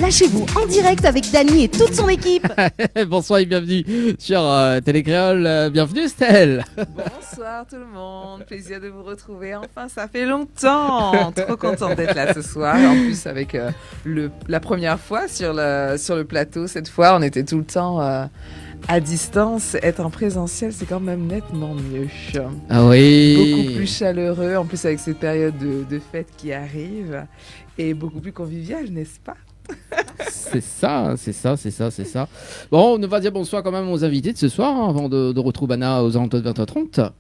Lâchez-vous en direct avec Dany et toute son équipe. Bonsoir et bienvenue sur Télécréole. Bienvenue Estelle. Bonsoir tout le monde, plaisir de vous retrouver. Enfin, ça fait longtemps. Trop contente d'être là ce soir. En plus, avec la première fois sur le plateau. Cette fois, on était tout le temps à distance. Être en présentiel, c'est quand même nettement mieux. Ah oui. Beaucoup plus chaleureux, en plus avec cette période de fête qui arrive. Et beaucoup plus convivial, n'est-ce pas? C'est ça. Bon, on va dire bonsoir quand même aux invités de ce soir, hein, avant de retrouver Anna aux alentours de 20h30.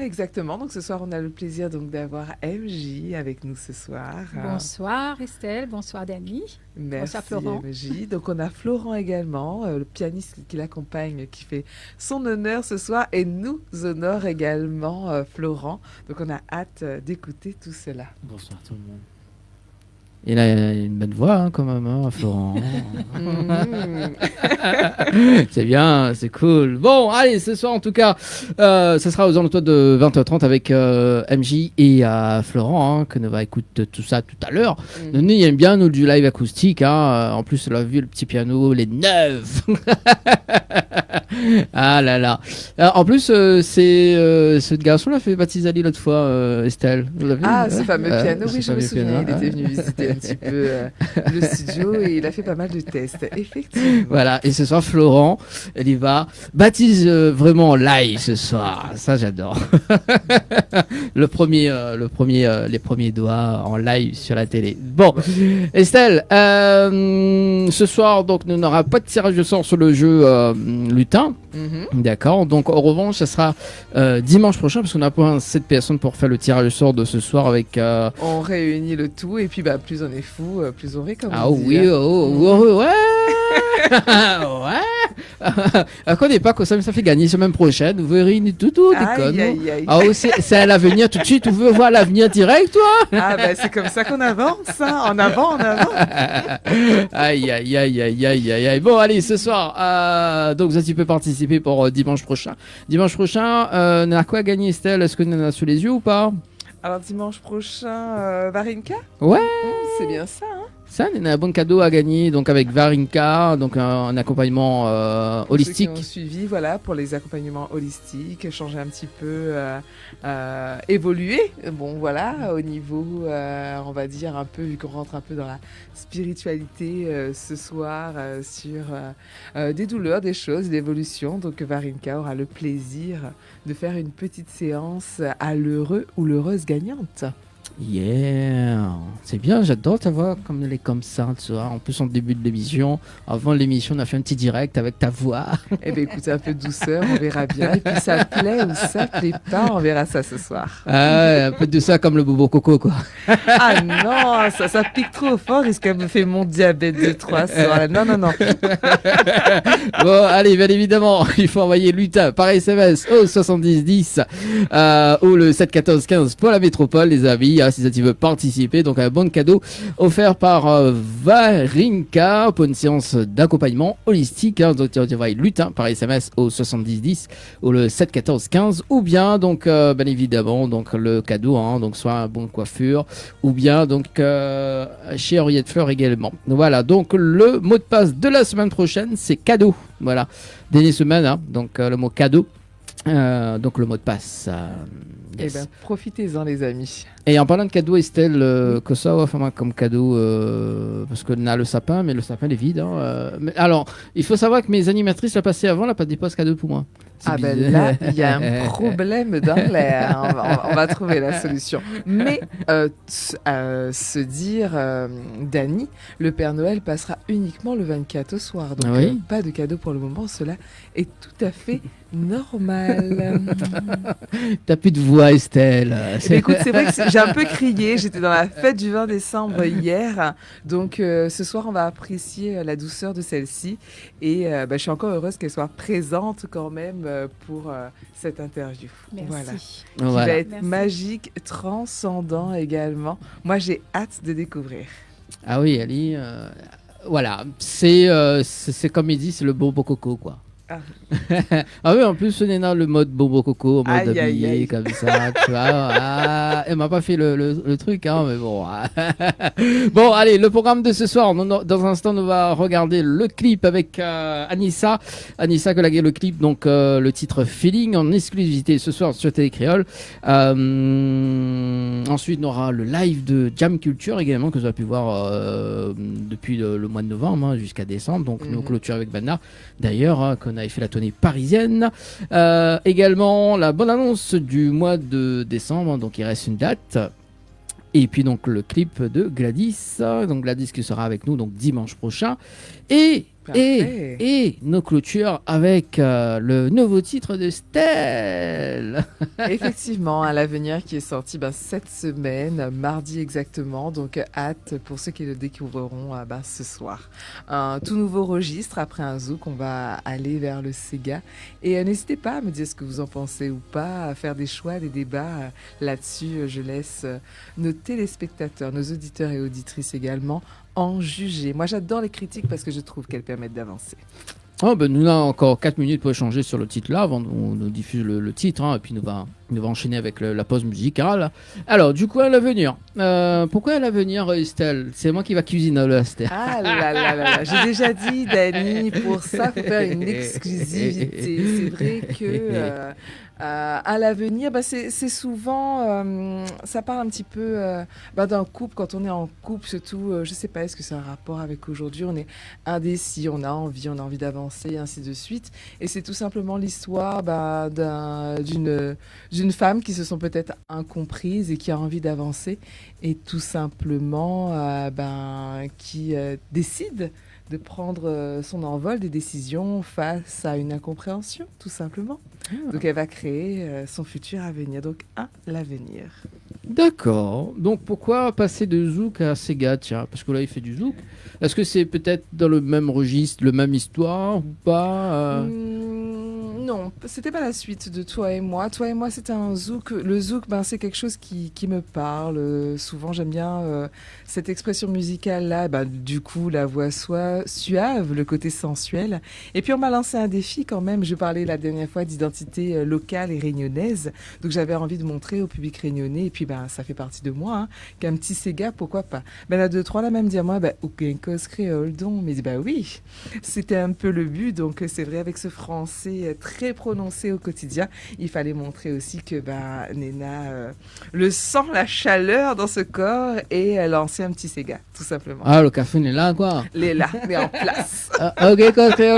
Exactement, donc ce soir on a le plaisir donc d'avoir MJ avec nous ce soir. Bonsoir Estelle, bonsoir Dany. Merci bonsoir Florent. MJ. Donc on a Florent également, le pianiste qui l'accompagne, qui fait son honneur ce soir et nous honore également Florent. Donc on a hâte d'écouter tout cela. Bonsoir tout le monde. Il a une bonne voix hein, quand même, hein, Florent. C'est bien, c'est cool. Bon, allez, ce soir en tout cas, ça sera aux alentours de 20h30 avec MJ et Florent, hein, que nous va écouter tout ça tout à l'heure. Nous, il aime bien nous du live acoustique. Hein. En plus, on a vu le petit piano, les neufs. Ah là là. En plus, ce garçon-là fait baptiser Ali l'autre fois, Estelle. Vous l'avez vu, ce fameux piano, oui, je me souviens. Piano, il était venu visiter un petit peu le studio et il a fait pas mal de tests, effectivement. Voilà, et ce soir, Florent, il va baptise vraiment en live ce soir. Ça, j'adore. les premiers doigts en live sur la télé. Bon, Estelle, ce soir, donc, nous n'aura pas de tirage de sort sur le jeu lutin. D'accord, donc en revanche, ça sera dimanche prochain, parce qu'on a pas 7 personnes pour faire le tirage de sort de ce soir avec. On réunit le tout, et puis plus on est fou, plus on rit, comme Ah on dit. oui, ouais. Ouais. Connais pas que ça fait gagner semaine prochaine. Vous verrez tout déconne. Aïe. Ah oui, c'est à l'avenir tout de suite. Tu veux voir l'avenir direct, toi? Ah c'est comme ça qu'on avance, hein. En avant. Aïe. Bon, allez, ce soir, donc ça, tu peux participer pour dimanche prochain. Dimanche prochain, on a quoi à gagner, Estelle? Est-ce qu'on en a sous les yeux ou pas? Alors dimanche prochain, Varinka? Ouais. C'est bien ça, hein. Ça, on a un bon cadeau à gagner, donc avec Varinka, donc un accompagnement holistique. Ceux qui ont suivi, voilà, pour les accompagnements holistiques, changer un petit peu, évoluer. Bon, voilà, au niveau, on va dire un peu, vu qu'on rentre un peu dans la spiritualité ce soir, sur des douleurs, des choses, l'évolution. Donc Varinka aura le plaisir de faire une petite séance à l'heureux ou l'heureuse gagnante. Yeah, c'est bien, j'adore ta voix comme elle est comme ça, tu vois. En plus, en début de l'émission, avant l'émission, on a fait un petit direct avec ta voix. Eh bien, écoutez, un peu de douceur, on verra bien. Et puis, ça plaît ou ça plaît pas, on verra ça ce soir. Ah, un peu de douceur comme le bobo coco, quoi. Ah non, ça pique trop fort, risque qu'elle me fait mon diabète de 3 soirs. Non. Bon, allez, bien évidemment, il faut envoyer lutin par SMS au 7010 ou le 71415 pour la métropole, les amis. Si tu veux participer, donc un bon cadeau offert par Varinka pour une séance d'accompagnement holistique. Hein, donc tu envoies lutin par SMS au 7010 ou le 71415 ou bien donc bien évidemment donc le cadeau, hein, donc soit un bon coiffure ou bien donc chez Henriette Fleur également. Voilà, donc le mot de passe de la semaine prochaine c'est cadeau. Voilà, dernière semaine, hein, donc le mot cadeau. Donc le mot de passe. Yes. Eh bien, profitez-en, les amis. Et en parlant de cadeau, Estelle, que ça va faire comme cadeau, parce qu'on a le sapin, mais le sapin il est vide. Hein, mais, alors, il faut savoir que mes animatrices la passée avant, n'a pas déposé cadeau pour moi. Là, il y a un problème dans l'air. On va trouver la solution. Mais se dire, Dany, le Père Noël passera uniquement le 24 au soir. Donc, pas de cadeau pour le moment. Cela est tout à fait normal. T'as plus de voix, Estelle. Écoute, c'est vrai que j'ai un peu crié. J'étais dans la fête du 20 décembre hier. Donc, ce soir, on va apprécier la douceur de celle-ci. Et je suis encore heureuse qu'elle soit présente quand même pour cette interview. Merci. Qui va être magique, transcendant également. Moi, j'ai hâte de découvrir. Ah oui, Ali, voilà. C'est comme il dit, c'est le bobo coco, quoi. Ah oui, en plus, Nena, le mode Bobo Coco, en mode Aïe, aïe, habillé, aïe. comme ça, tu vois. Ah, elle m'a pas fait le truc, hein, mais bon. Bon, allez, le programme de ce soir. Dans un instant, on va regarder le clip avec Anissa. Anissa Colagé, le clip, donc le titre Feeling en exclusivité ce soir sur Télé Créole. Ensuite, on aura le live de Jam Culture également, que vous avez pu voir depuis le mois de novembre jusqu'à décembre. Donc, nos clôtures avec Bernard. D'ailleurs, qu'on avait fait la tournée parisienne. Également, la bonne annonce du mois de décembre. Donc, il reste une date. Et puis, donc, le clip de Gladys. Donc, Gladys qui sera avec nous donc dimanche prochain. Parfait. Et nos clôtures avec le nouveau titre de Stell. Effectivement, à l'avenir qui est sorti cette semaine, mardi exactement. Donc, hâte pour ceux qui le découvriront ce soir. Un tout nouveau registre après un zouk. On va aller vers le Sega. Et n'hésitez pas à me dire ce que vous en pensez ou pas, à faire des choix, des débats là-dessus. Je laisse nos téléspectateurs, nos auditeurs et auditrices également en juger. Moi, j'adore les critiques parce que je trouve qu'elles permettent d'avancer. Oh, ben, nous avons encore 4 minutes pour échanger sur le titre là avant qu'on nous diffuse le titre, et puis nous va enchaîner avec la pause musicale. Alors, du coup, à l'avenir. Pourquoi à l'avenir, Estelle? C'est moi qui va cuisiner là, Estelle. Ah là là là là, j'ai déjà dit, Dani, pour ça, il faut faire une exclusivité. C'est vrai que à l'avenir, c'est souvent, ça parle un petit peu d'un couple. Quand on est en couple, surtout, je sais pas, est-ce que c'est un rapport avec aujourd'hui? On est indécis, on a envie d'avancer, ainsi de suite. Et c'est tout simplement l'histoire d'une femme qui se sent peut-être incomprise et qui a envie d'avancer. Et tout simplement, qui décide de prendre son envol, des décisions face à une incompréhension, tout simplement. Donc, elle va créer son futur à venir. Donc, l'avenir. D'accord. Donc, pourquoi passer de zouk à Sega, tiens? Parce que là, il fait du zouk. Est-ce que c'est peut-être dans le même registre, le même histoire ou pas Non, c'était pas la suite de Toi et moi. Toi et moi, c'était un zouk. Le zouk, c'est quelque chose qui me parle. Souvent, j'aime bien cette expression musicale-là. Du coup, la voix suave, le côté sensuel. Et puis, on m'a lancé un défi quand même. Je parlais la dernière fois d'identité locale et réunionnaise. Donc, j'avais envie de montrer au public réunionnais. Et puis, ça fait partie de moi. Qu'un petit Sega, pourquoi pas? La 2-3, là, même dire moi, aucun cause créole, donc. Mais oui, c'était un peu le but. Donc, c'est vrai, avec ce français très prononcé au quotidien, il fallait montrer aussi que Nena le sang, la chaleur dans ce corps et lancer un petit Sega, tout simplement. Ah, le café est là, quoi. Il est là, mais en place. Ok, quand c'est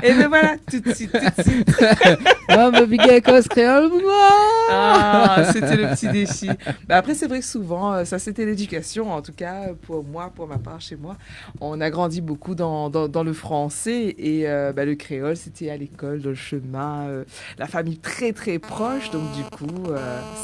Et bien voilà, tout de suite. Ah, mais big cause créole, c'était le petit défi. Après, c'est vrai que souvent, ça c'était l'éducation, en tout cas pour moi, pour ma part, chez moi. On a grandi beaucoup dans le français et le créole, c'était à l'école, dans le chemin, la famille très très proche. Donc du coup,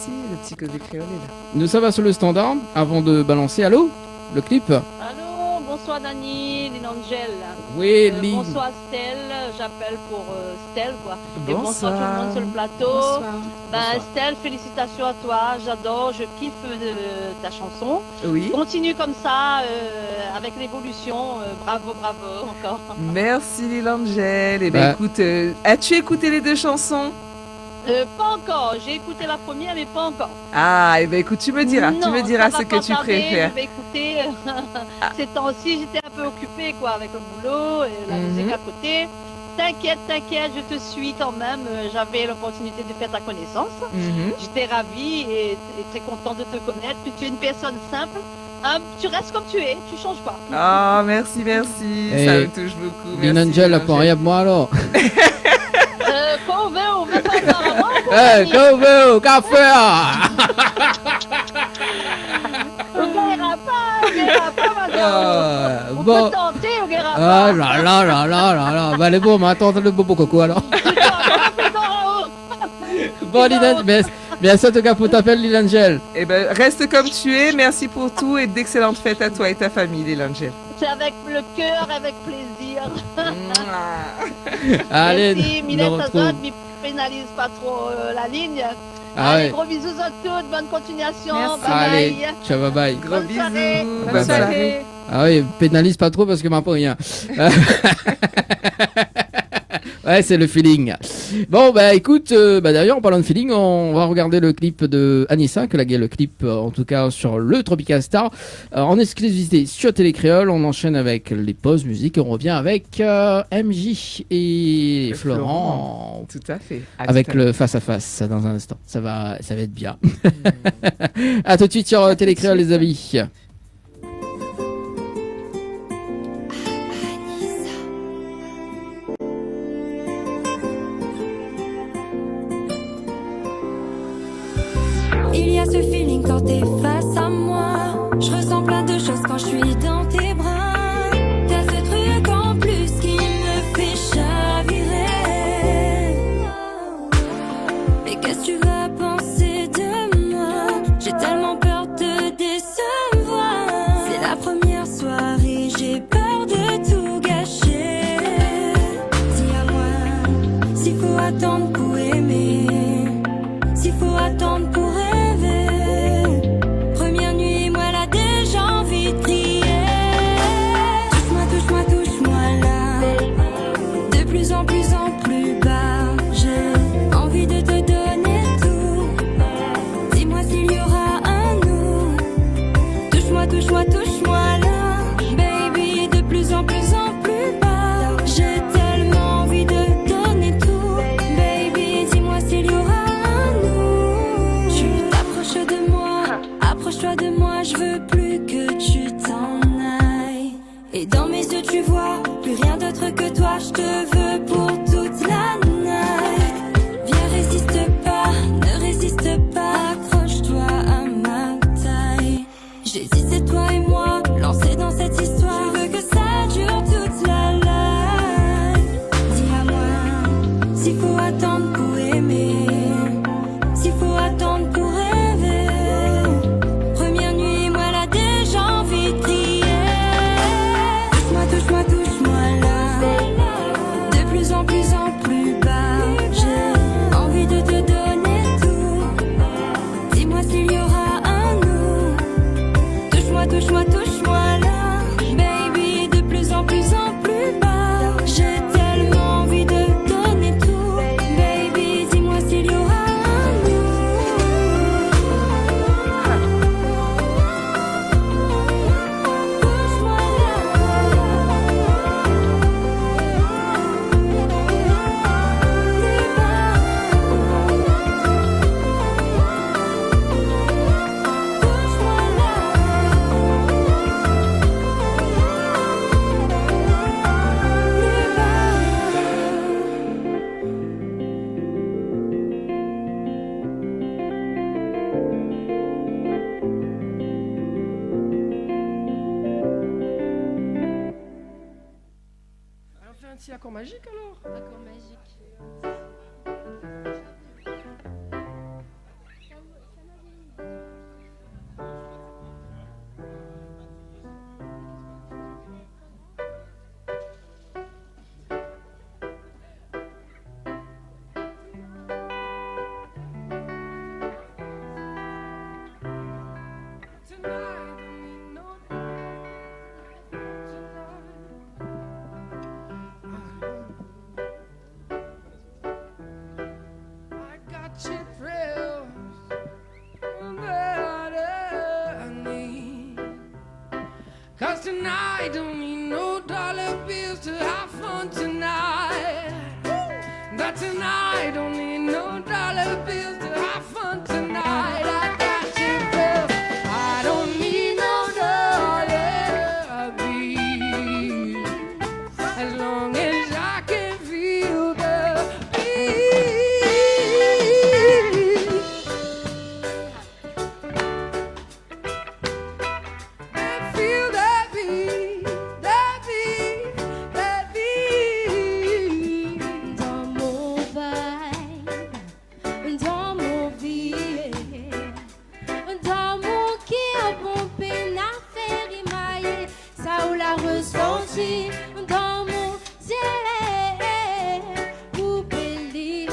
si, le petit côté créole est là. Nous, ça va sur le standard avant de balancer. Allô? Le clip? Allô, bonsoir Dani, Lynn Angel. Oui, Lynn. Bonsoir Stell, j'appelle pour Stell quoi. Et Bonsoir. bonsoir tout le monde sur le plateau. Bonsoir. Stell, félicitations à toi, j'adore, je kiffe ta chanson. Oui. Continue comme ça, avec l'évolution, bravo encore. Merci Lilangel. Écoute, as-tu écouté les deux chansons? Pas encore, j'ai écouté la première mais pas encore. Ah, écoute, tu me diras ça ce va que pas tu tarder, préfères. Je vais écouter. Ces temps-ci, j'étais un peu occupée quoi, avec le boulot et la musique à côté. T'inquiète, je te suis quand même. J'avais l'opportunité de faire ta connaissance. J'étais ravie et très contente de te connaître. Tu es une personne simple. Tu restes comme tu es, tu changes pas. Ah, merci. Ça me touche beaucoup. Lynn Angel, pour rien moi alors. Quand on veut pas faire à moi. Quand on veut, au café. On guérira pas, madame. On peut tenter, on guérira pas. Ah là. Allez, bon, mais attends le bobo coco alors. Bon, merci en tout cas pour t'appel, Lynn Angel. Reste comme tu es. Merci pour tout et d'excellentes fêtes à toi et ta famille, Lynn Angel. C'est avec le cœur, avec plaisir. Allez, merci, Mylène Tazot, ne pénalise pas trop la ligne. Allez, gros bisous à toutes, bonne continuation. Merci. Bye Allez, bye. ciao, bye bye. Gros bisous. Bonne soirée. Bonne soirée. Ah oui, pénalise pas trop parce que m'a pas rien. Ouais, c'est le feeling. Bon, bah écoute, d'ailleurs, en parlant de feeling, on va regarder le clip de Anissa, que le clip, en tout cas, sur le Tropical Star, en exclusivité sur Télécréole. On enchaîne avec les pauses musique et on revient avec MJ et Florent. Tout à fait. Avec le face-à-face dans un instant. Ça va être bien. À tout de suite sur Télécréole, les amis. Il y a ce feeling quand t'es face à moi. Je ressens plein de choses quand je suis dans tes bras. T'as ce truc en plus qui me fait chavirer. Mais qu'est-ce que tu vas penser de moi? J'ai tellement peur de décevoir. C'est la première soirée, j'ai peur de tout gâcher. Dis-moi s'il faut attendre pour aimer, s'il faut attendre pour rêver. Première nuit, moi là déjà envie de crier. Touche-moi, touche-moi, touche-moi là. De plus en plus bas. J'ai envie de te donner tout. Dis-moi s'il y aura un nous. Touche-moi, touche-moi, touche-moi là. Baby, de plus en plus bas. J'ai tellement envie de donner tout. Baby, dis-moi s'il y aura. Approche-toi de moi, je veux plus que tu t'en ailles. Et dans mes yeux tu vois, plus rien d'autre que toi, je te veux pour toute la night. Viens, résiste pas, ne résiste pas, accroche-toi à ma taille. J'hésite, c'est toi et moi, lancés dans cette histoire. Je veux que ça dure toute la life. Dis-moi s'il faut attendre pour aimer, s'il faut attendre pour rêver. Touche-moi, touche-moi là, baby, de plus en plus bas. J'ai tellement envie de donner tout, baby, dis-moi s'il y aura un nous. Touche-moi là, plus bas. On fait un petit accord magique alors? Accord magique. Cause tonight don't need no dollar bills to have fun tonight. That tonight don't need no dollar bills to have fun tonight. I got you, bills. I don't need no dollar bills as long as I can feel the beat. And feel that beat, that beat, that beat. Dans mon vibe, dans mon vie, dans mon cœur, bon peine à faire émailler, ça ou la ressenti, dans mon ciel, pour bélir,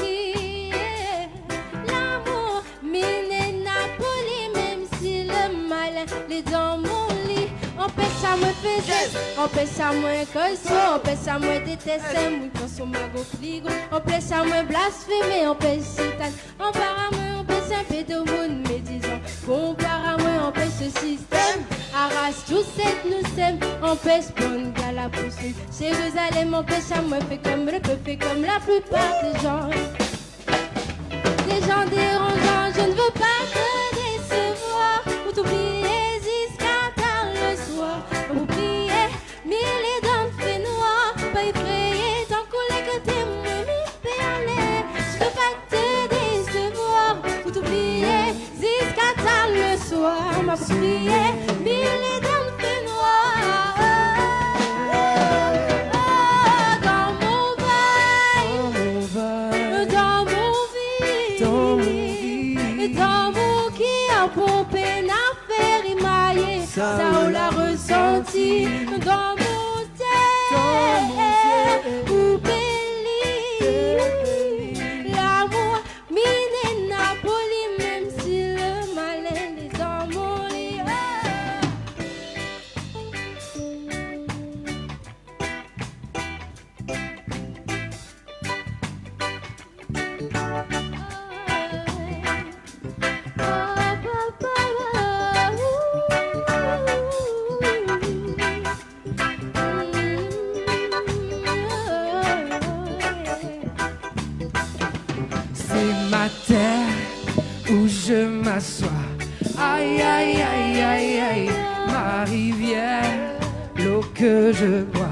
l'amour, mine Napoli, même si le mal est dans mon lit, empêche à me fait geste. Empêche à moi caution, empêche à moi détester. Mon consomme ma go frigo. Empêche à moi blasphémer, empêche Satan. Empare à moi, empêche un peu de monde médisant. Compare à moi, empêche ce système. Arrache tout cette nous sème. Empêche bonne gars la poursuite. Jérusalem empêche à moi, fait comme le peuple, fait comme la plupart des gens. Les gens dérangeants, je ne veux pas te décevoir. Pour t'oublier jusqu'à tard le soir. Pour prier, mille et dents de fait noir. Pas effrayé, tant qu'on les côtés, moi m'y perler. Je veux pas te décevoir. Pour t'oublier jusqu'à tard le soir. M'a pour prier, mille et dents de fait noir. Dans mon bail, dans mon vie, dans mon qui a pompé, n'a fait rimailler. Ça on l'a ressenti dans mon ciel, où bélit l'amour, mine Napoli, même si le malin est dans mon lit. C'est ma terre où je m'assois. Aïe, aïe, aïe, aïe, aïe, ma rivière, l'eau que je bois,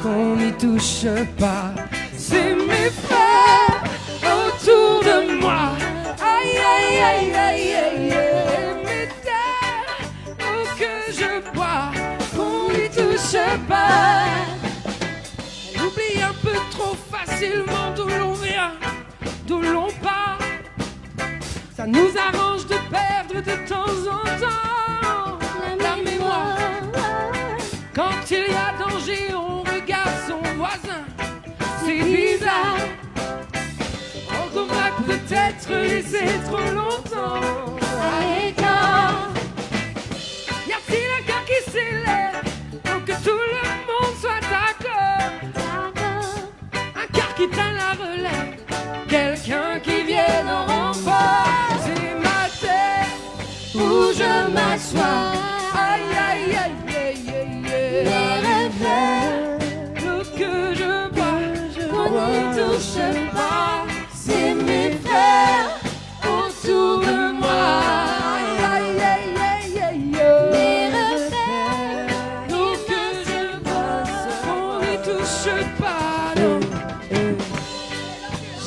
qu'on n'y touche pas. C'est mes frères autour de moi. Aïe, aïe, aïe, aïe, aïe, aïe, mes terres, l'eau que je bois, qu'on n'y touche pas. On oublie un peu trop facilement d'où l'on vient, d'où l'on part. Ça nous arrange de perdre de temps en temps la mémoire. Quand il y a danger, on regarde son voisin. C'est bizarre. On aurait peut-être laissé trop longtemps à l'écart. Y a-t-il un cœur qui s'élève pour que tout le monde soit d'accord? Un cœur qui prenne la relève, quelqu'un qui vienne en renfort. C'est ma terre où je m'assois. Aïe, aïe, aïe, aïe, aïe, aïe. Les revers, L'eau que je bois, qu'on n'y touche pas. c'est mes frères autour de moi. Aïe, aïe, aïe, aïe, Les aïe. revers, L'eau que je bois, on n'y touche pas. Non.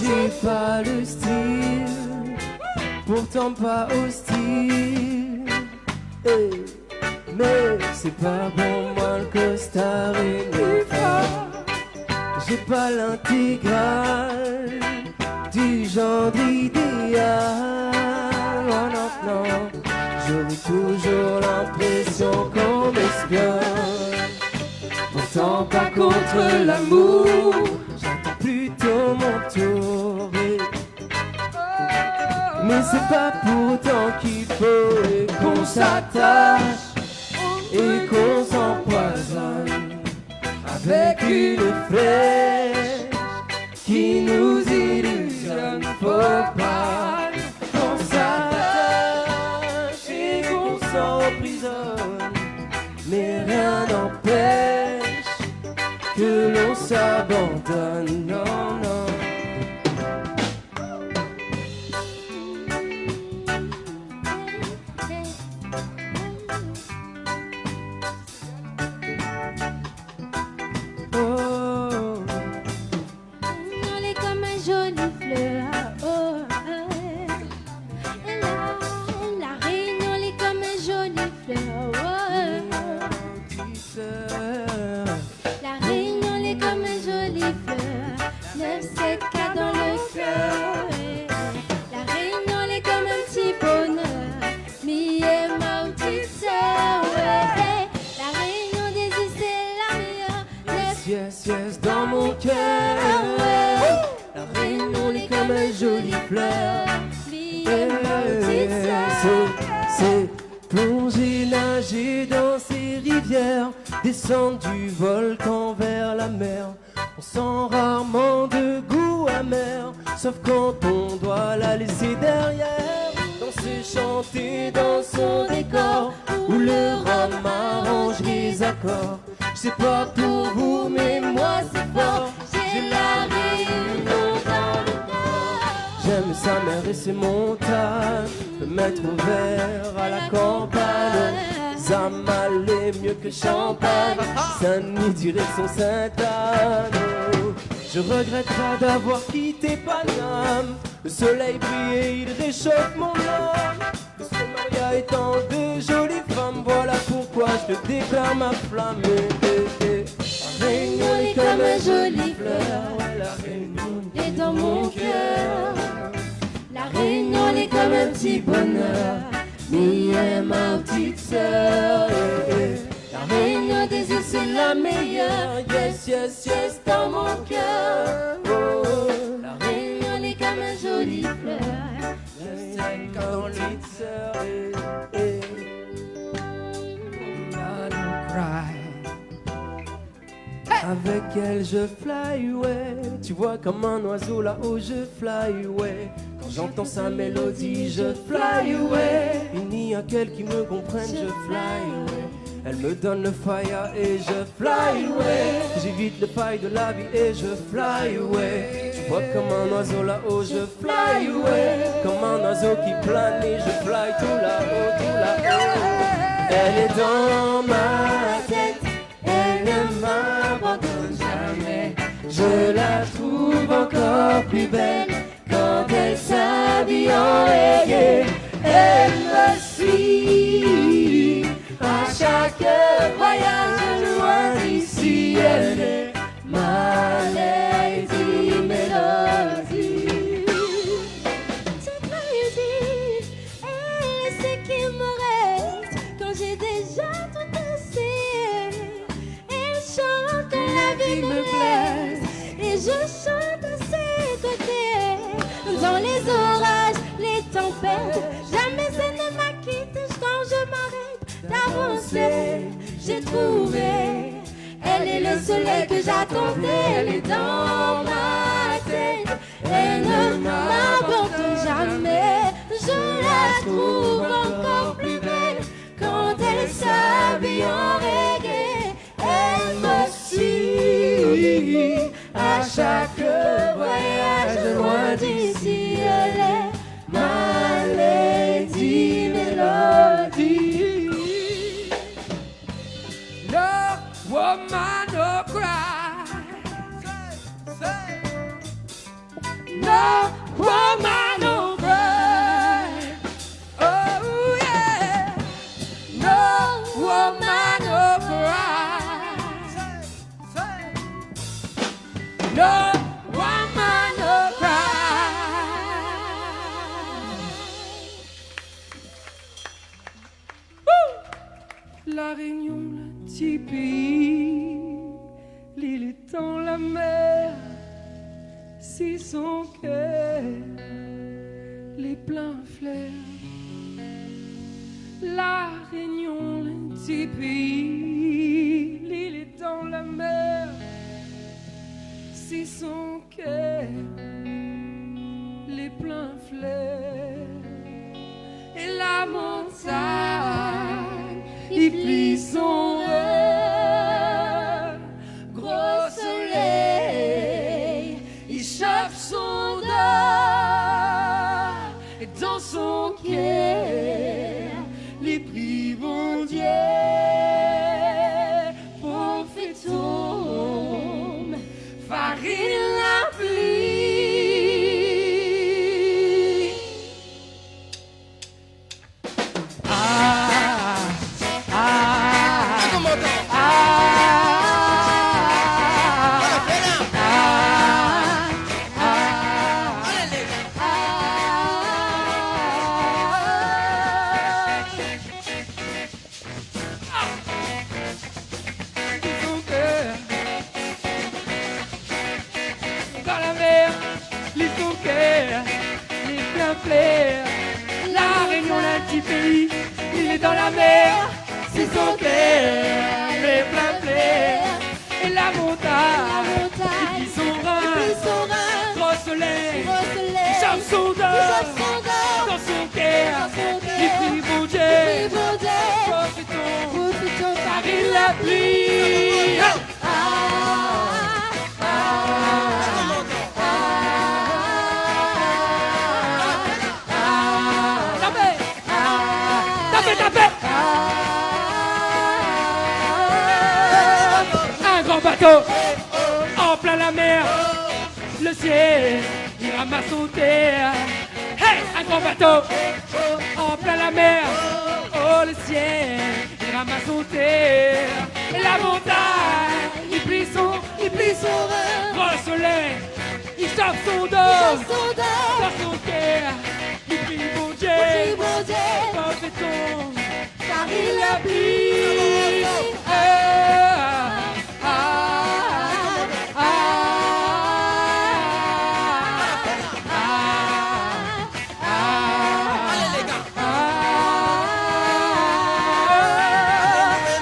J'ai pas le style, pourtant pas hostile. Mais c'est pas pour moi le costard et le phare. J'ai pas l'intégrale du genre idéal. Oh non, non, j'aurai toujours l'impression qu'on m'espionne. Pourtant pas contre l'amour, j'attends plutôt mon tour. Mais c'est pas pour autant qu'il faut qu'on s'attache et qu'on s'empoisonne avec une flèche qui nous illusionne. Faut pas qu'on s'attache et qu'on s'emprisonne, mais rien n'empêche que l'on s'abandonne. Non, non. on est comme un joli fleur. Oh, la Réunion est comme un joli fleur. Oh, la Réunion est comme un joli fleur. 974 dans le cœur. La Réunion est comme un petit bonheur. Mi et ma petite sœur. Ouais. La Réunion des îles, c'est la meilleure. Yes, yes, dans mon cœur. La Réunion est comme un joli fleur. Mi et ma petite sœur. C'est plonger, nager dans ces rivières. rivière descendent du volcan vers la mer. On sent rarement de goût amer, sauf quand on doit la laisser derrière. Danser, chanter dans son décor, où le rhum arrange les accords. Je sais pas pour vous, mais moi c'est fort. J'ai la Réunion dans le corps. J'aime sa mer et ses montagnes, le mettre au vert à la campagne. Zamal est mieux que champagne, Saint-Denis direction Sainte-Anne. Je regrette pas d'avoir quitté Paname. Le soleil brille et il réchauffe mon âme. Le Somalia étant de jolies femmes, voilà pourquoi je te déclare ma flamme. La Réunion est comme un joli fleur, ouais, la Réunion est dans mon cœur. La Réunion est comme un petit bonheur, me et ma petite sœur. La Réunion des îles c'est la meilleure, yes, yes, yes, dans mon cœur. Oh, la Réunion est comme un joli fleur, yes, comme une petite sœur. Avec elle je fly away, tu vois comme un oiseau là-haut je fly away. Quand j'entends sa mélodie je fly away. Il n'y a qu'elle qui me comprenne, je fly away. Elle me donne le fire et je fly away. J'évite le paille de la vie et je fly away. Tu vois comme un oiseau là-haut je fly away. Comme un oiseau qui plane et je fly tout là-haut, tout là-haut. Elle est dans ma tête, elle ne m'abandonne jamais. Je la trouve encore plus belle quand elle s'habille en reggae. Elle me suit à chaque voyage loin d'ici. Elle est ma lady mélodie. Cette mélodie, elle est ce qui me reste quand j'ai déjà tout essayé. Elle chante quand la vie me blesse et je chante à ses côtés. Dans les orages, les tempêtes, jamais elle ne m'a quitté quand je m'arrête d'avancer. J'ai trouvé, elle est le soleil que j'attendais. Elle est dans ma tête, elle ne m'abandonne jamais. Je la trouve encore plus belle quand elle s'habille en reggae. Elle me suit à chaque voyage loin d'ici. Elle est ma lady mélodie. No woman, no cry. No woman, no cry. Oh yeah. No woman, no cry. No woman, no cry. La Réunion, le petit pays, l'île est dans la mer, si son cœur, les pleins fleurs. La Réunion, le petit pays, l'île est dans la mer, si son cœur, les pleins fleurs. Et la montagne, il plie son rêve. Gros soleil, il chauffe son dos. Et dans son cœur, les prix vont Dieu. Pour faire tomber, farine la pluie. La Réunion, un petit pays, il est dans la mer, c'est son cœur, les flamme et la montagne, et puis son rein, gros soleil, il chauffe son dos, dans son cœur, il prie mon Dieu, profitons, car il la pluie. Un grand bateau en plein la mer, le ciel il ramasse son terre. Hey, un grand bateau en plein la mer, oh le ciel il ramasse son terre. Et la montagne il plie son rein, le soleil il chauffe son dos, dans son cœur il prie mon Dieu, profitons, car il la plie.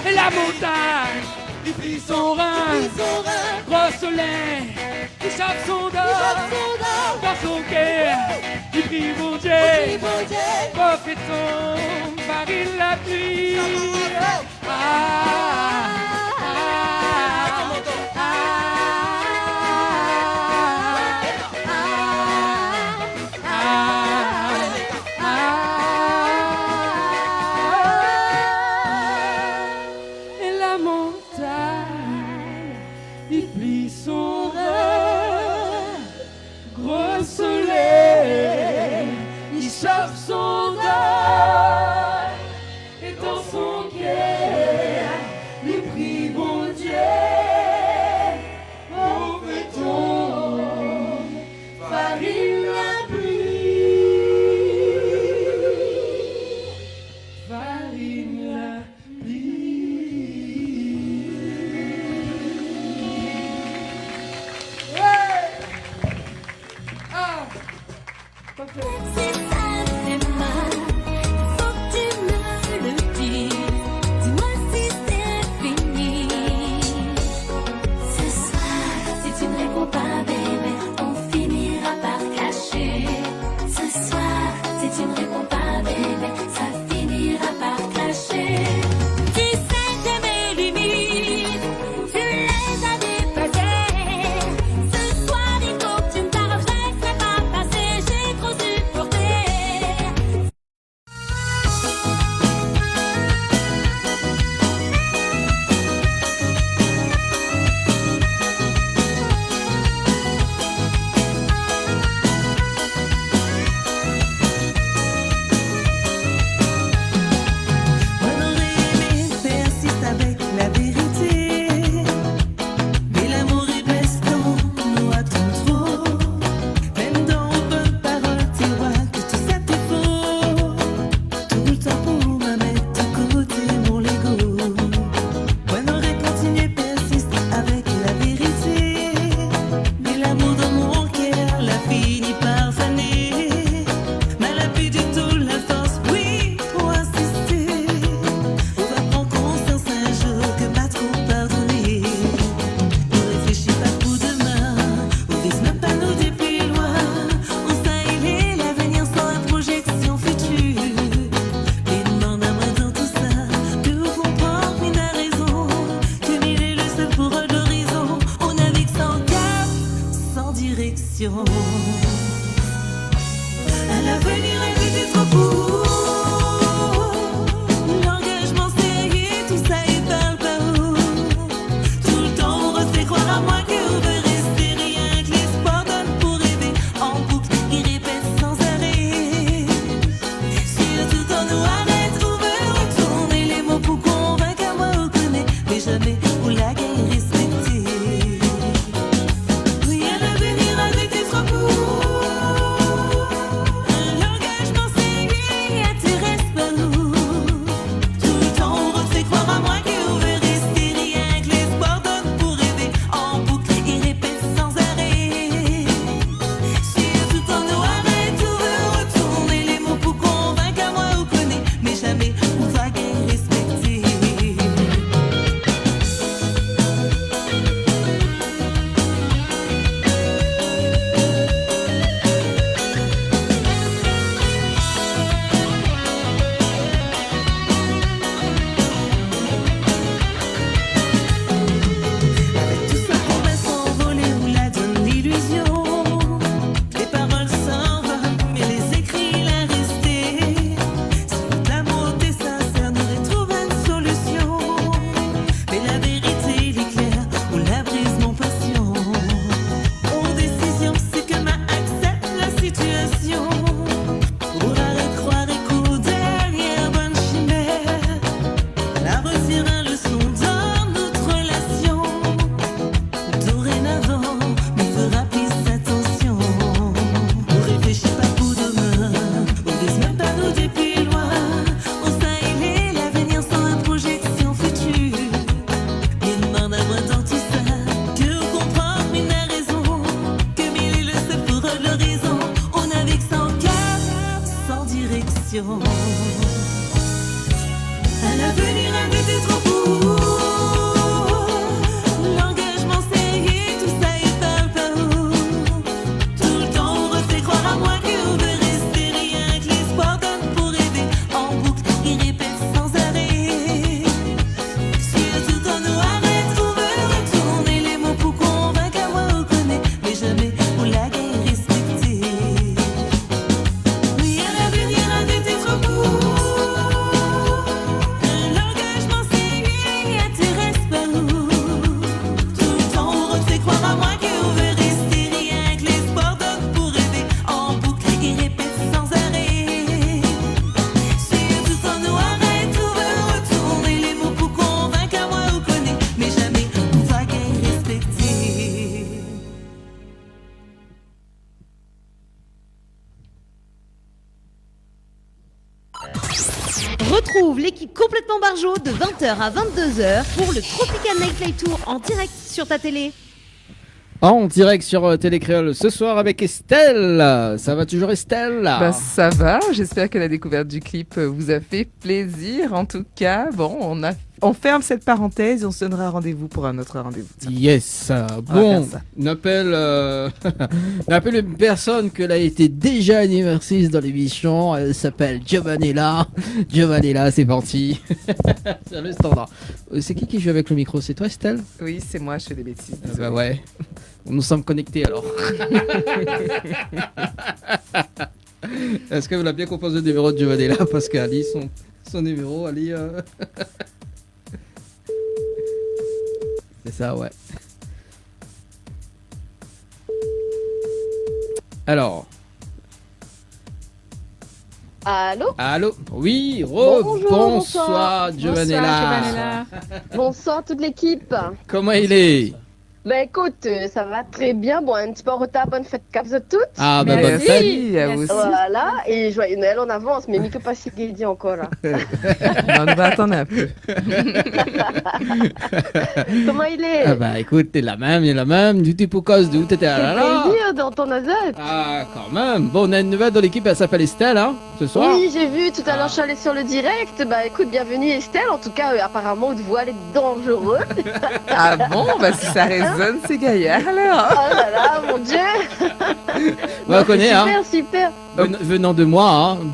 Et la montagne il plie son rein, gros soleil il chauffe son dos, dans son cœur il prie mon Dieu, profitons, car il la pluie. Et la montagne il plie son rein, gros soleil il chauffe son dos, et dans son cœur il prie mon Dieu, profitons, car il la pluie, car il la Si ça fait mal, faut que tu me le dises. Dis-moi si c'est fini. Ce soir, si tu ne réponds pas, bébé, on finira par clasher. Ce soir, si tu ne réponds pas, bébé, ça finira par clasher. Tu sais que mes limites, tu les as dépassées. Ce soir, il faut que tu me parles, je laisserai pas passer, j'ai trop supporté. On aurait aimé persiste avec la vérité, mais l'amour il blesse quand nous attend trop. Même dans vos bonnes paroles, tu vois que tout ça t'est faux. Tout le temps pour me mettre de côté mon Lego. On aurait continué persiste avec la vérité, mais l'amour dans mon cœur l'a fini par faner. Mais elle a plus du tout la force, oui, pour insister. On va prendre conscience un jour que pas trop pardonner. On réfléchit pas pour demain, on risque même pas nous depuis loin. On sait l'avenir sans la projection future. Mais demande à moi dans tout ça, de vous comprendre, mais n'a raison. Que il est le seul pour l'horizon. On navigue sans cap, sans direction. À l'avenir, elle était trop court. L'engagement sérieux, tout ça, il parle pas haut. Tout le temps, on refait croire à moi que on veut rester rien que l'espoir donne pour rêver. En boucle, il répète sans arrêt. Surtout quand nous arrête, on veut retourner les mots pour convaincre à moi, on connaît. Mais jamais où la guerre est respectée. Oui, à l'avenir, elle était trop court. L'engagement sérieux intéresse pas nous. Tout le temps on refait croire à moi qu'on veut rester rien que l'espoir donne pour rêver. En boucle il répète sans arrêt. Surtout quand nous arrête, on veut retourner les mots pour convaincre à moi on connaît. Mais jamais on va guère respecter. l'équipe complètement barjo de 20h à 22h pour le Tropical Nightlife Tour en direct sur ta télé. En direct sur Télécréole ce soir avec Estelle. Ça va toujours Estelle? Bah, ça va, j'espère que la découverte du clip vous a fait plaisir. En tout cas, bon, on ferme cette parenthèse et on se donnera rendez-vous pour un autre rendez-vous. Tiens. Yes. On va Bon, faire ça. on appelle une personne que a été déjà anniversaire dans l'émission. Elle s'appelle Giovanella. Giovanella, c'est parti. C'est le standard. C'est qui joue avec le micro? C'est toi Estelle? Oui, c'est moi, je fais des bêtises. Bah ouais. Nous sommes connectés alors. Est-ce que vous l'avez bien composé le numéro de Giovanella? Parce qu'Ali, son numéro, Ali. C'est ça, ouais. Alors. Allô? Allô? Oui, Bonjour, bonsoir Giovanella. Bonsoir toute l'équipe. Comment il est? Bah écoute, ça va très bien. Bon, un petit peu en retard, bonne fête cap de toutes. Ah, bah bonne fête. à vous aussi. Voilà, et joyeux Noël en avance, mais Miko pas si dit encore là. On va attendre un peu. Comment il est? Ah bah écoute, t'es la même, du type au cause d'où t'étais C'est là là. plaisir dans ton azette. Ah, quand même. Bon, on a une nouvelle dans l'équipe, elle s'appelle Estelle, hein, ce soir. Oui, j'ai vu tout à l'heure, je suis allée sur le direct. Bah écoute, bienvenue Estelle. En tout cas, apparemment, votre voix elle est dangereuse. Ah bon? Bah si ça résonne, c'est gaillard alors. Oh là là, mon Dieu. On connaît, super, hein. super. Venant de moi, hein. Ah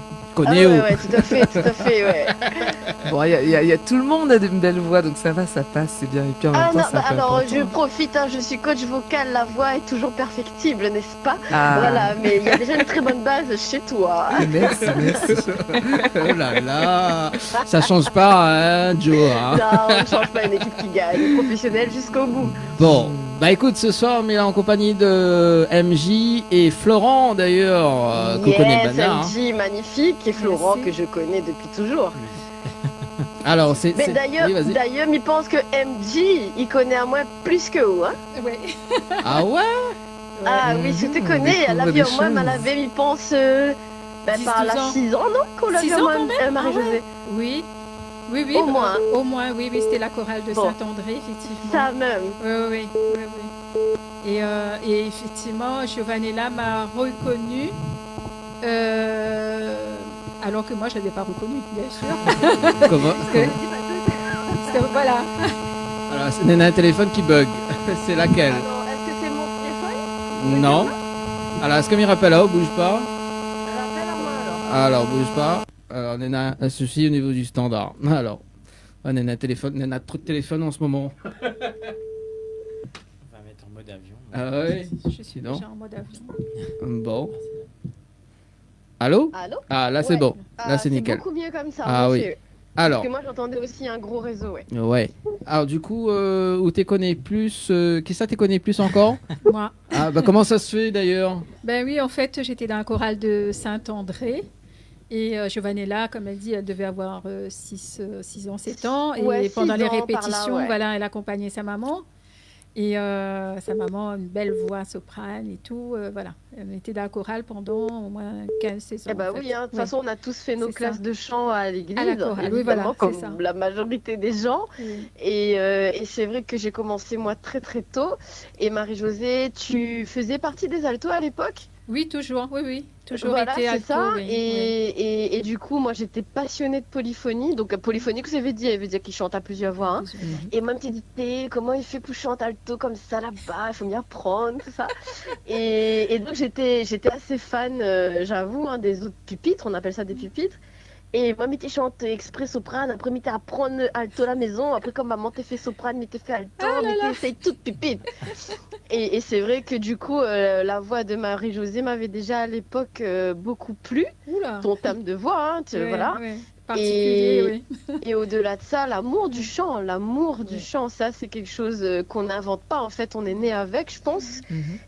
Connais ouais, ouais, tout à fait, ouais. Bon, il y a tout le monde a une belle voix, donc ça va, ça passe, c'est bien. Et puis en même Ah temps, non, c'est un peu alors important. je profite, hein, je suis coach vocal, la voix est toujours perfectible, n'est-ce pas? Ah. Voilà, mais il y a déjà une très bonne base chez toi. Merci. Oh là là. Ça change pas, hein, Joe, hein. Non, on ne change pas une équipe qui gagne, professionnelle jusqu'au bout. Bon, bah écoute, ce soir, on est là en compagnie de MJ et Florent, d'ailleurs, qu'on connaît Yes, maintenant. hein. MJ, magnifique, et Florent que je connais depuis toujours. Alors, c'est... Mais d'ailleurs, Oui, vas-y. il pense que MJ, il connaît à moi plus que vous, hein? Ouais. Ah ouais? Ah oui, je te connais, elle a vu en moi, mais elle avait, il pense, par 10-12 là ans. 6 ans, non? Qu'on l'a 6 vu à ans moi, quand même? Marie-Josée. Oui. Oui, Au moins. Au moins, oui, c'était la chorale de Bon. Saint-André, effectivement. Ça même. Oui. Et effectivement, Giovanella m'a reconnue, alors que moi, je ne l'avais pas reconnue, bien sûr. Comment? Parce que, voilà. Alors, c'est un téléphone qui bug. C'est laquelle? Alors, est-ce que c'est mon téléphone? Non. Alors, est-ce que me rappelle là, bouge pas? Rappelle à moi alors. Alors, bouge pas. Alors, on a un souci au niveau du standard. Alors, on a un téléphone, on a trop de téléphone en ce moment. On va mettre en mode avion. Ah ouais? Je suis Non. déjà en mode avion. Bon. Allô? Allô? Ah, là, c'est Ouais. bon. Ah, Là, c'est nickel. beaucoup mieux comme ça. Ah oui. monsieur. Alors. Parce que moi, j'entendais aussi un gros réseau, ouais. Ouais. Alors, du coup, où t'es connais plus qui ça t'es connais plus encore? Moi. Ah, bah, comment ça se fait d'ailleurs? Ben oui, en fait, j'étais dans la chorale de Saint-André. Et Giovanella, comme elle dit, elle devait avoir 6 ans, 7 ans. Et Ouais, pendant 6 les ans, par là, répétitions, ouais. voilà, elle accompagnait sa maman. Et sa maman a une belle voix soprane et tout. Voilà. Elle était dans la chorale pendant au moins 15-16 ans. Eh ben en fait. oui, hein. De toute Ouais. façon, on a tous fait nos C'est classes ça. de chant à l'église, À la chorale, oui, évidemment, voilà, comme c'est ça. la majorité des gens. Oui. Et c'est vrai que j'ai commencé, moi, très très tôt. Et Marie-Josée, tu faisais partie des altos à l'époque? Oui, toujours. Oui. Toujours Voilà, été c'est alto. ça. Oui, oui. Et du coup, moi, j'étais passionnée de polyphonie. Donc, polyphonie, que vous avez dit, elle veut dire qu'il chante à plusieurs voix. Hein. Et moi, je me dit, comment il fait pour chanter alto comme ça là-bas? Il faut m'y apprendre, tout ça. et donc, j'étais assez fan, j'avoue, hein, des autres pupitres. On appelle ça des pupitres. Et moi, je chante exprès soprane. Après, je apprendre alto à la maison. Après, comme maman t'a fait soprane, mais t'as fait alto, mais t'essayes toute pupitre. Et c'est vrai que du coup, la voix de Marie-Josée m'avait déjà à l'époque beaucoup plu. Oula. Ton thème de voix, hein, Ouais, voilà. ouais. Particulier, oui. Et au-delà de ça, l'amour du chant, ça c'est quelque chose qu'on n'invente pas. En fait, on est né avec, je pense.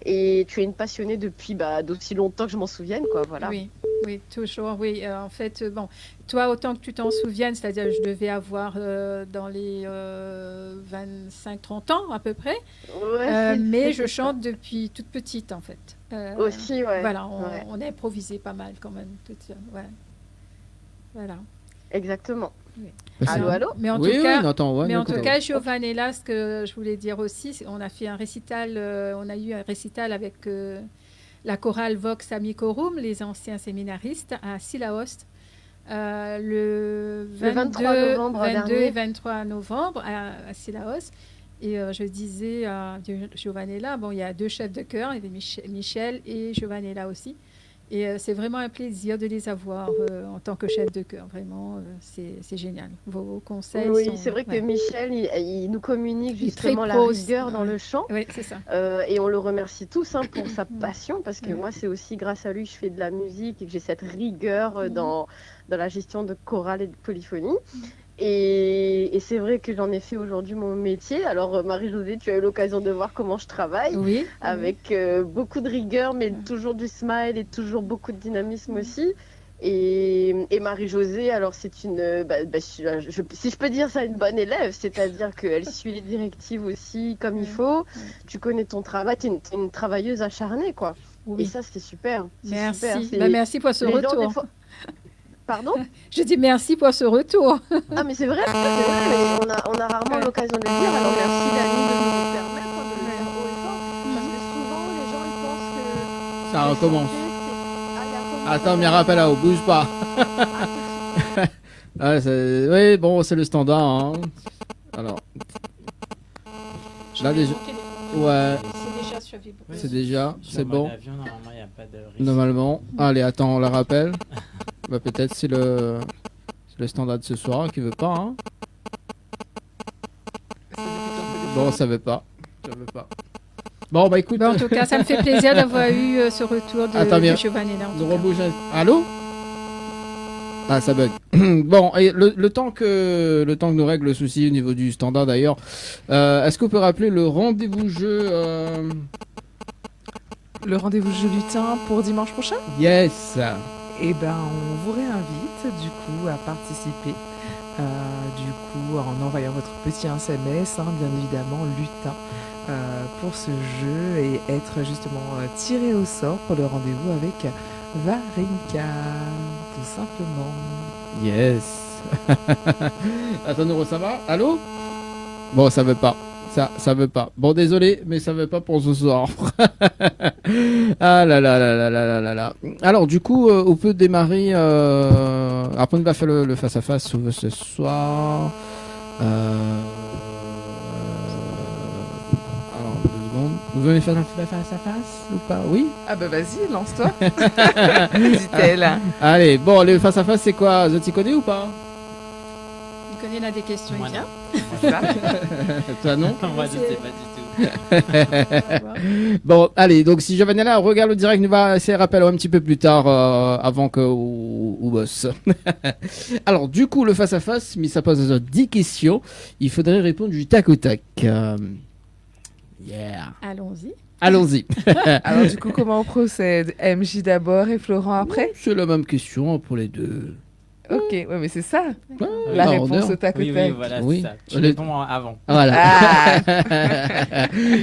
Et tu es une passionnée depuis d'aussi longtemps que je m'en souvienne, quoi. Voilà. Oui, toujours, oui. En fait, bon, toi, autant que tu t'en souviennes, c'est-à-dire je devais avoir dans les 25-30 ans à peu près. Ouais, mais je chante depuis toute petite, en fait. Aussi, ouais. Voilà, Ouais. on a improvisé pas mal quand même. Voilà. Exactement. Allô, allô. Mais en Oui, tout cas, oui, attends, ouais, mais en d'accord. tout cas, Giovanella, ce que je voulais dire aussi, on a fait un récital, on a eu un récital avec la chorale Vox Amicorum, les anciens séminaristes à Sillaost, le 23 novembre 22 dernier. et 23 novembre à Sillaost. Et je disais à Giovanella, bon, il y a 2 chefs de chœur, il y avait Michel et Giovanella aussi. Et c'est vraiment un plaisir de les avoir en tant que chef de chœur. Vraiment, c'est génial. Vos conseils Oui, sont... c'est vrai que ouais. Michel, il nous communique Il est très justement la pro, rigueur dans ouais. le chant. Oui, c'est ça. Et on le remercie tous pour sa passion, parce que moi, c'est aussi grâce à lui que je fais de la musique et que j'ai cette rigueur dans la gestion de chorale et de polyphonie. Et c'est vrai que j'en ai fait aujourd'hui mon métier. Alors, Marie-Josée, tu as eu l'occasion de voir comment je travaille, Oui. avec beaucoup de rigueur, mais toujours du smile et toujours beaucoup de dynamisme aussi. Et Marie-Josée, alors c'est une, si je peux dire ça, une bonne élève, c'est-à-dire qu'elle suit les directives aussi comme il faut. Tu connais ton travail, tu es une travailleuse acharnée, quoi. Oui. Et ça, c'est super. C'est Merci. super. Bah, merci pour ce les gens, retour. des fois- Pardon? Je dis merci pour ce retour. Ah, mais c'est vrai, mais on a rarement l'occasion de le dire. Alors merci Dani de nous permettre de le dire haut et fort. Parce que souvent, les gens ils pensent que. Ça recommence. Il y a Attends, mais rappelle là-haut, bouge pas. Ah, oui, bon, c'est le standard. Hein. Alors. Là, déjà. Ouais. C'est déjà sur Vibro. C'est déjà. C'est bon. Avion, normalement, y a pas de risque. Normalement. Allez, attends, on la rappelle. Bah, peut-être c'est le standard de ce soir qui veut pas. Hein. Bon, ça veut pas. Ça veut pas. Bon, bah écoute. Bah, en tout cas, ça me fait plaisir d'avoir eu ce retour de Giovanella. Nous rebougeons. Allô? Ah, ça bug. Bon, et le temps que nous règle le souci au niveau du standard d'ailleurs, est-ce qu'on peut rappeler le rendez-vous jeu Le rendez-vous jeu lutin pour dimanche prochain? Yes. Eh ben, on vous réinvite du coup à participer. Du coup, en envoyant votre petit SMS, bien évidemment, lutin, pour ce jeu et être justement tiré au sort pour le rendez-vous avec Varenka, tout simplement. Yes. Attends, Nouro, ça va? Allô? Bon, ça veut pas. Ça veut pas. Bon, désolé, mais ça veut pas pour ce soir. Ah là là là là là là là. Alors, du coup, on peut démarrer. Après, on va faire le face-à-face ce soir. Alors, 2 secondes. Vous venez faire un face-à-face ou pas? Oui? Ah bah vas-y, lance-toi. Dit-elle. Allez, bon, le face-à-face, c'est quoi? Vous t'y connais ou pas? Il connaît là des questions, il vient. Toi, non? Moi, je sais pas du tout. Bon, allez, donc si Giovanella regarde le direct, nous va essayer de rappeler un petit peu plus tard avant que ou boss. Alors, du coup, le face-à-face, mais ça pose 10 questions. Il faudrait répondre du tac au tac. Yeah. Allons-y. Allons-y. Alors, du coup, comment on procède? MJ d'abord et Florent après? C'est la même question pour les deux. Ok, ouais, mais c'est ça. Ouais, La par réponse ordre. au tac au Oui, tac. oui, voilà, Oui. c'est ça. Tu réponds avant. Voilà. Ah.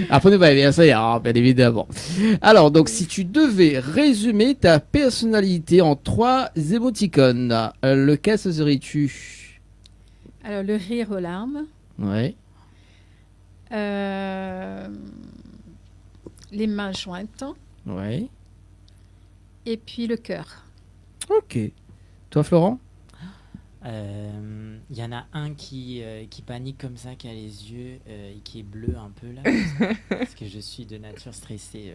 Après, nous va bien ça, bien évidemment. Alors, donc, si tu devais résumer ta personnalité en 3 émoticônes, lequel ce serais-tu? Alors, le rire aux larmes. Ouais. Les mains jointes. Ouais. Et puis le cœur. Ok. Toi, Florent? Il y en a un qui panique comme ça, qui a les yeux et qui est bleu un peu là, parce que je suis de nature stressée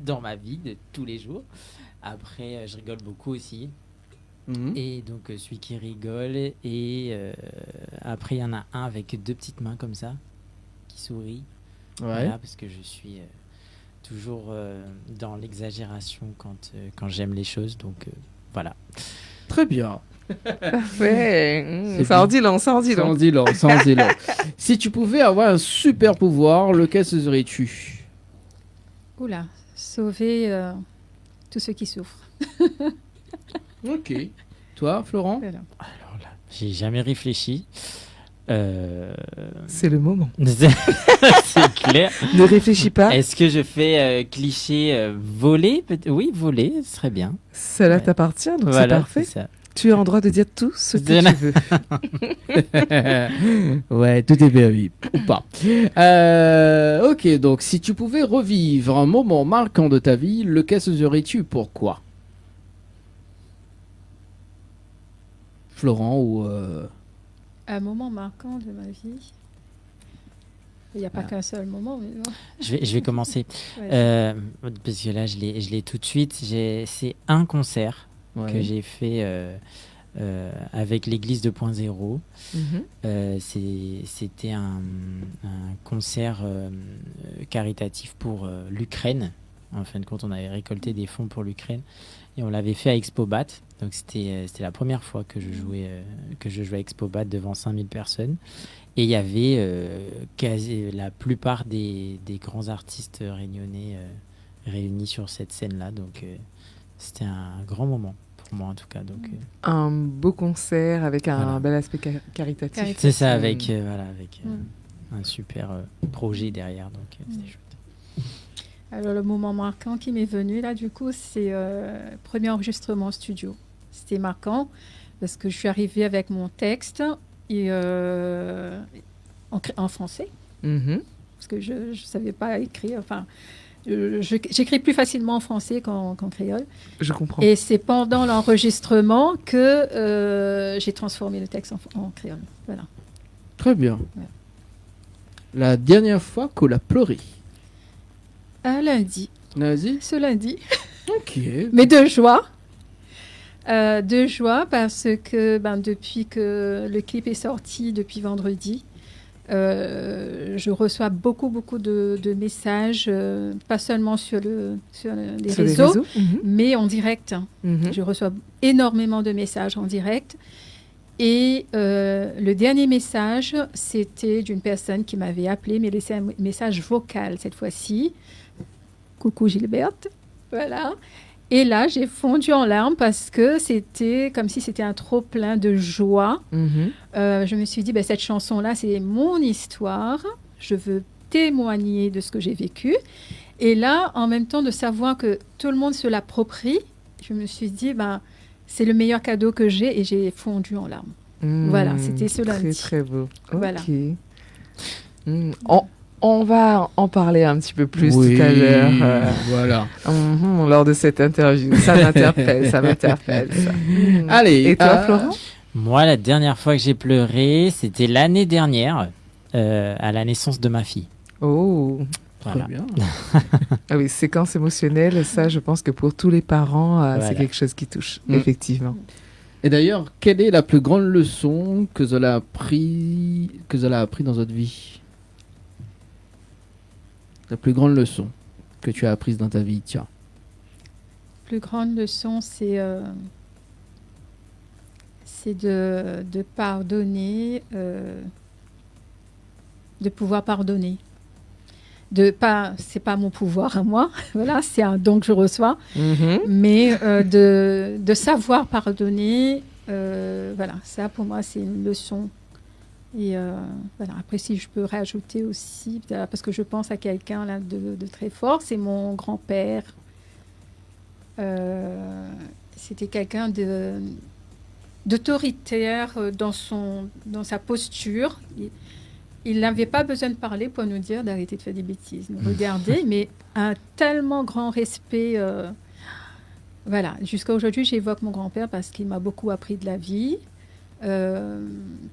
dans ma vie de tous les jours. Après, je rigole beaucoup aussi. Et donc, celui qui rigole. Et après, il y en a un avec 2 petites mains comme ça, qui sourit. Ouais. Voilà, parce que je suis toujours dans l'exagération quand j'aime les choses. Donc, voilà. Très bien. Parfait. C'est Ça en bien. dit long, ça en dit long. Sans dit long, sans dit long. Si tu pouvais avoir un super pouvoir, lequel ce serais-tu? Oula, sauver tous ceux qui souffrent. Ok. Toi, Florent? Voilà. Alors là, j'ai jamais réfléchi. C'est le moment. C'est clair. Ne réfléchis pas. Est-ce que je fais cliché voler? Oui, voler, ce serait bien. Cela t'appartient, donc Voilà, c'est parfait. c'est ça. Tu es en droit de dire tout ce que tu veux. Ouais, tout est permis. Ou pas. Ok, donc si tu pouvais revivre un moment marquant de ta vie, lequel serais-tu? Pourquoi? Florent ou... Un moment marquant de ma vie. Il n'y a pas qu'un seul moment. Mais non. Je vais commencer. Ouais. Parce que là, je l'ai tout de suite. C'est un concert que j'ai fait avec l'église 2.0. C'était un concert caritatif pour l'Ukraine. En fin de compte, on avait récolté des fonds pour l'Ukraine et on l'avait fait à Expobat. Donc c'était la première fois que je jouais à Expobat devant 5000 personnes. Et il y avait quasi la plupart des grands artistes réunionnais réunis sur cette scène-là. Donc c'était un grand moment pour moi en tout cas. Donc, un beau concert avec un bel aspect caritatif. C'est ça, avec un super projet derrière. Donc c'était chouette. Alors le moment marquant qui m'est venu là du coup c'est premier enregistrement studio. C'était marquant parce que je suis arrivée avec mon texte et, en français parce que je ne savais pas écrire. Enfin, j'écris plus facilement en français qu'en créole. Je comprends. Et c'est pendant l'enregistrement que j'ai transformé le texte en créole. Voilà. Très bien. Ouais. La dernière fois qu'on a pleuré? Un lundi. Lundi? Ce lundi. Ok. Mais de joie. De joie parce que depuis que le clip est sorti, depuis vendredi, je reçois beaucoup de messages, pas seulement sur les réseaux, mais en direct. Je reçois énormément de messages en direct. Et le dernier message, c'était d'une personne qui m'avait appelé, mais laissé un message vocal cette fois-ci. Coucou Gilberte. Voilà. Et là, j'ai fondu en larmes parce que c'était comme si c'était un trop-plein de joie. Je me suis dit, cette chanson-là, c'est mon histoire. Je veux témoigner de ce que j'ai vécu. Et là, en même temps, de savoir que tout le monde se l'approprie, je me suis dit, c'est le meilleur cadeau que j'ai et j'ai fondu en larmes. Voilà, c'était ce lundi. Très, très beau. Voilà. On va en parler un petit peu plus Oui, tout à l'heure. Voilà. Lors de cette interview. Ça m'interpelle, ça. Allez. Et toi, Florent? Moi, la dernière fois que j'ai pleuré, c'était l'année dernière, à la naissance de ma fille. Oh, voilà. Très bien. Ah oui, séquence émotionnelle, ça, je pense que pour tous les parents, c'est quelque chose qui touche, effectivement. Et d'ailleurs, quelle est la plus grande leçon que Zola a appris dans votre vie? La plus grande leçon que tu as apprise dans ta vie, tiens. La plus grande leçon, c'est de pardonner, de pouvoir pardonner. C'est pas mon pouvoir à moi, voilà, c'est un don que je reçois, mais de savoir pardonner, voilà, ça pour moi c'est une leçon. Et voilà. Après, si je peux rajouter aussi, parce que je pense à quelqu'un là de très fort, c'est mon grand-père. C'était quelqu'un d'autoritaire dans sa posture. Il n'avait pas besoin de parler pour nous dire d'arrêter de faire des bêtises. Nous regarder, mais un tellement grand respect. Voilà. Jusqu'à aujourd'hui, j'évoque mon grand-père parce qu'il m'a beaucoup appris de la vie.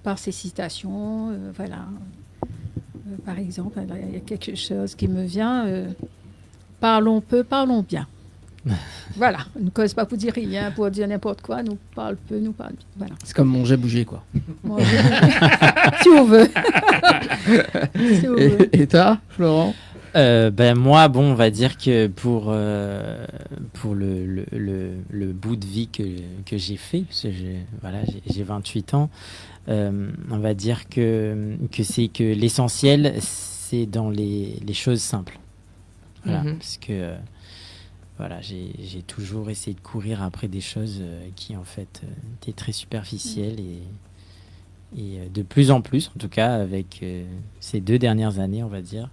Par ses citations, voilà. Par exemple, il y a quelque chose qui me vient. Parlons peu, parlons bien. Voilà, on ne cause pas pour dire rien, pour dire n'importe quoi. Nous parle peu, nous parle bien. Voilà. C'est comme manger, bouger, quoi. Manger, bouger. Si on veut. Si on veut. Et toi, Florent? Moi, on va dire que pour le bout de vie que j'ai fait, parce que j'ai 28 ans, on va dire que c'est que l'essentiel, c'est dans les choses simples. Voilà, parce que j'ai toujours essayé de courir après des choses qui, en fait, étaient très superficielles et de plus en plus, en tout cas, avec ces 2 dernières années, on va dire,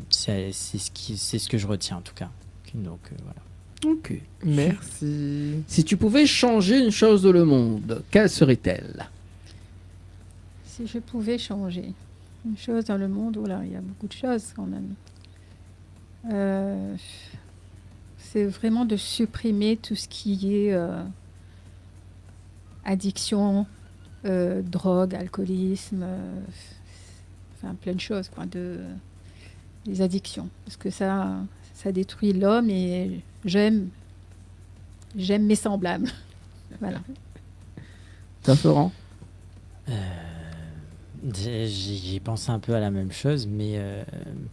c'est ce que je retiens en tout cas. Donc voilà. Ok. Merci. Si tu pouvais changer une chose dans le monde, quelle serait-elle? Si je pouvais changer une chose dans le monde, oh là, il y a beaucoup de choses quand même. C'est vraiment de supprimer tout ce qui est addiction, drogue, alcoolisme, enfin plein de choses, quoi, des addictions. Parce que ça détruit l'homme et j'aime mes semblables. Voilà. Toi, Florent? J'ai pensé un peu à la même chose, mais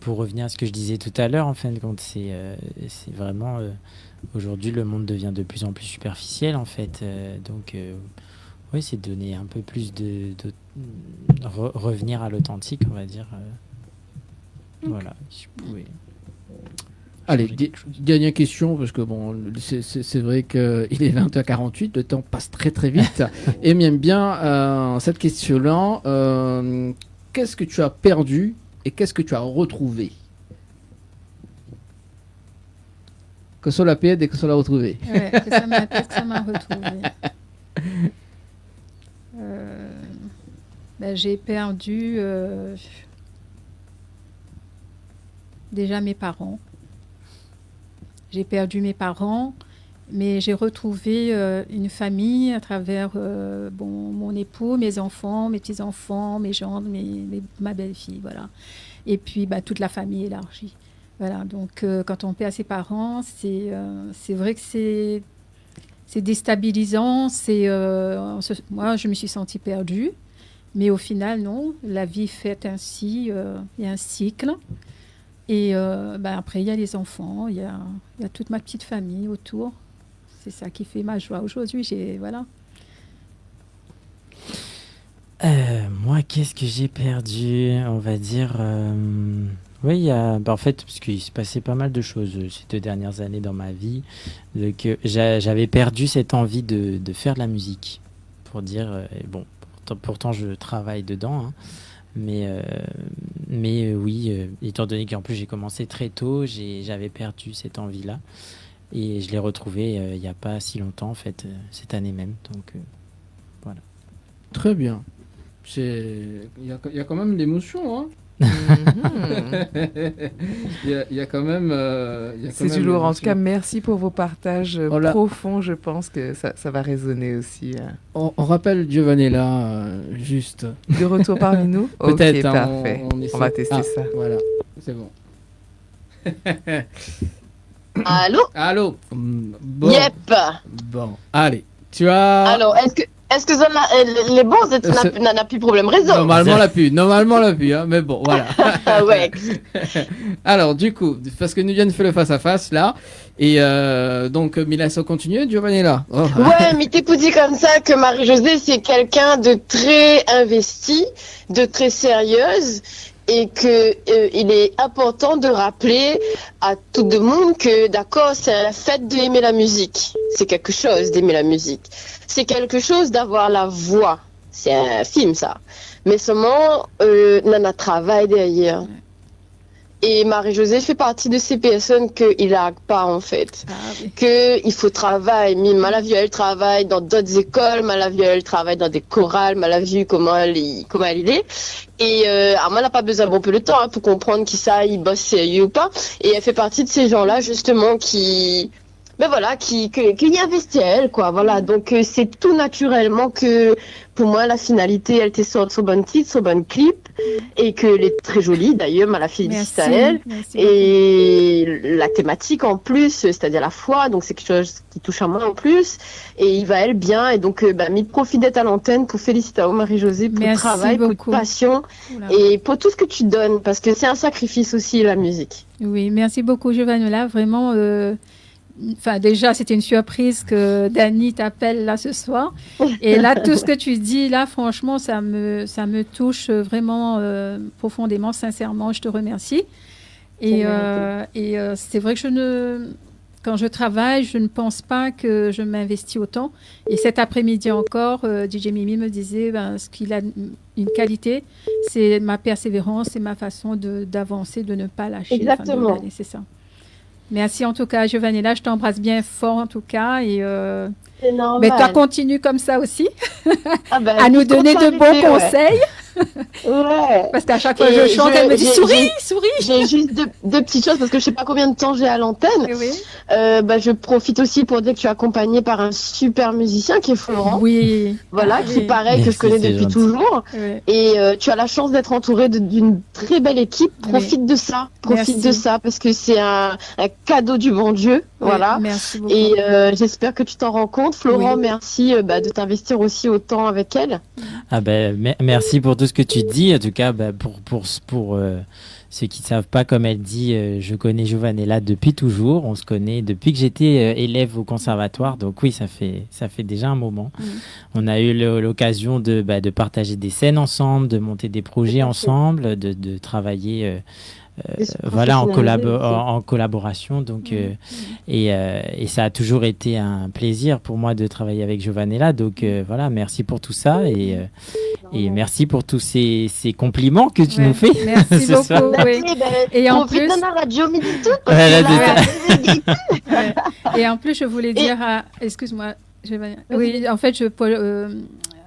pour revenir à ce que je disais tout à l'heure, en fin de compte, c'est vraiment aujourd'hui le monde devient de plus en plus superficiel, en fait. Donc, oui, c'est donner un peu plus revenir à l'authentique, on va dire. Voilà. Si je pouvais Allez, changer quelque chose. dernière question, parce que bon, c'est vrai qu'il est 20h48, le temps passe très très vite. Et bien, cette question-là, qu'est-ce que tu as perdu et qu'est-ce que tu as retrouvé? Que ce soit la perte et que ce soit la retrouvée. Ouais, que ça m'a retrouvée. J'ai perdu déjà mes parents. J'ai perdu mes parents, mais j'ai retrouvé une famille à travers mon époux, mes enfants, mes petits-enfants, mes gendres, ma belle-fille, voilà. Et puis toute la famille élargie. Voilà, donc quand on perd ses parents, c'est vrai que c'est déstabilisant. Moi, je me suis sentie perdue, mais au final, non. La vie fait ainsi, il y a un cycle. Et après, il y a les enfants, il y a toute ma petite famille autour. C'est ça qui fait ma joie aujourd'hui. Voilà. Moi, qu'est-ce que j'ai perdu? On va dire... Oui, en fait, parce qu'il s'est passé pas mal de choses ces 2 dernières années dans ma vie. J'avais perdu cette envie de faire de la musique. Pour dire... bon, pourtant, je travaille dedans, hein. Mais oui, étant donné qu'en plus j'ai commencé très tôt, j'avais perdu cette envie-là. Et je l'ai retrouvée il n'y a pas si longtemps, en fait, cette année même. Donc, voilà. Très bien. Il y a quand même l'émotion, hein. Il y a quand même... c'est du lourd. En tout cas, merci pour vos partages profonds. Je pense que ça va résonner aussi. On rappelle Giovanella, juste. De retour parmi nous. Peut-être. Ok, parfait. On va tester ça. Voilà, c'est bon. Allô? Bon. Yep. Bon, allez. Tu as... Alors, est-ce que ça les bons, n'a plus problème réseau? Normalement, la pu, hein, mais bon, voilà. Ouais. Alors, du coup, parce que nous viens de faire le face-à-face, là, et donc, Mila, ça continue, Giovanni, là. Oh. Ouais, mais t'es dit comme ça que Marie-Josée, c'est quelqu'un de très investi, de très sérieuse, et que il est important de rappeler à tout le monde que, d'accord, c'est la fête d'aimer la musique. C'est quelque chose d'aimer la musique. C'est quelque chose d'avoir la voix. C'est un film, ça. Mais seulement, Nana travaille derrière. Et Marie-Josée fait partie de ces personnes qu'il n'a pas, en fait. Oui. Il faut travailler. Malavieux, elle travaille dans d'autres écoles. Malavieux, elle travaille dans des chorales. Malavieux, comment elle est. Et elle n'a pas besoin d'un peu de temps pour comprendre qui ça, il bosse sérieux ou pas. Et elle fait partie de ces gens-là, justement, qui y investit elle, quoi. Voilà. Donc, c'est tout naturellement que, pour moi, la finalité, elle te sort son bon titre, son bon clip, et qu'elle est très jolie, d'ailleurs, la félicite à elle. Et la thématique, en plus, c'est-à-dire la foi, donc c'est quelque chose qui touche à moi, en plus. Et il va, elle, bien. Et donc, m'y profite d'être à l'antenne pour féliciter à Marie-Josée pour le travail, pour la passion, et pour tout ce que tu donnes, parce que c'est un sacrifice aussi, la musique. Oui, merci beaucoup, Giovanella. Vraiment, déjà, c'était une surprise que Dani t'appelle là ce soir. Et là, tout ce que tu dis, là, franchement, ça me touche vraiment profondément, sincèrement. Je te remercie. Et c'est vrai que quand je travaille, je ne pense pas que je m'investis autant. Et cet après-midi encore, DJ Mimi me disait ce qu'il a une qualité, c'est ma persévérance, c'est ma façon d'avancer, de ne pas lâcher. Exactement. C'est ça. Merci en tout cas, Giovanella. Je t'embrasse bien fort en tout cas. Et C'est normal. mais toi, continue comme ça aussi, Ah ben, à nous je donner de continue, bons ouais. conseils. Ouais. Parce qu'à chaque fois Et que je chante, elle me dit souris. J'ai juste deux petites choses parce que je sais pas combien de temps j'ai à l'antenne. Oui. Je profite aussi pour dire que tu es accompagnée par un super musicien qui est Florent. Oui. Voilà, qui paraît que Merci, je connais c'est depuis gentil. toujours. Oui. Et tu as la chance d'être entourée d'une très belle équipe. Profite de ça. Profite Merci. de ça parce que c'est un cadeau du bon Dieu. Oui, Voilà. merci beaucoup. Et j'espère que tu t'en rends compte. Florent, Oui. merci de t'investir aussi autant avec elle. Ah ben, merci pour tout ce que tu dis. En tout cas, pour ceux qui ne savent pas, comme elle dit, je connais Giovanella depuis toujours. On se connaît depuis que j'étais élève au conservatoire. Donc oui, ça fait déjà un moment. On a eu l'occasion de partager des scènes ensemble, de monter des projets ensemble, de travailler voilà, en collaboration. Donc, et ça a toujours été un plaisir pour moi de travailler avec Giovanella. Donc voilà, merci pour tout ça et merci pour tous ces compliments que tu nous fais. Merci ce soir. beaucoup. Oui. Et en plus, de la radio midi tout. Voilà, Ouais. Et en plus, je voulais dire à... Excuse-moi. Oui, en fait,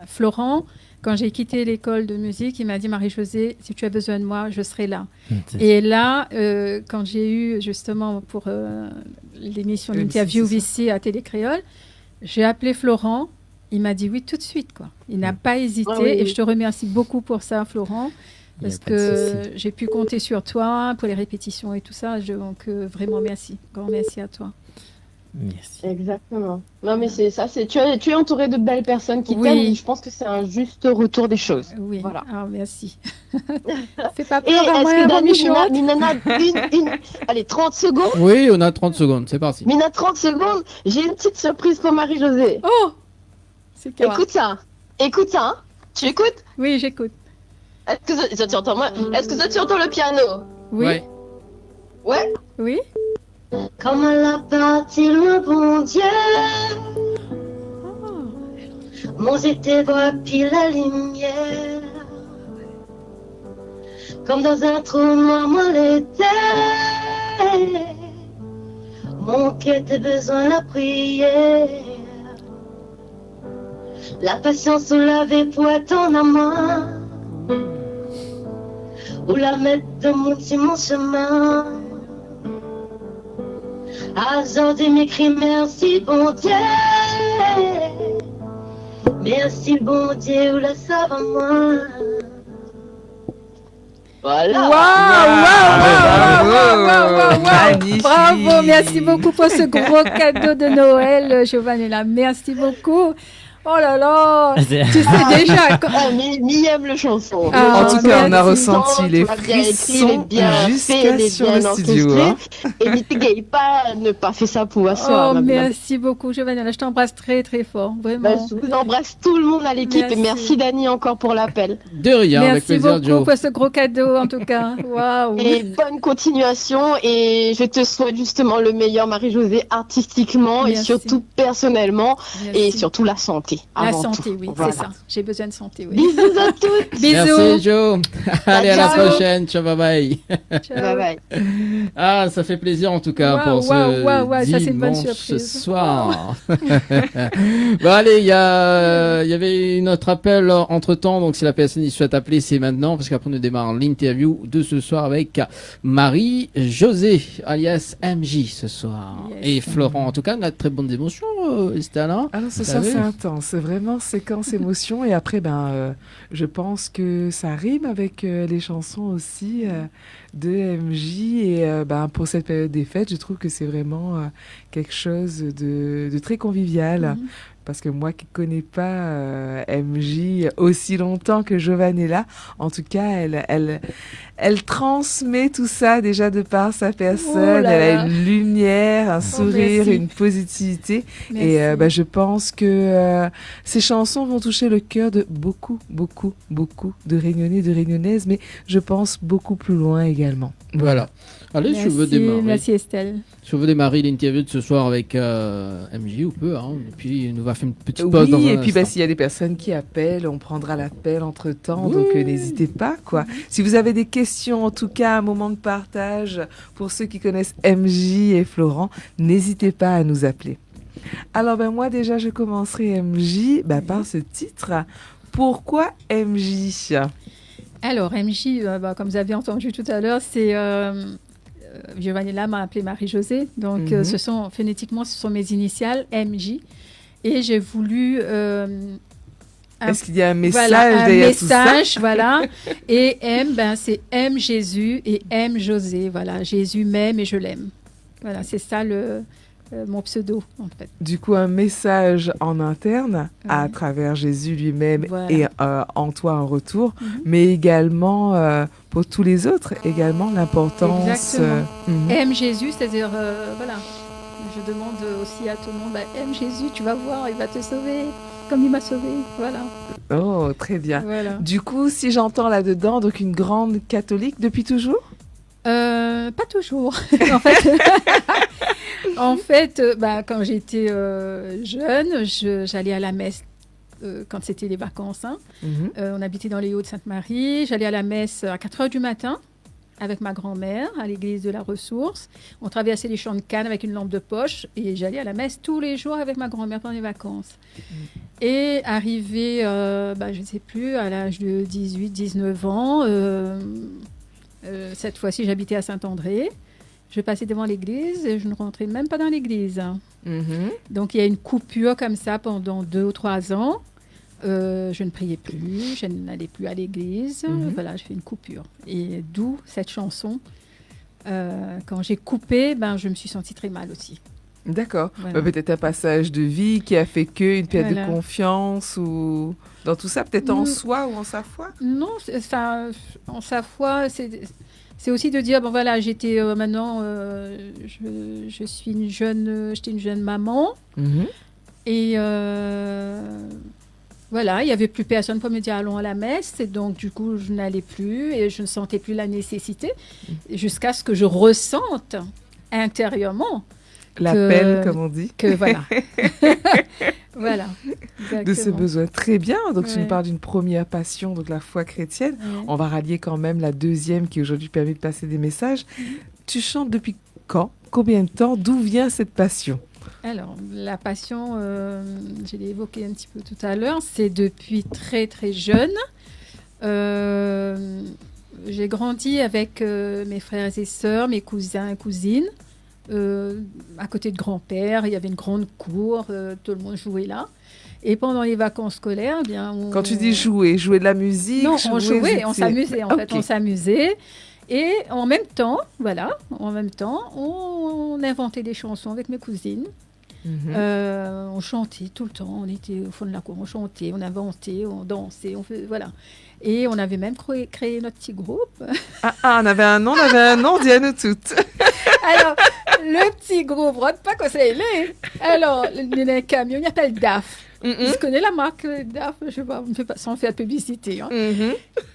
Florent, quand j'ai quitté l'école de musique, il m'a dit, Marie-Josée, si tu as besoin de moi, je serai là. Et là, quand j'ai eu justement pour l'émission d'interview ici à Télé Créole, j'ai appelé Florent. Il m'a dit oui tout de suite, quoi. Il n'a pas hésité. Ah oui. Et je te remercie beaucoup pour ça, Florent. Parce que j'ai pu compter sur toi pour les répétitions et tout ça. Donc, vraiment, merci. Grand merci à toi. Merci. Exactement. Non, mais c'est ça. Tu es entouré de belles personnes qui Oui. t'aiment. Et je pense que c'est un juste retour des choses. Oui, Voilà. ah, merci. Fais pas Et peur à moi, est-ce que Dani, Michel. Minana, allez, 30 secondes. Oui, on a 30 secondes, c'est parti. Mina, 30 secondes. J'ai une petite surprise pour Marie-Josée. Oh, c'est quoi? Écoute ça. Écoute ça. Hein. Tu écoutes? Oui, j'écoute. Est-ce que ça, tu entends moi? Est-ce que ça, tu entends le piano? Oui. Ouais. Ouais. Oui. Comme la partie loin, bon Dieu. Mon j'étais voix puis la lumière. Comme dans un trou noir, moi l'étais. Mon cœur a besoin de la prière. La patience ou la vie pour être en amant. Ou la mettre de mon chemin. Aujourd'hui m'écrit merci bon Dieu. Merci bon Dieu ou la sauve à moi. Voilà. Waouh. Magnifique. Bravo, merci beaucoup pour ce gros cadeau de Noël, Giovanella. Merci beaucoup. Oh là là, tu sais déjà. Mi aime le chanson. En tout cas, on a merci. ressenti les Tu l'as bien écrit, il est frissons bien fait, jusqu'à il est sur bien le studio. orchestré. Et n'hésitez pas ne pas faire ça pour Oh, merci beaucoup, Giovanella. Je t'embrasse très, très fort. Vraiment. Je vous embrasse tout le monde à l'équipe et merci Dani encore pour l'appel. De rien, avec Merci plaisir, beaucoup Joe. pour ce gros cadeau, en tout cas. Waouh. Et bonne continuation et je te souhaite justement le meilleur Marie-Josée artistiquement et Merci. surtout personnellement Merci. et surtout la santé. La avant santé, tout. oui, Voilà. c'est ça. J'ai besoin de santé, oui. Bisous à toutes. Bisous. Merci, Joe. Allez, à la Ciao. prochaine. Ciao, bye bye. Ciao. Bye bye. Ah, ça fait plaisir en tout cas Waouh, pour ce waouh, ça, c'est une bonne dimanche surprise. soir. Bon allez, il y avait une autre appel entre temps, donc si la personne souhaite appeler, c'est maintenant parce qu'après on démarre l'interview de ce soir avec Marie-Josée alias MJ ce soir. Yes. Et Florent, en tout cas, on a de très bonnes émotions, Estelle. Alors ce Vous soir savez. c'est intense, c'est vraiment séquence émotion et après je pense que ça rime avec les chansons aussi de MJ et pour cette période des fêtes, je trouve que c'est vraiment quelque chose de très convivial. Parce que moi qui connais pas MJ aussi longtemps que Giovanella, en tout cas, elle transmet tout ça déjà de par sa personne. Oh là Elle là. a une lumière, un sourire, merci. une positivité. Merci. Et je pense que ces chansons vont toucher le cœur de beaucoup, beaucoup, beaucoup de Réunionnais, de Réunionnaises, mais je pense beaucoup plus loin également. Voilà. Allez, je veux démarrer. Merci Estelle. Je veux démarrer l'interview de ce soir avec MJ ou peu, hein. Et puis il nous va faire une petite pause dans un et puis instant. s'il y a des personnes qui appellent, on prendra l'appel entre-temps, donc n'hésitez pas, quoi. Si vous avez des questions, en tout cas, un moment de partage, pour ceux qui connaissent MJ et Florent, n'hésitez pas à nous appeler. Alors, moi, déjà, je commencerai MJ par ce titre. Pourquoi MJ? Alors, MJ, comme vous avez entendu tout à l'heure, c'est... Giovanella m'a appelée Marie-Josée. Donc, phonétiquement, ce sont mes initiales, MJ. Et j'ai voulu... Est-ce qu'il y a un message voilà, derrière tout ça? Voilà. Et M, c'est M Jésus et M José. Voilà, Jésus m'aime et je l'aime. Voilà, c'est ça mon pseudo, en fait. Du coup, un message en interne à travers Jésus lui-même et en toi en retour, mais également pour tous les autres, également l'importance... Exactement. Aime Jésus, c'est-à-dire, voilà, je demande aussi à tout le monde, aime Jésus, tu vas voir, il va te sauver, comme il m'a sauvé, voilà. Oh, très bien. Voilà. Du coup, si j'entends là-dedans, donc une grande catholique depuis toujours? Pas toujours. En fait, quand j'étais jeune, j'allais à la messe quand c'était les vacances. On habitait dans les Hauts-de-Sainte-Marie. J'allais à la messe à 4h du matin avec ma grand-mère à l'église de la Ressource. On traversait les champs de canne avec une lampe de poche et j'allais à la messe tous les jours avec ma grand-mère pendant les vacances. Et arrivé, je ne sais plus, à l'âge de 18-19 ans, cette fois-ci, j'habitais à Saint-André. Je passais devant l'église et je ne rentrais même pas dans l'église. Donc, il y a une coupure comme ça pendant 2 ou 3 ans. Je ne priais plus, je n'allais plus à l'église. Voilà, je fais une coupure. Et d'où cette chanson. Quand j'ai coupé, je me suis sentie très mal aussi. D'accord. Voilà. Peut-être un passage de vie qui a fait une perte de confiance ou dans tout ça, peut-être en soi ou en sa foi? Non, en sa foi, c'est aussi de dire, voilà, j'étais maintenant, je suis j'étais une jeune maman. Et voilà, il n'y avait plus personne pour me dire allons à la messe. Et donc, du coup, je n'allais plus et je ne sentais plus la nécessité jusqu'à ce que je ressente intérieurement. L'appel, comme on dit. Voilà. Voilà. Exactement. De ce besoin. Très bien. Donc, tu nous parles d'une première passion, donc la foi chrétienne. On va rallier quand même la deuxième qui aujourd'hui permet de passer des messages. Tu chantes depuis quand? Combien de temps? D'où vient cette passion? Alors, la passion, je l'ai évoqué un petit peu tout à l'heure, c'est depuis très très jeune. J'ai grandi avec mes frères et sœurs, mes cousins et cousines. À côté de grand-père, il y avait une grande cour, tout le monde jouait là. Et pendant les vacances scolaires, Quand tu dis jouer de la musique? Non, on jouait, on s'amusait en fait, on s'amusait. Et en même temps, on inventait des chansons avec mes cousines. On chantait tout le temps, on était au fond de la cour, on chantait, on inventait, on dansait, voilà. Et on avait même créé notre petit groupe. On avait un nom, dis à nous toutes. Alors, le petit groupe, pas quoi c'est est. Alors, il y a un camion, il s'appelle DAF. Tu connais la marque DAF? Je sais pas, on ne fait pas sans faire publicité.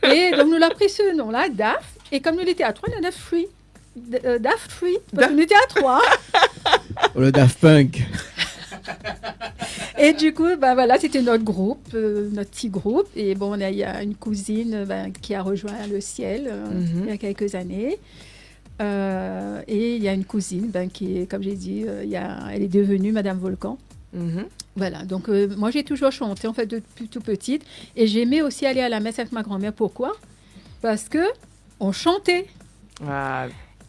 Et donc, nous l'avons pris ce nom-là, DAF. Et comme nous l'étions à 3, il y en a Free. Daft Free, parce qu'on était à 3. Le Daft Punk. Et du coup, voilà, c'était notre groupe, notre petit groupe. Et bon, il y a une cousine qui a rejoint le ciel il y a quelques années. Et il y a une cousine qui est, comme j'ai dit, elle est devenue Madame Volcan. Voilà, donc moi j'ai toujours chanté en fait depuis tout petite. Et j'aimais aussi aller à la messe avec ma grand-mère. Pourquoi? Parce que on chantait.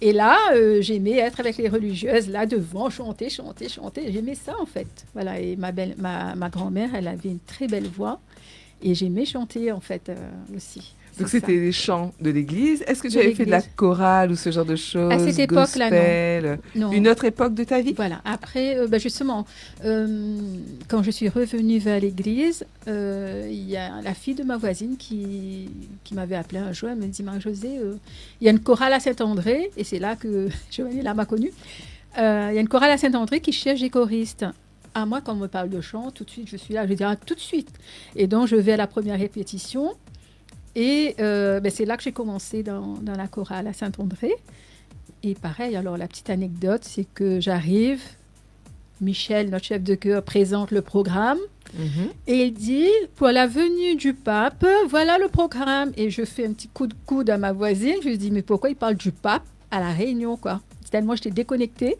Et là, j'aimais être avec les religieuses, là devant, chanter. J'aimais ça, en fait. Voilà, et ma grand-mère, elle avait une très belle voix. Et j'aimais chanter, en fait, aussi. Donc, c'était des chants de l'église. Est-ce que tu avais fait de la chorale ou ce genre de choses? À cette époque-là, non. Une autre époque de ta vie? Voilà. Après, justement, quand je suis revenue vers l'église, il y a la fille de ma voisine qui m'avait appelée un jour. Elle me dit, Marie-Josée, il y a une chorale à Saint-André. Et c'est là que Giovanella m'a connue. Il y a une chorale à Saint-André qui cherche des choristes. Moi, quand on me parle de chant, tout de suite, je suis là. Je dis, tout de suite. Et donc, je vais à la première répétition. Et c'est là que j'ai commencé dans la chorale à Saint-André. Et pareil, alors la petite anecdote, c'est que j'arrive, Michel, notre chef de chœur, présente le programme et il dit, pour la venue du pape, voilà le programme. Et je fais un petit coup de coude à ma voisine, je lui dis, mais pourquoi il parle du pape à la Réunion, quoi? Tellement j'étais déconnectée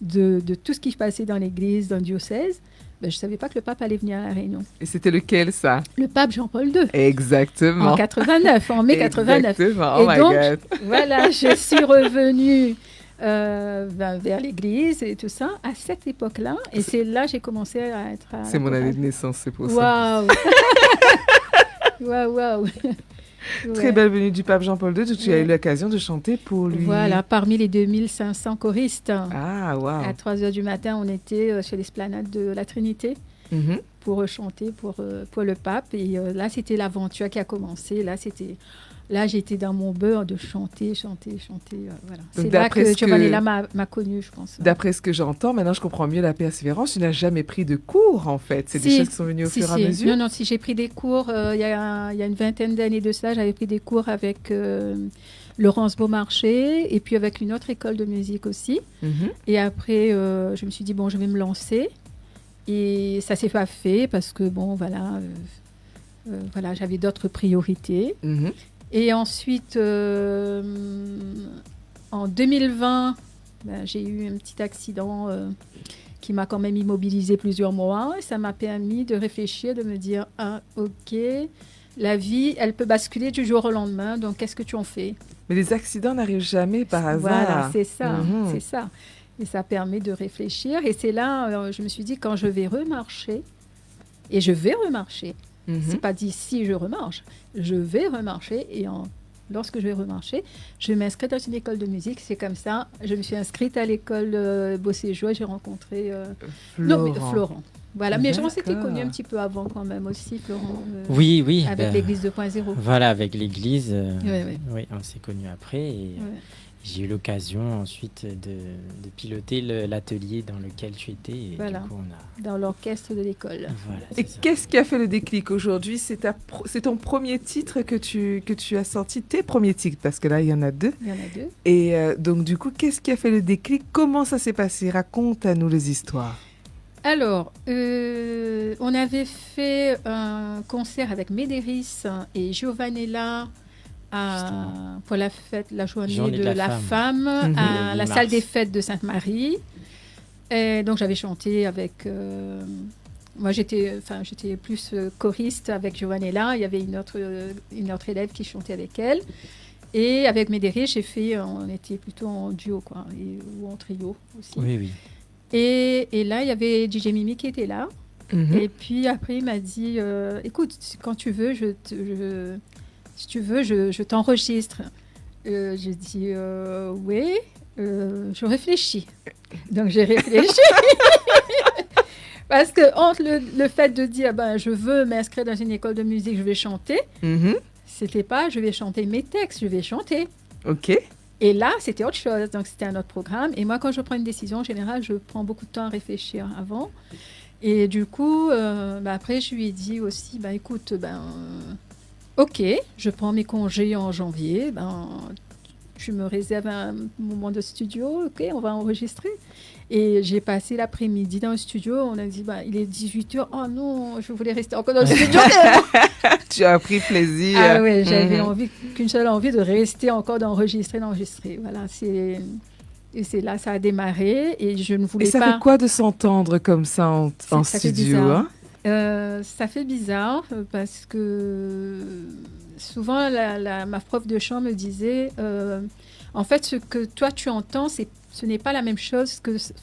de tout ce qui se passait dans l'église, dans le diocèse. Ben, je ne savais pas que le pape allait venir à la Réunion. Et c'était lequel, ça? Le pape Jean-Paul II. Exactement. En 89, en mai 89. Exactement. Oh et my donc, God. voilà, je suis revenue vers l'église et tout ça à cette époque-là. Et c'est là que j'ai commencé à être... C'est mon année de naissance, c'est pour ça. Waouh. Waouh. Très belle venue du pape Jean-Paul II. Tu as eu l'occasion de chanter pour lui. Voilà, parmi les 2500 choristes. Ah, waouh. À 3h du matin, on était sur l'esplanade de la Trinité pour chanter pour le pape. Et là, c'était l'aventure qui a commencé. Là, j'étais dans mon beurre de chanter. Voilà. C'est là que Giovanella m'a connue, je pense. D'après ce que j'entends, maintenant je comprends mieux la persévérance. Tu n'as jamais pris de cours, en fait. C'est des choses qui sont venues au fur et à mesure. Non, si j'ai pris des cours, il y a une vingtaine d'années de cela, j'avais pris des cours avec Laurence Beaumarchais et puis avec une autre école de musique aussi. Et après, je me suis dit, bon, je vais me lancer. Et ça s'est pas fait parce que, bon, voilà, j'avais d'autres priorités. Et ensuite, en 2020, j'ai eu un petit accident qui m'a quand même immobilisée plusieurs mois. Et ça m'a permis de réfléchir, de me dire, ah, ok, la vie, elle peut basculer du jour au lendemain, donc qu'est-ce que tu en fais? Mais les accidents n'arrivent jamais par hasard. Voilà, c'est ça, c'est ça. Et ça permet de réfléchir. Et c'est là, je me suis dit, quand je vais remarcher, et je vais remarcher, c'est pas dit si je remarche, je vais remarcher et lorsque je vais remarcher, je m'inscris dans une école de musique. C'est comme ça, je me suis inscrite à l'école Beau Séjour et j'ai rencontré Florent. Voilà, mais on s'était connus un petit peu avant quand même aussi, Florent. Oui. Avec l'église 2.0. Voilà, avec l'église. Oui, on s'est connus après et j'ai eu l'occasion ensuite de piloter l'atelier dans lequel tu étais. Et voilà, du coup, dans l'orchestre de l'école. Voilà, et qu'est-ce qui a fait le déclic aujourd'hui? C'est ton premier titre que tu as sorti, tes premiers titres, parce que là, il y en a deux. Il y en a deux. Et donc, du coup, qu'est-ce qui a fait le déclic? Comment ça s'est passé? Raconte-nous les histoires. Alors, on avait fait un concert avec Médéris et Giovanella pour la fête, la journée de la femme à la salle des fêtes de Sainte-Marie. Et donc, j'avais chanté avec... moi, j'étais plus choriste avec Giovanella. Il y avait une autre élève qui chantait avec elle. Et avec Médéris, on était plutôt en duo, quoi, ou en trio aussi. Oui. Et là, il y avait DJ Mimi qui était là. Et puis après, il m'a dit, écoute, quand tu veux, si tu veux, je t'enregistre. J'ai dit, oui, je réfléchis. Donc, j'ai réfléchi. Parce que entre le fait de dire, je veux m'inscrire dans une école de musique, je vais chanter, c'était pas, je vais chanter mes textes, je vais chanter. OK. Et là, c'était autre chose. Donc, c'était un autre programme. Et moi, quand je prends une décision, en général, je prends beaucoup de temps à réfléchir avant. Et du coup, après, je lui ai dit aussi, écoute, OK, je prends mes congés en janvier. Tu me réserves un moment de studio. OK, on va enregistrer. Et j'ai passé l'après-midi dans le studio. On a dit, il est 18h. Oh non, je voulais rester encore dans le studio. Tu as pris plaisir. Ah oui, j'avais qu'une seule envie de rester encore d'enregistrer. Voilà, et c'est là, ça a démarré. Et je ne voulais pas... Et ça fait quoi de s'entendre comme ça en studio, hein? Ça fait bizarre parce que souvent, ma prof de chant me disait, en fait, ce que toi, tu entends, ce n'est pas la même chose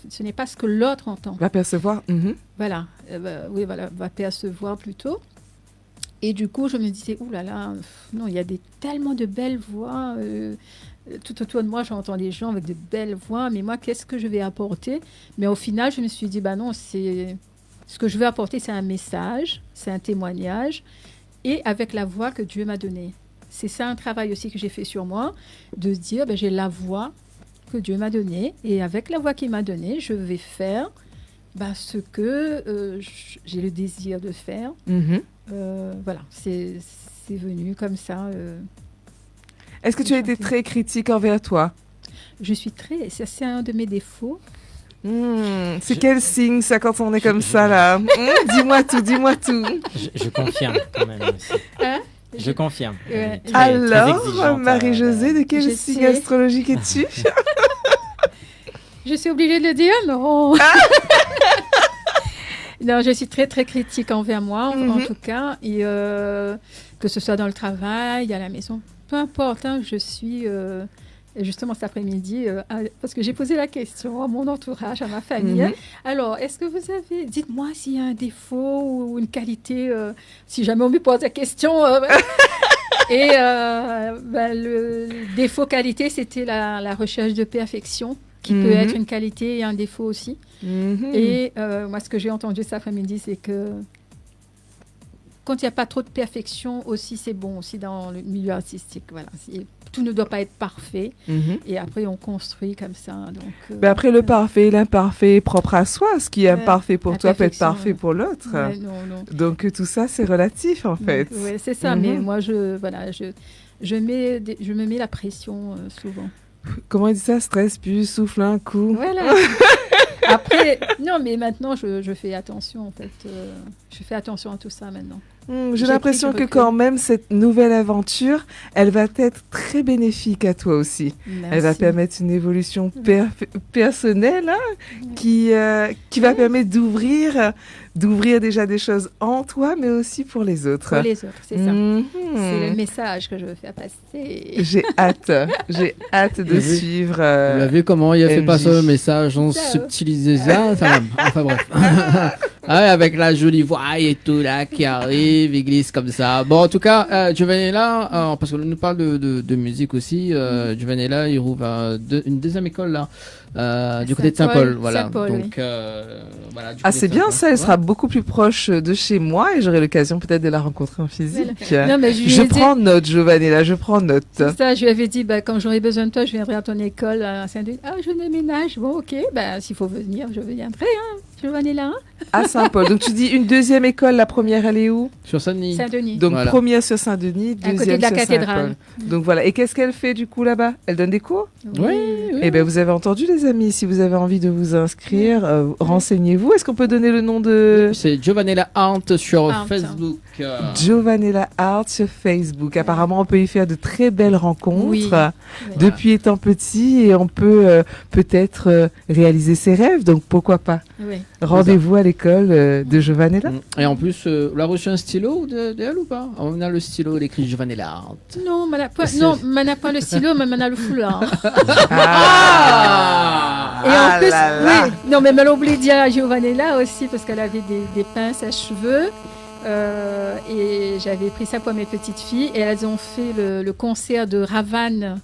ce n'est pas ce que l'autre entend. Va percevoir. Voilà, va percevoir plutôt. Et du coup, je me disais, non, il y a tellement de belles voix. Tout autour de moi, j'entends des gens avec de belles voix. Mais moi, qu'est-ce que je vais apporter? Mais au final, je me suis dit, non, ce que je veux apporter, c'est un message, c'est un témoignage. Et avec la voix que Dieu m'a donnée. C'est ça un travail aussi que j'ai fait sur moi, de dire, j'ai la voix que Dieu m'a donnée. Et avec la voix qu'il m'a donnée, je vais faire ce que j'ai le désir de faire. Voilà, c'est venu comme ça. Est-ce que tu as été très critique envers toi? je suis très... C'est un de mes défauts. C'est quel signe ça quand on est comme ça là? Dis-moi tout, dis-moi tout. Je confirme quand même aussi. Hein? Je confirme. Alors, Marie-Josée, de quel signe astrologique es-tu? Je suis obligée de le dire, non. Non, je suis très, très critique envers moi, en tout cas. Et que ce soit dans le travail, à la maison, peu importe, hein, je suis... justement cet après-midi, parce que j'ai posé la question à mon entourage, à ma famille. Alors, est-ce que vous avez... Dites-moi s'il y a un défaut ou une qualité, si jamais on me pose la question. Et le défaut-qualité, c'était la recherche de perfection, qui peut être une qualité et un défaut aussi. Et moi, ce que j'ai entendu cet après-midi, c'est que quand il n'y a pas trop de perfection aussi, c'est bon aussi dans le milieu artistique. Voilà. Tout ne doit pas être parfait. Et après, on construit comme ça. Donc, mais après, le parfait et l'imparfait est propre à soi. Ce qui est imparfait pour toi peut être parfait pour l'autre. Ouais, non. Donc, tout ça, c'est relatif, en fait. Oui, c'est ça. Mais moi, je me mets la pression souvent. Comment il dit ça? Stress, puis souffle un coup. Voilà. Après, non, mais maintenant, je fais attention, en fait. Je fais attention à tout ça maintenant. J'ai l'impression que quand même, cette nouvelle aventure, elle va être très bénéfique à toi aussi. Merci. Elle va permettre une évolution personnelle qui va permettre d'ouvrir déjà des choses en toi, mais aussi pour les autres. Pour les autres, c'est ça. C'est le message que je veux faire passer. J'ai hâte de suivre. Vous avez vu comment il a fait MJ. passer le message, on subtilisait ça, enfin bref. Ouais, avec la jolie voix et tout là qui arrive, il glisse comme ça. Bon, en tout cas, Giovanella, parce qu'on nous parle de musique aussi, Giovanella, il rouvre une deuxième école là, du côté de Saint-Paul, voilà. Saint-Paul, donc, voilà. C'est bien ça, elle sera beaucoup plus proche de chez moi et j'aurai l'occasion peut-être de la rencontrer en physique. Non, mais je prends note, Giovanella, je prends note. C'est ça, je lui avais dit, quand j'aurai besoin de toi, je viendrai à ton école à Saint-Denis. Ah, je déménage. Bon, ok, s'il faut venir, je viendrai, hein. Giovanella. À Saint-Paul. Donc tu dis une deuxième école, la première elle est où? Sur Saint-Denis. Saint-Denis. Donc première sur Saint-Denis, deuxième à côté de la sur cathédrale. Saint-Paul. Donc voilà. Et qu'est-ce qu'elle fait du coup là-bas? Elle donne des cours? Oui. Eh bien vous avez entendu les amis, si vous avez envie de vous inscrire, renseignez-vous. Est-ce qu'on peut donner le nom de... C'est Giovanella Art sur Facebook. Giovanella Art sur Facebook. Apparemment on peut y faire de très belles rencontres depuis étant petit et on peut peut-être réaliser ses rêves. Donc pourquoi pas? Rendez-vous à l'école de Giovanella. Et en plus, on a reçu un stylo d'elle ou pas? On a le stylo, il écrit Giovanella Art. Non, on n'a pas le stylo, mais on a le foulard. Et en plus, oui, non, mais elle a oublié de dire à Giovanella aussi, parce qu'elle avait des pinces à cheveux. Et j'avais pris ça pour mes petites filles. Et elles ont fait le concert de Ravane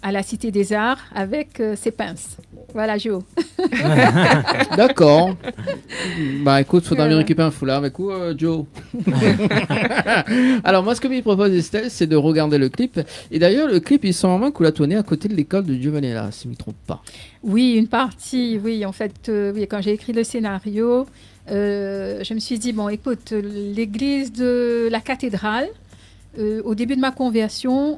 à la Cité des Arts avec ses pinces. Voilà, Gio. D'accord. Bah écoute, faudra lui récupérer un foulard avec où, Joe? Alors moi, ce que me propose Estelle, c'est de regarder le clip. Et d'ailleurs, le clip, il semble vraiment coulatonné à côté de l'école de Giovanella, si je ne me trompe pas. Oui, une partie, oui. En fait, quand j'ai écrit le scénario, je me suis dit, bon, écoute, l'église de la cathédrale, au début de ma conversion,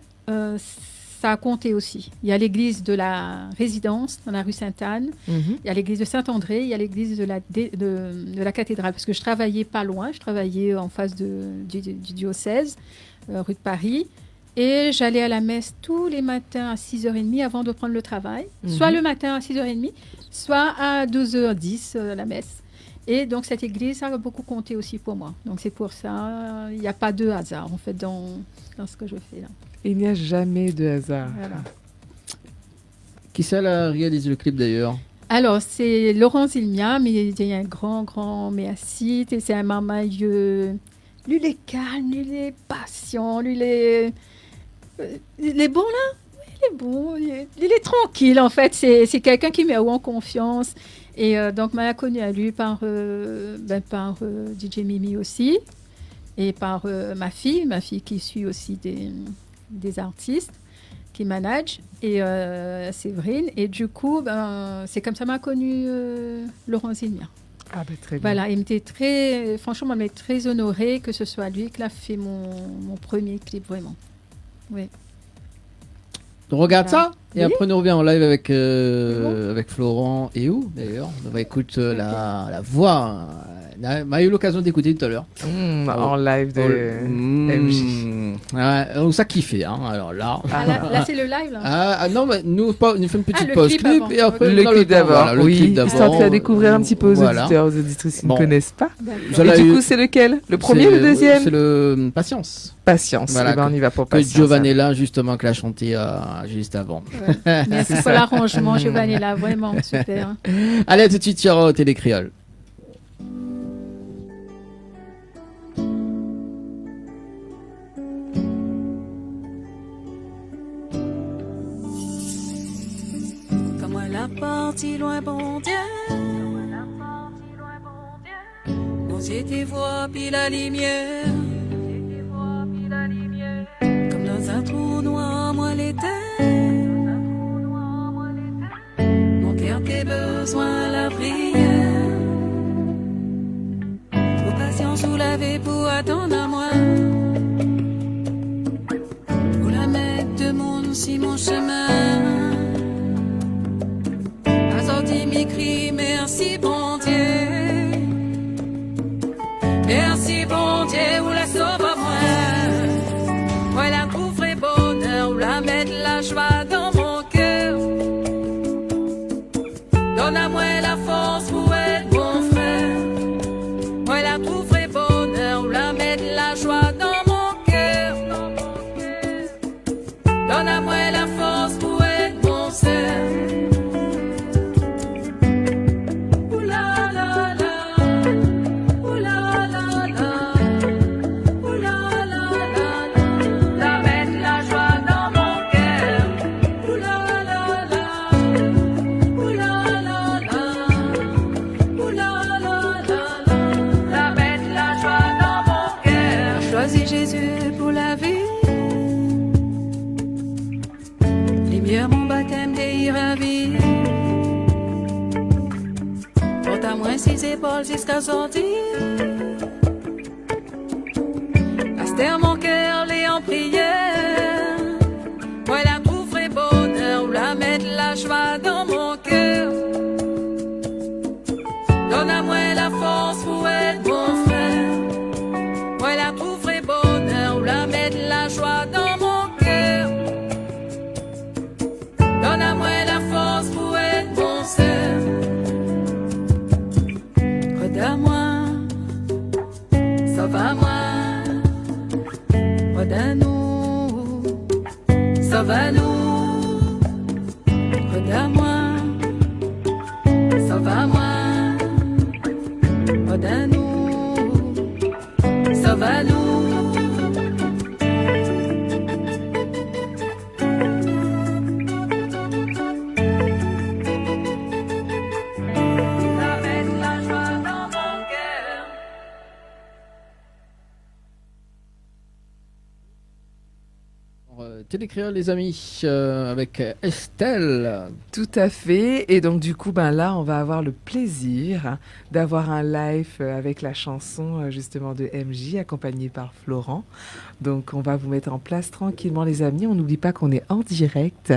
ça a compté aussi. Il y a l'église de la Résidence, dans la rue Sainte-Anne. Il y a l'église de Saint-André. Il y a l'église de la cathédrale. Parce que je travaillais pas loin. Je travaillais en face du diocèse, rue de Paris. Et j'allais à la messe tous les matins à 6h30 avant de prendre le travail. Soit le matin à 6h30, soit à 12h10 la messe. Et donc cette église, ça a beaucoup compté aussi pour moi. Donc c'est pour ça, il n'y a pas de hasard en fait dans ce que je fais là. Il n'y a jamais de hasard. Voilà. Qui ça a réalisé le clip d'ailleurs? Alors c'est Laurent Zilmia, mais il y a un grand méacite et c'est un marmailleux. Lui il est calme, lui il est patient, lui il est bon là. Oui, il est bon, il est tranquille en fait. C'est quelqu'un qui met en confiance. Et donc, m'a connu à lui par DJ Mimi aussi, et par ma fille qui suit aussi des artistes, qui manage, et Séverine. Et du coup, c'est comme ça m'a connu Laurent Zilmia. Ah ben très bien. Voilà, il m'était franchement, il m'est très honorée que ce soit lui qui a fait mon premier clip, vraiment. Oui. On regarde ça et Oui. après nous revient en live avec Florent et où d'ailleurs. On va écouter la voix. On a eu l'occasion d'écouter tout à l'heure. En live de MJ. Ouais, ça kiffait. Hein. Alors là. Ah, là, c'est le live, là. Non, mais nous fait une petite le pause clip clip avant. et après Le on a clip temps, d'abord, voilà, le oui. clip d'abord. Histoire de faire découvrir un petit peu aux Voilà. auditeurs, aux auditrices qui Bon. ne connaissent pas. Vous Et allez- du coup, c'est lequel? Le premier ou le deuxième? C'est le Patience. Patience. Voilà, Eh ben, on y va pour que Patience. Giovanella justement qui l'a chanté juste avant. Merci pour l'arrangement, Giovanni, là, vraiment, super. Allez, à tout de suite sur Télécréole. Comme elle a parti loin, bon Dieu. Mon Dieu, tes voix, puis la lumière. Comme dans un trou noir, moi l'été. Mon cœur, tes besoins, la prière. Trop patience ou laver pour attendre à moi. Pour la mettre de mon si mon chemin. Azordi m'écrit merci bon Dieu. Merci bon Dieu ou la sauve à moi. Moi la trouverai bonheur ou la mettre la joie dans mon cœur. Donne à moi la force pour être bon frère. Moi la trouverai bonheur ou la mettre la joie dans mon cœur. Donne à moi la force pour être bon sœur. Jésus pour la vie. Lumière, mon baptême des ravis. Porte à moi ses épaules jusqu'à sortir. Astère mon cœur, les en prière. Moi la trouverai bonheur ou la mettre la joie dans mon cœur. Donne à moi la force pour être bon frère. Moi la trouverai bonheur ou la mettre la joie dans mon cœur. Donne à moi la force pour être bon sœur. Redonne-moi, sauve-moi. Redonne-nous, sauve-nous. Redonne-moi, sauve-moi. Redonne-nous, sauve-nous. Télécréole les amis, avec Estelle. Tout à fait. Et donc du coup, là, on va avoir le plaisir d'avoir un live avec la chanson justement de MJ, accompagnée par Florent. Donc on va vous mettre en place tranquillement les amis. On n'oublie pas qu'on est en direct.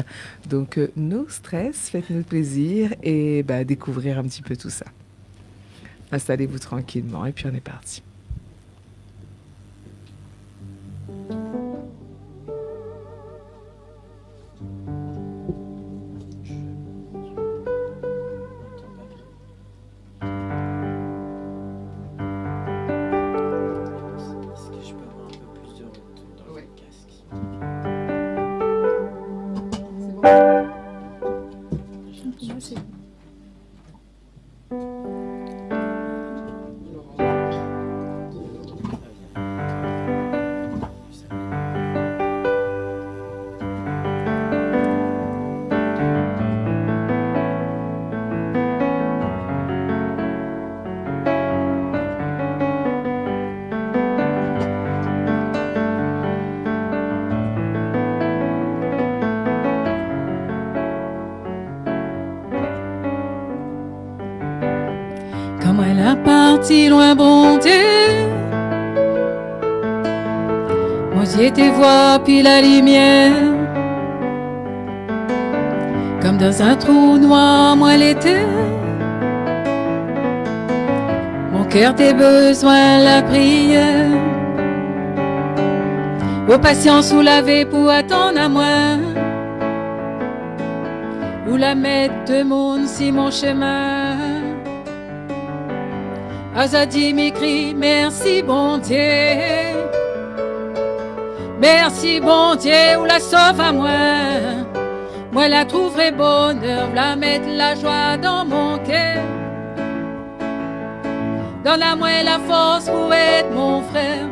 Donc no stress, faites-nous plaisir et découvrir un petit peu tout ça. Installez-vous tranquillement et puis on est parti. Comme elle a parti loin, bon Dieu. Mon Dieu, tes voix, puis la lumière. Comme dans un trou noir, moi l'été. Mon cœur tes besoins, la prière. Vos patients soulevés pour attendre à moi. Où la mettre de monde si mon chemin. Azadi m'écrit merci bon Dieu. Merci bon Dieu, où la sauve à moi. Moi la trouverai bonheur, la mettre la joie dans mon cœur. Donne-moi la force pour être mon frère.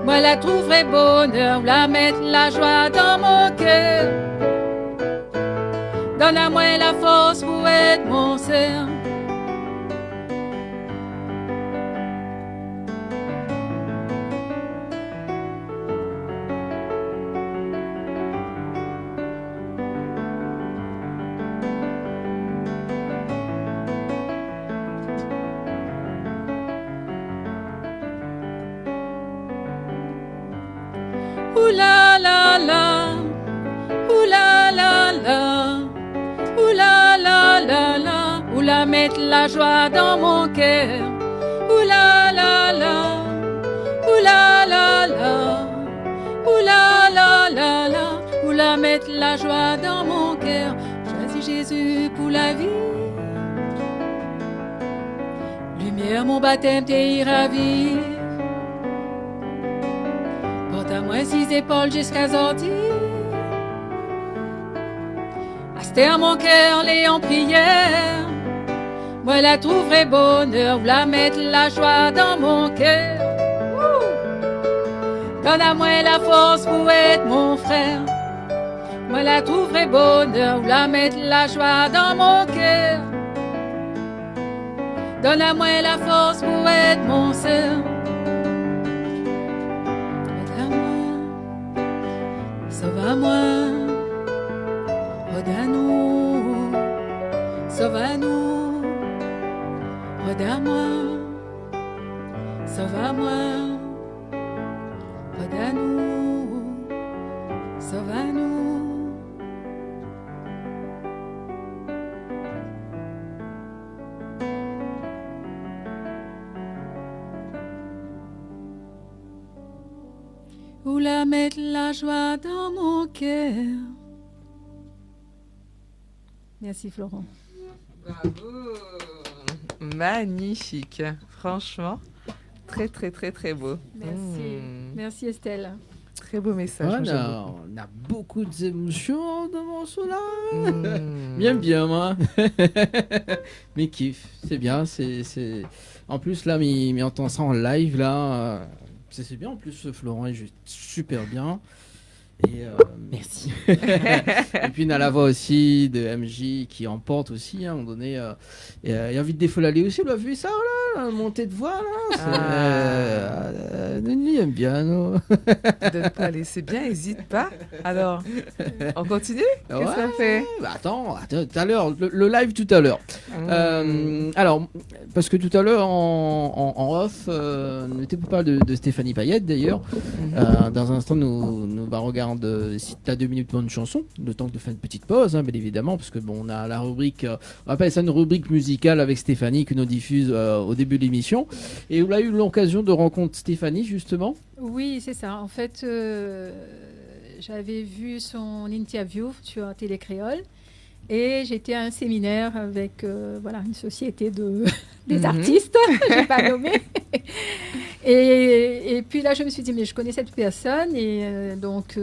Moi la trouverai bonheur, la mettre la joie dans mon cœur. Donne-moi la force pour être mon sœur. Ouh la la la, ouh la la la, ouh la la la la, ouh la mettre la joie dans mon cœur. Ouh la la la, ouh la la la, ouh la la la la, ouh la mettre la joie dans mon cœur. Choisis Jésus pour la vie. Lumière mon baptême t'es ravi. À moi 6 épaules jusqu'à sortir. Asté à mon cœur, les en prière. Moi la trouverai bonheur, la mettre la joie dans mon cœur. Donne à moi la force pour être mon frère. Moi la trouverai bonheur, la mettre la joie dans mon cœur. Donne à moi la force pour être mon sœur. Sauve-moi, redonne-nous, sauve-nous, redonne-moi, sauve-moi, redonne-nous, sauve-nous. Où la mettre la joie dans mon cœur. Merci Florent. Bravo. Magnifique. Franchement, très très très très beau. Merci. Merci Estelle. Très beau message. Voilà, on a beaucoup d'émotions dans mon morceau-là. Bien, moi. Mais kiff, c'est bien. C'est... En plus, là, mais entend ça en live, là. C'est bien, en plus, Florent, il joue super bien. Et, merci. Et puis, on a la voix aussi de MJ qui emporte aussi, à un moment donné. Et envie de défolaler aussi, on l'a vu ça, là, la montée de voix, là. Il aime bien, non? Donne pas aller, c'est bien, hésite pas. Alors, on continue? Qu'est-ce que ça fait? Bah attends, tout à l'heure, le live tout à l'heure. Alors, parce que tout à l'heure, en off, on était pour parler de Stéphanie Payette, d'ailleurs. Dans un instant, nous va regarder si tu as 2 minutes bonne chanson, le temps de faire une petite pause, hein, bien évidemment, parce que bon, on a la rubrique, on appelle ça une rubrique musicale avec Stéphanie que nous diffuse au début de l'émission. Et on a eu l'occasion de rencontrer Stéphanie, justement. Oui, c'est ça. En fait, j'avais vu son interview sur Télé Créole. Et j'étais à un séminaire avec voilà, une société des artistes, je n'ai pas nommé. Et puis là, je me suis dit, mais je connais cette personne. Et donc,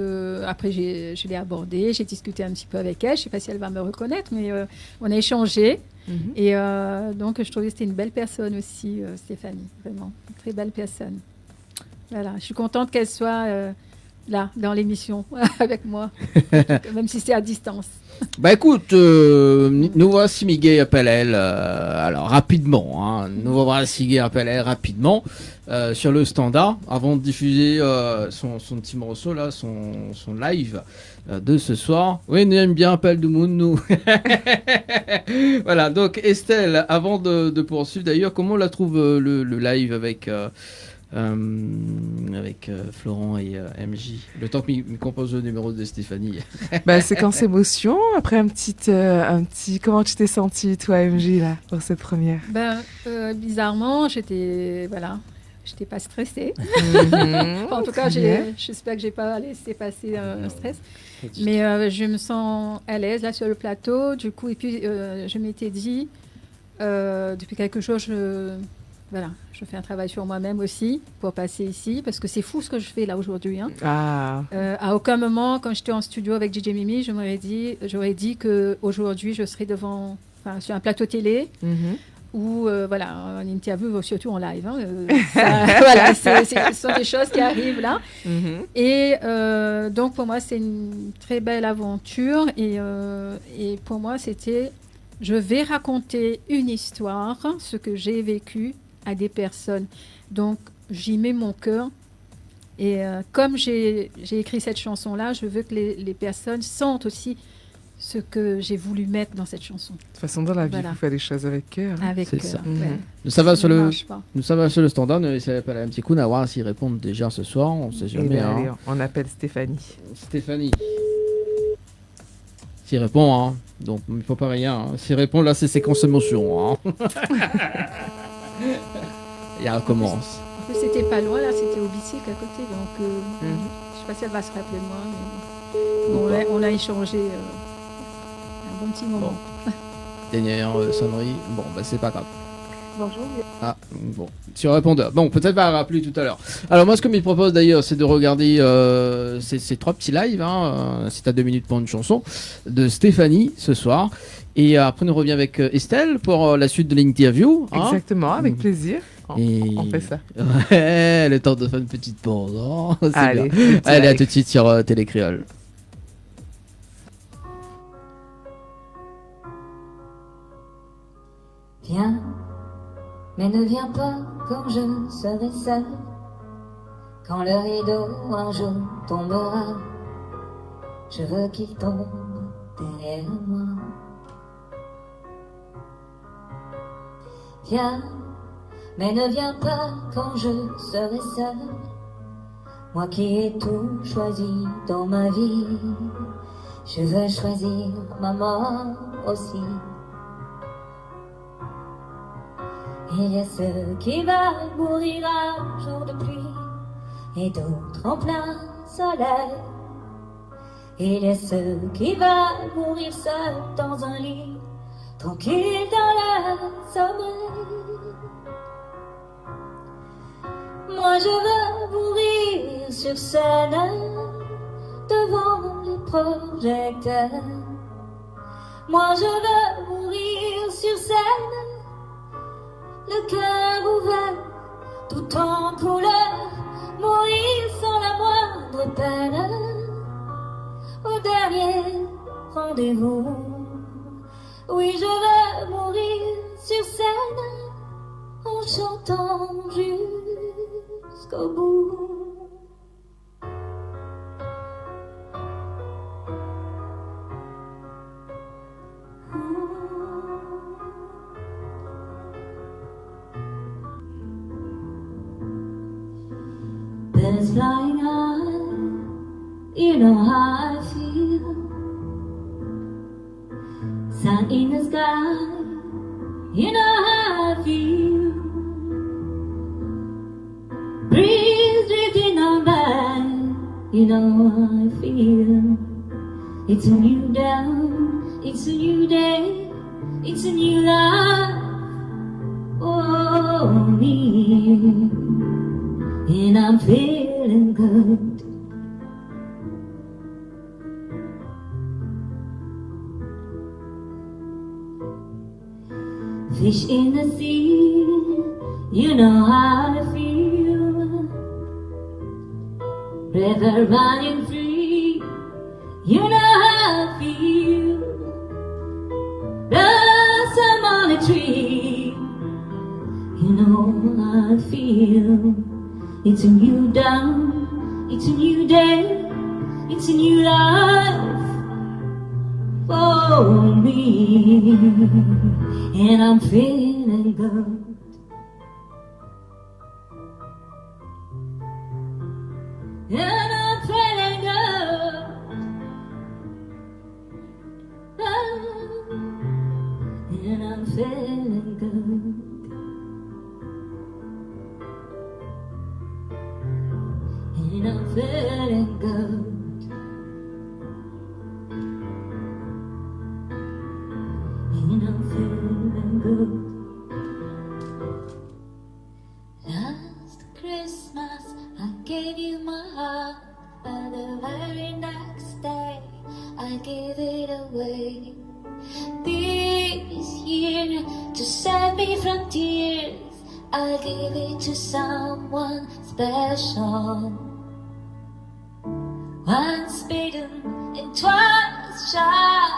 après, je l'ai abordée, j'ai discuté un petit peu avec elle. Je ne sais pas si elle va me reconnaître, mais on a échangé. Et donc, je trouvais que c'était une belle personne aussi, Stéphanie. Vraiment, une très belle personne. Voilà, je suis contente qu'elle soit là, dans l'émission, avec moi, même si c'est à distance. Bah écoute, nous voici Miguel Appelel, alors rapidement, hein, nous voici Miguel Appelel rapidement sur le standard, avant de diffuser son petit morceau là, son live de ce soir. Oui, nous aimons bien Appel du Monde, nous. Voilà, donc Estelle, avant de poursuivre d'ailleurs, comment on la trouve le live avec avec Florent et MJ. Le temps qu'il me compose le numéro de Stéphanie. Séquence émotion. Après un petit. Comment tu t'es sentie, toi, MJ, là, pour cette première? Bizarrement, j'étais pas stressée. En tout cas, j'espère que j'ai pas laissé passer un stress. Mais je me sens à l'aise là sur le plateau. Du coup, et puis je m'étais dit depuis quelque chose, je fais un travail sur moi-même aussi pour passer ici, parce que c'est fou ce que je fais là aujourd'hui. Hein. À aucun moment, quand j'étais en studio avec DJ Mimi, j'aurais dit qu'aujourd'hui, je serais sur un plateau télé ou en interview, surtout en live. Hein. Ce sont des choses qui arrivent là. Et donc, pour moi, c'est une très belle aventure. Et pour moi, c'était... Je vais raconter une histoire, ce que j'ai vécu à des personnes. Donc, j'y mets mon cœur. Et comme j'ai écrit cette chanson-là, je veux que les personnes sentent aussi ce que j'ai voulu mettre dans cette chanson. De toute façon, dans la vie, il faut faire les choses avec cœur. Hein. Avec cœur. Nous, ça va sur le standard. Nous allons appeler un petit coup, à voir s'ils répondent déjà ce soir. On ne sait jamais. Allez, on appelle Stéphanie. S'il répond, hein. Donc il ne faut pas rien. Hein. S'il répond, là, c'est séquence émotion. Hein. Et elle recommence. En plus, c'était pas loin, là, c'était au bicycle à côté. Donc, je ne sais pas si elle va se rappeler de moi. Mais... on a échangé un bon petit moment. Dernière sonnerie. Bon, c'est pas grave. Bonjour. Sur répondeur. Bon, peut-être va rappeler tout à l'heure. Alors moi, ce que je me propose d'ailleurs, c'est de regarder ces 3 petits lives. C'est à 2 minutes pour une chanson de Stéphanie ce soir. Et après, on revient avec Estelle pour la suite de l'interview. Exactement, avec plaisir. On fait ça. Ouais, le temps de faire une petite pause. Oh, allez, à tout de suite sur Télécréole. Viens, mais ne viens pas quand je serai seule, quand le rideau un jour tombera. Je veux qu'il tombe derrière moi. Viens, mais ne viens pas quand je serai seule, moi qui ai tout choisi dans ma vie. Je veux choisir ma mort aussi. Il y a ceux qui veulent mourir un jour de pluie et d'autres en plein soleil. Il y a ceux qui veulent mourir seuls dans un lit, tranquilles dans leur sommeil. Moi je veux mourir sur scène, devant les projecteurs. Moi je veux mourir sur scène, le cœur ouvert, tout en couleur, mourir sans la moindre peine. Au dernier rendez-vous, oui, je veux mourir sur scène, en chantant jusqu'au bout. Birds flying high, you know how I feel. Sun in the sky, you know how I feel. Breeze drifting on by, you know how I feel. It's a new dawn, it's a new day, it's a new life for me. And I'm feeling good. Fish in the sea, you know how I feel. River running free, you know how I feel. Blossom on a tree, you know how I feel. It's a new dawn, it's a new day, it's a new life for me. And I'm feeling good. and I'm feeling good. And I'm feeling good. And I'm feeling good. And I'm feeling good. Last Christmas I gave you my heart, but the very next day I gave it away. This year, to save me from tears, I gave it to someone special. Once bitten and twice shy,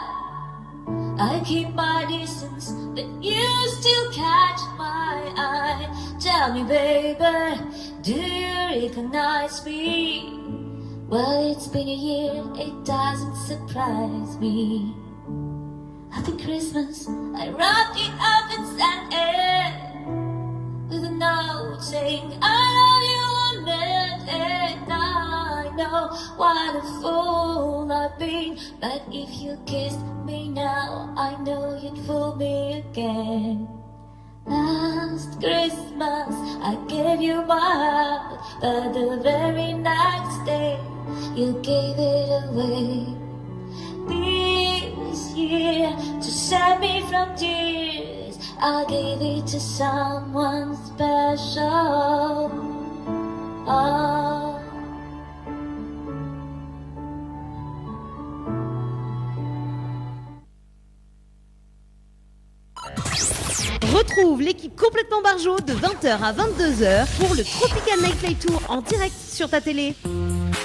I keep my distance, but you still catch my eye. Tell me, baby, do you recognize me? Well, it's been a year, it doesn't surprise me. Happy Christmas, I wrapped it up and sent it with a note saying I love you, I meant it. I know what a fool I've been, but if you kissed me now, I know you'd fool me again. Last Christmas I gave you my heart, but the very next day you gave it away. This year, to save me from tears, I gave it to someone special. Oh. Retrouve l'équipe complètement barjo de 20h à 22h pour le Tropical Nightlife Tour en direct sur ta télé.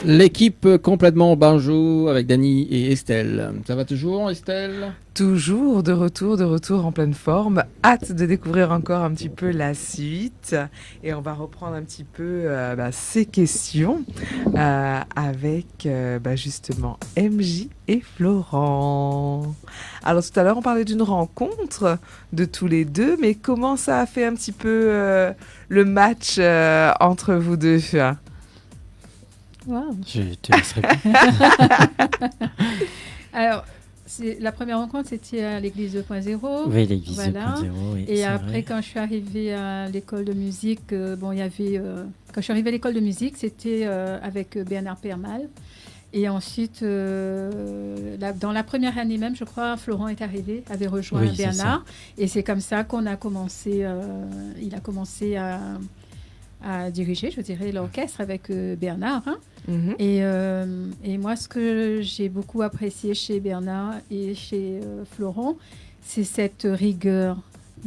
L'équipe complètement banjo avec Dany et Estelle. Ça va toujours, Estelle ? Toujours de retour en pleine forme. Hâte de découvrir encore un petit peu la suite. Et on va reprendre un petit peu ces questions avec justement MJ et Florent. Alors tout à l'heure, on parlait d'une rencontre de tous les deux, mais comment ça a fait un petit peu le match entre vous deux ? Wow. Je te laisse répondre. Alors, la première rencontre, c'était à l'église 2.0. Oui, l'église voilà. 2.0. Oui, et après, vrai. quand je suis arrivée à l'école de musique, il y avait. Quand je suis arrivée à l'école de musique, c'était avec Bernard Permal. Et ensuite, dans la première année même, je crois, Florent est arrivé, avait rejoint Bernard. Et c'est comme ça qu'on a commencé. Il a commencé à diriger, je dirais, l'orchestre avec Bernard. Hein. Mm-hmm. Et moi, ce que j'ai beaucoup apprécié chez Bernard et chez Florent, c'est cette rigueur.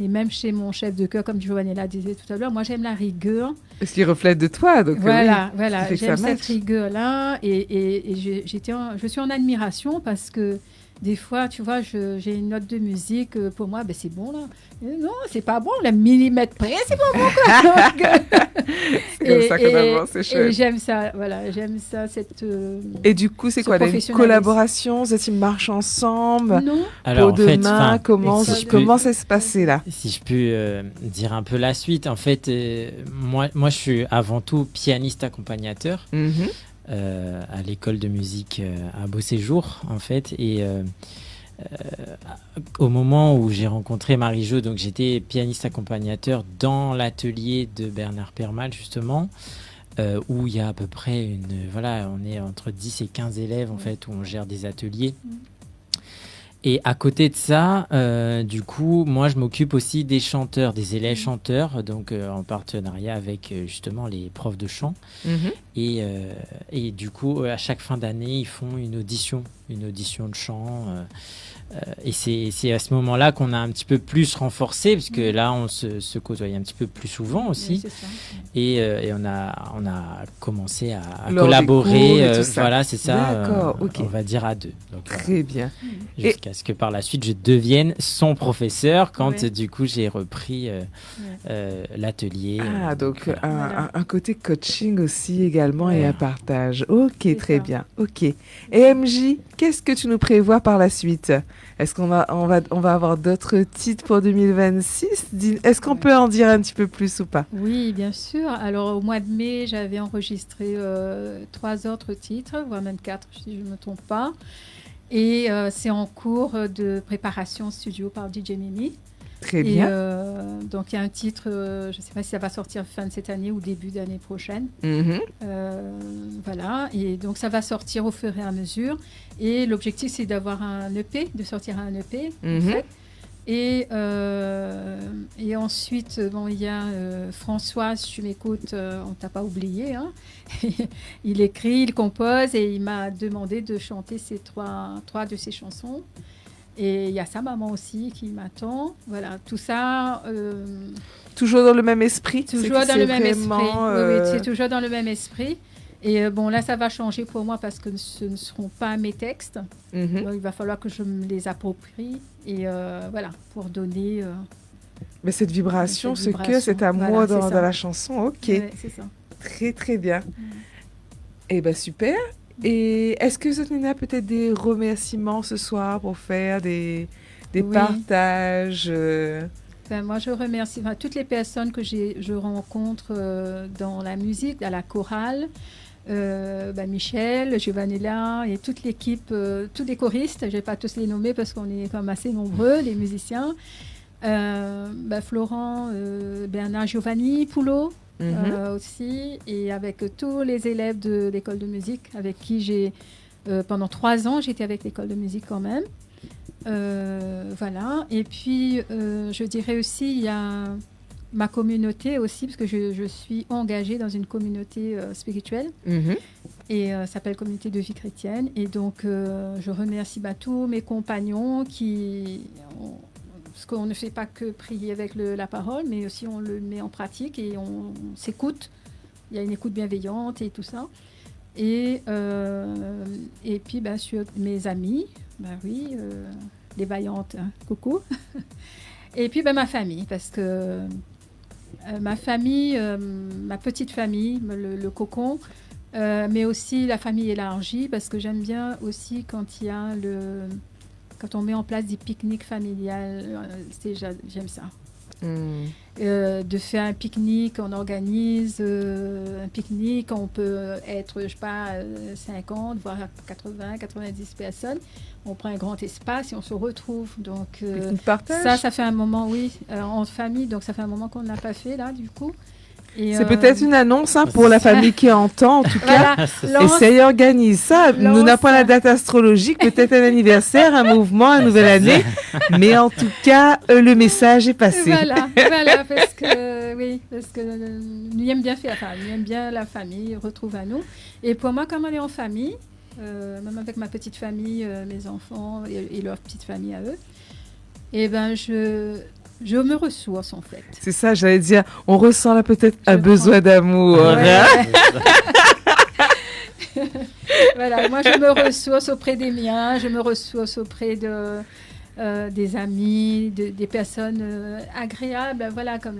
Et même chez mon chef de chœur, comme Giovanella disait tout à l'heure, moi, j'aime la rigueur. Ce qui reflète de toi. Donc voilà, j'aime cette rigueur-là. Et je suis en admiration parce que des fois, tu vois, j'ai une note de musique, pour moi, c'est bon, là. Non, c'est pas bon, le millimètre près, c'est pas bon, quoi. C'est comme ça qu'on avance, c'est chouette. Et j'aime ça, voilà, j'aime ça, cette Et du coup, c'est quoi, une collaboration, cette marche ensemble? Non. Alors, pour demain, comment ça se passait, là? Si je peux dire un peu la suite, en fait, moi, je suis avant tout pianiste accompagnateur. Mm-hmm. À l'école de musique à Beau Séjour en fait, et au moment où j'ai rencontré Marie-Jo, donc j'étais pianiste accompagnateur dans l'atelier de Bernard Permal justement, où il y a à peu près on est entre 10 et 15 élèves en fait, où on gère des ateliers. Et à côté de ça, du coup, moi, je m'occupe aussi des chanteurs, des élèves chanteurs, donc en partenariat avec justement les profs de chant. Mm-hmm. Et du coup, à chaque fin d'année, ils font une audition de chant. Et c'est à ce moment-là qu'on a un petit peu plus renforcé, parce que là, on se côtoyait un petit peu plus souvent aussi. Oui, et on a commencé à collaborer. Voilà, c'est ça. D'accord, ok. On va dire à deux. Donc, très bien. Jusqu'à ce que par la suite, je devienne son professeur quand du coup, j'ai repris l'atelier. Ah, donc un côté coaching aussi également et un partage. Ok, très bien. Ok. Et MJ, qu'est-ce que tu nous prévois par la suite ? Est-ce qu'on va avoir d'autres titres pour 2026 ? Est-ce qu'on peut en dire un petit peu plus ou pas ? Oui, bien sûr. Alors, au mois de mai, j'avais enregistré 3 autres titres, voire même 4, si je ne me trompe pas. Et c'est en cours de préparation studio par DJ Mimi. Très bien. Donc, il y a un titre, je ne sais pas si ça va sortir fin de cette année ou début d'année prochaine. Voilà. Et donc, ça va sortir au fur et à mesure. Et l'objectif, c'est d'avoir un EP, de sortir un EP, en fait. Et ensuite, bon, il y a François, si tu m'écoutes, on ne t'a pas oublié. Hein. Il écrit, il compose et il m'a demandé de chanter trois de ses chansons. Et il y a sa maman aussi qui m'attend. Voilà, tout ça. Toujours dans le même esprit. Toujours dans le même esprit. Oui, c'est toujours dans le même esprit. Et bon, là, ça va changer pour moi parce que ce ne seront pas mes textes. Donc, il va falloir que je me les approprie. Et voilà, pour donner. Mais cette vibration, cet amour voilà, dans la chanson, ok. Ouais, c'est ça. Très, très bien. Eh bien, super. Et est-ce que Zotnina a peut-être des remerciements ce soir pour faire des partages Moi, je remercie toutes les personnes que je rencontre dans la musique, à la chorale. Michel, Giovanella et toute l'équipe, tous les choristes. Je ne vais pas tous les nommer parce qu'on est quand même assez nombreux, les musiciens. Florent, Bernard Giovanni, Poulot. Aussi, et avec tous les élèves de l'école de musique avec qui j'ai pendant 3 ans j'étais avec l'école de musique quand même, voilà. Et puis je dirais aussi il y a ma communauté aussi parce que je suis engagée dans une communauté spirituelle et ça s'appelle Communauté de vie chrétienne, et donc je remercie tous mes compagnons parce qu'on ne fait pas que prier avec la parole, mais aussi on le met en pratique et on s'écoute. Il y a une écoute bienveillante et tout ça. Et puis, bien sûr, mes amis, les vaillantes, hein, coucou. Et puis, ma famille, parce que ma famille, ma petite famille, le cocon, mais aussi la famille élargie, parce que j'aime bien aussi quand il y a quand on met en place des pique-niques familiales, j'aime ça. De faire un pique-nique, on organise un pique-nique, on peut être, je sais pas, 50, voire 80, 90 personnes. On prend un grand espace et on se retrouve. Donc, ça fait un moment, en famille. Donc, ça fait un moment qu'on ne l'a pas fait, là, du coup. C'est peut-être une annonce pour la famille qui entend, en tout cas. Essaye, organise ça. Nous n'avons pas la date astrologique, peut-être un anniversaire, un mouvement, une nouvelle année. Mais en tout cas, le message est passé. Voilà, parce que nous aimons bien faire ça. Nous aimons bien la famille, retrouve à nous. Et pour moi, comme on est en famille, même avec ma petite famille, mes enfants et leur petite famille à eux, je me ressource, en fait. C'est ça, j'allais dire. On ressent là peut-être un besoin d'amour. Voilà, moi, je me ressource auprès des miens. Je me ressource auprès des amis, des personnes agréables. Voilà, comme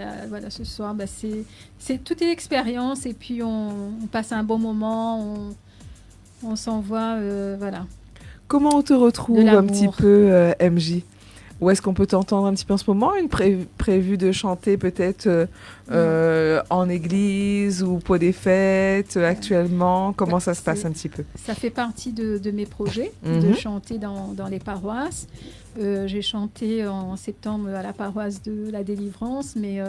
ce soir. C'est toute une expérience. Et puis, on passe un bon moment. On s'envoie, voilà. Comment on te retrouve un petit peu, MJ ? Où est-ce qu'on peut t'entendre un petit peu en ce moment ? Une prévue de chanter peut-être en église ou pour des fêtes actuellement ? Comment ça se passe un petit peu ? Ça fait partie de mes projets, de chanter dans les paroisses. J'ai chanté en septembre à la paroisse de la Délivrance, mais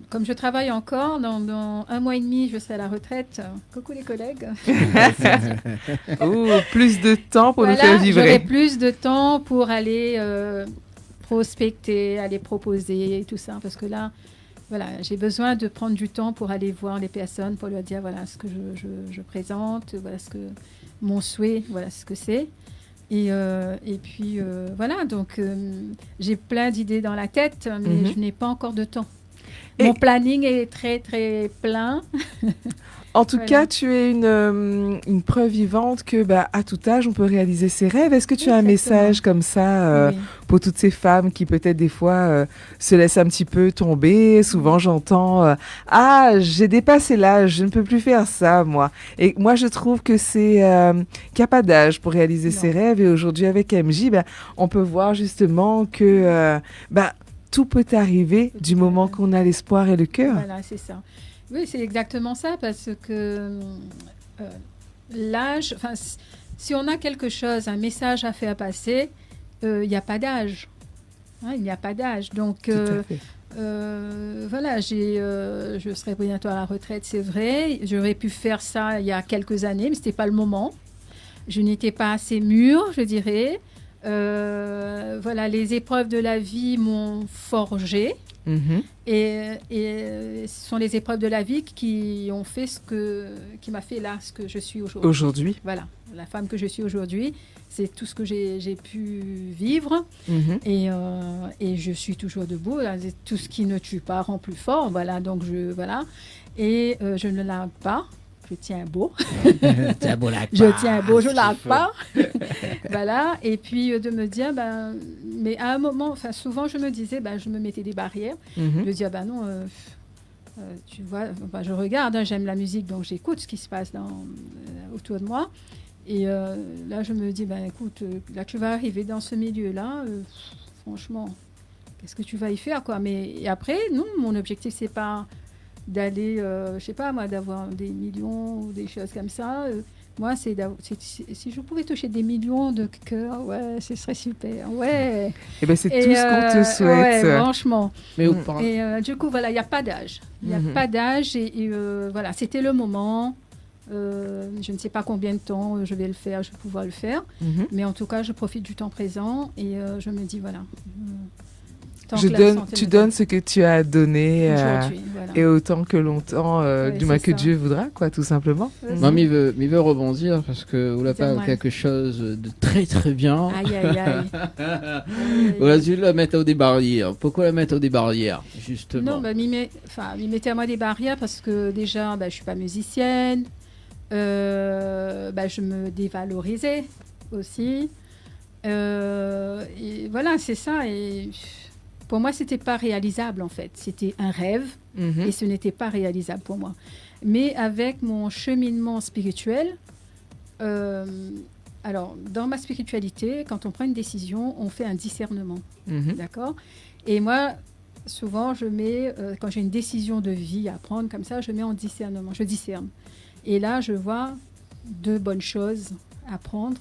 comme je travaille encore, dans 1 mois et demi, je serai à la retraite. Coucou les collègues. Plus de temps pour nous faire vibrer. J'aurai plus de temps pour aller prospecter, aller proposer et tout ça. Parce que là, j'ai besoin de prendre du temps pour aller voir les personnes, pour leur dire voilà ce que je présente, voilà mon souhait, voilà ce que c'est. Et puis, donc j'ai plein d'idées dans la tête, mais je n'ai pas encore de temps. Mon planning est très, très plein. En tout Voilà. cas, tu es une preuve vivante que, à tout âge, on peut réaliser ses rêves. Est-ce que tu as un message comme ça Oui. pour toutes ces femmes qui peut-être des fois se laissent un petit peu tomber? Souvent, j'entends ah, j'ai dépassé l'âge, je ne peux plus faire ça, moi. Et moi, je trouve que c'est qu'il n'y a pas d'âge pour réaliser ses rêves. Et aujourd'hui, avec MJ, on peut voir justement que tout peut arriver du moment qu'on a l'espoir et le cœur. Voilà, c'est ça. Oui, c'est exactement ça, parce que l'âge, enfin, si on a quelque chose, un message à faire passer, il n'y a pas d'âge. Hein, il n'y a pas d'âge. Donc, Tout à fait. voilà, je serai bientôt à la retraite, c'est vrai. J'aurais pu faire ça il y a quelques années, mais ce n'était pas le moment. Je n'étais pas assez mûre, je dirais. Voilà, les épreuves de la vie m'ont forgée. Et ce sont les épreuves de la vie qui ont fait qui m'a fait là ce que je suis aujourd'hui. Aujourd'hui. Voilà, la femme que je suis aujourd'hui, c'est tout ce que j'ai pu vivre. Et je suis toujours debout. Là, tout ce qui ne tue pas rend plus fort. Voilà, donc voilà. Et je ne largue pas. Je tiens beau. Tiens beau, largue Je pas. tiens beau, je Ce largue qu'il pas. Voilà. Et puis de me dire, mais à un moment, enfin souvent je me disais, je me mettais des barrières. Je me disais, non, tu vois, je regarde, hein, j'aime la musique, donc j'écoute ce qui se passe autour de moi. Et là, je me dis, écoute, là tu vas arriver dans ce milieu-là, franchement, qu'est-ce que tu vas y faire, quoi. Mais après, non, mon objectif, c'est pas d'aller, je sais pas moi, d'avoir des millions ou des choses comme ça. Moi, si je pouvais toucher des millions de cœurs, ouais, ce serait super. Ouais. Et c'est tout ce qu'on te souhaite. Ouais, franchement. Mais Et du coup, voilà, il n'y a pas d'âge. Il n'y a pas d'âge. Et voilà, c'était le moment. Je ne sais pas combien de temps je vais le faire, je vais pouvoir le faire. Mais en tout cas, je profite du temps présent et je me dis, voilà. Tu donnes ce que tu as donné aujourd'hui, voilà. et autant que longtemps, du moins que ça. Dieu voudra, quoi, tout simplement. Mamie veut rebondir parce que vous l'avez Dis-moi. quelque chose de très très bien. Aïe, aïe, aïe. Voilà, tu la mettre au des barrières. Pourquoi la mettre au des barrières, justement? Non, il mettait à moi des barrières parce que déjà, je suis pas musicienne. Je me dévalorisais aussi. Et voilà, c'est ça. Et pour moi, c'était pas réalisable en fait. C'était un rêve et ce n'était pas réalisable pour moi. Mais avec mon cheminement spirituel, alors dans ma spiritualité, quand on prend une décision, on fait un discernement, d'accord? Et moi, souvent, je mets quand j'ai une décision de vie à prendre comme ça, je mets en discernement. Je discerne. Et là, je vois deux bonnes choses à prendre.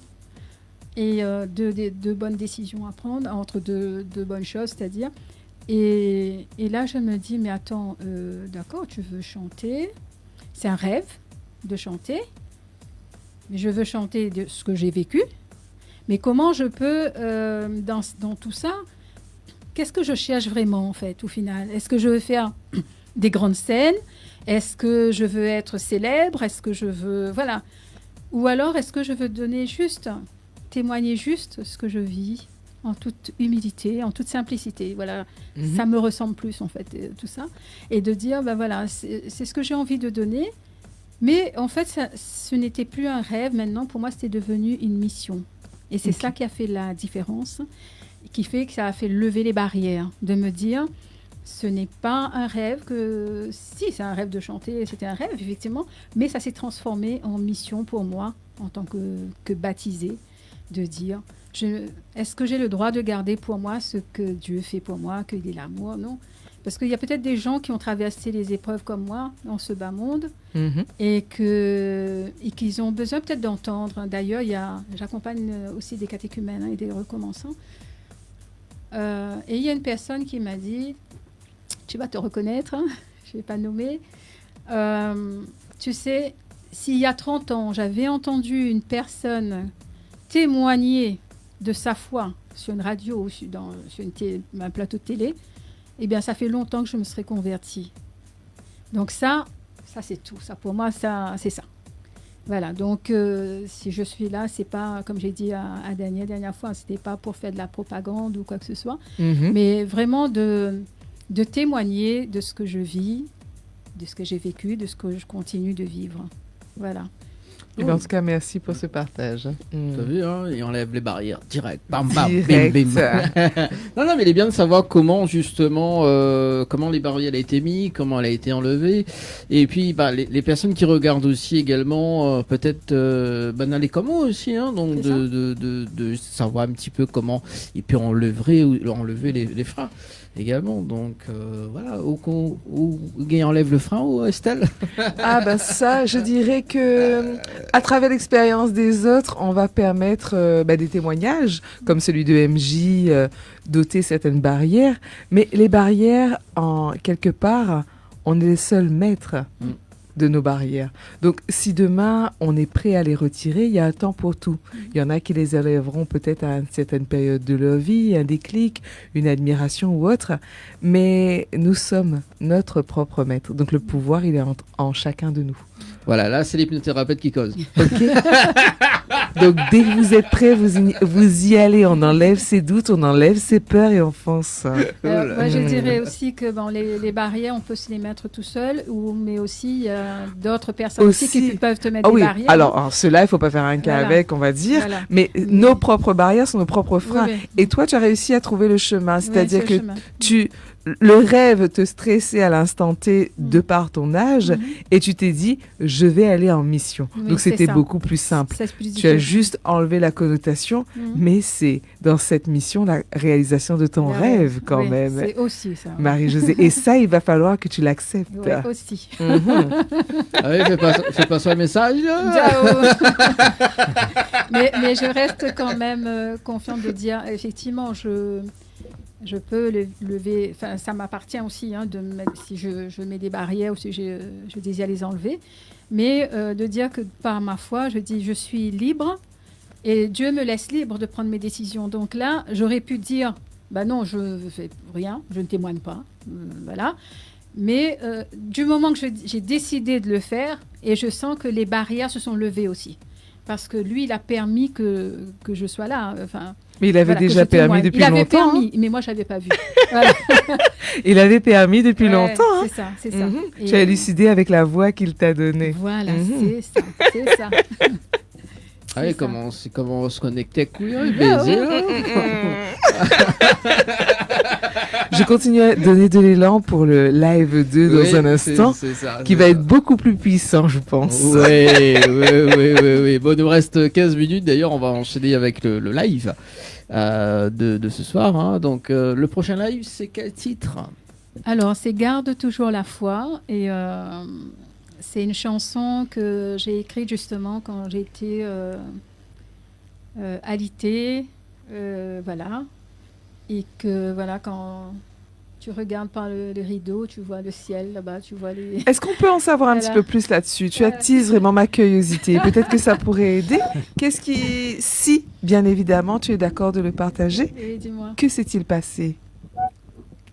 Et deux bonnes décisions à prendre entre deux bonnes choses, c'est-à-dire. Et là, je me dis, mais attends, d'accord, tu veux chanter. C'est un rêve de chanter. Mais je veux chanter de ce que j'ai vécu. Mais comment je peux, dans tout ça, qu'est-ce que je cherche vraiment, en fait, au final? Est-ce que je veux faire des grandes scènes? Est-ce que je veux être célèbre? Est-ce que je veux... Voilà. Ou alors, est-ce que je veux donner juste... témoigner juste ce que je vis en toute humilité, en toute simplicité. Voilà, ça me ressemble plus en fait, tout ça. Et de dire, voilà, c'est ce que j'ai envie de donner. Mais en fait, ce n'était plus un rêve. Maintenant, pour moi, c'était devenu une mission. Et c'est ça qui a fait la différence, qui fait que ça a fait lever les barrières. De me dire, ce n'est pas un rêve que... Si, c'est un rêve de chanter, c'était un rêve, effectivement. Mais ça s'est transformé en mission pour moi, en tant que baptisée. De dire, est-ce que j'ai le droit de garder pour moi ce que Dieu fait pour moi, qu'il est l'amour? Non. Parce qu'il y a peut-être des gens qui ont traversé les épreuves comme moi, dans ce bas monde, et qu'ils ont besoin peut-être d'entendre. D'ailleurs, j'accompagne aussi des catéchumènes et des recommençants. Et il y a une personne qui m'a dit, tu vas te reconnaître, je ne vais pas nommer, tu sais, s'il y a 30 ans, j'avais entendu une personne témoigner de sa foi sur une radio ou sur un plateau de télé, eh bien, ça fait longtemps que je me serais convertie. Donc ça c'est tout. Ça, pour moi, c'est ça. Voilà. Donc, si je suis là, c'est pas, comme j'ai dit à Daniel la dernière fois, c'était pas pour faire de la propagande ou quoi que ce soit, mais vraiment de de témoigner de ce que je vis, de ce que j'ai vécu, de ce que je continue de vivre. Voilà. Eh ben, en tout cas, merci pour ce partage. T'as vu, hein, il enlève les barrières direct. Bam, bam, Direct. bim, bim. Non, mais il est bien de savoir comment, justement, comment les barrières ont été mises, comment elle a été enlevée. Et puis, les personnes qui regardent aussi également, peut-être, n'aller comme moi aussi, hein, donc de savoir un petit peu comment il peut enlever les freins également. Donc, voilà, où Guy enlève le frein, ou Estelle? Ah ben ça, je dirais que à travers l'expérience des autres, on va permettre des témoignages, comme celui de MJ, d'ôter certaines barrières. Mais les barrières, quelque part, on est les seuls maîtres de nos barrières. Donc, si demain, on est prêt à les retirer, il y a un temps pour tout. Il y en a qui les enlèveront peut-être à une certaine période de leur vie, un déclic, une admiration ou autre. Mais nous sommes notre propre maître. Donc, le pouvoir, il est en chacun de nous. Voilà, là, c'est l'hypnothérapeute qui cause. Ok. Donc, dès que vous êtes prêts, vous y allez. On enlève ses doutes, on enlève ses peurs et on fonce. Moi, je dirais aussi que les barrières, on peut se les mettre tout seul, mais aussi d'autres personnes aussi qui peuvent te mettre des barrières. Alors, ceux-là, il ne faut pas faire un cas avec, on va dire. Voilà. Mais nos propres barrières sont nos propres freins. Oui. Et toi, tu as réussi à trouver le chemin. C'est-à-dire que le rêve te stressait à l'instant T de par ton âge et tu t'es dit, je vais aller en mission. Oui, donc, c'était beaucoup plus simple. Tu as juste enlevé la connotation, mais c'est dans cette mission la réalisation de ton rêve quand même. C'est aussi ça. Marie-Josée. Et ça, il va falloir que tu l'acceptes. Oui, aussi. Ah oui, fais pas ça le message. mais je reste quand même confiante de dire, effectivement, je peux lever, enfin ça m'appartient aussi si je mets des barrières ou si je désire les enlever, mais de dire que par ma foi, je dis je suis libre et Dieu me laisse libre de prendre mes décisions. Donc là, j'aurais pu dire, non, je ne fais rien, je ne témoigne pas, voilà. Mais du moment que j'ai décidé de le faire, et je sens que les barrières se sont levées aussi. Parce que lui, il a permis que je sois là. Mais il avait déjà permis depuis longtemps. Il avait permis, mais moi, je n'avais pas vu. Voilà. Il avait permis depuis longtemps. C'est ça. Tu as élucidé avec la voix qu'il t'a donnée. Voilà, c'est ça. Ah oui, comment on se connectait avec Couillon, baiser. Je continue à donner de l'élan pour le live 2 dans un instant, qui va être beaucoup plus puissant, je pense. Oui. Bon, il nous reste 15 minutes. D'ailleurs, on va enchaîner avec le live de ce soir. Hein. Donc, le prochain live, c'est quel titre? Alors, c'est Garde toujours la foi. Et c'est une chanson que j'ai écrite justement quand j'étais alitée. Voilà. Et que, voilà, quand tu regardes par le rideau, tu vois le ciel là-bas, tu vois les... Est-ce qu'on peut en savoir un petit peu plus là-dessus? Tu attises vraiment ma curiosité. Peut-être que ça pourrait aider. Qu'est-ce qui... Si, bien évidemment, tu es d'accord de le partager, oui, dis-moi. Que s'est-il passé?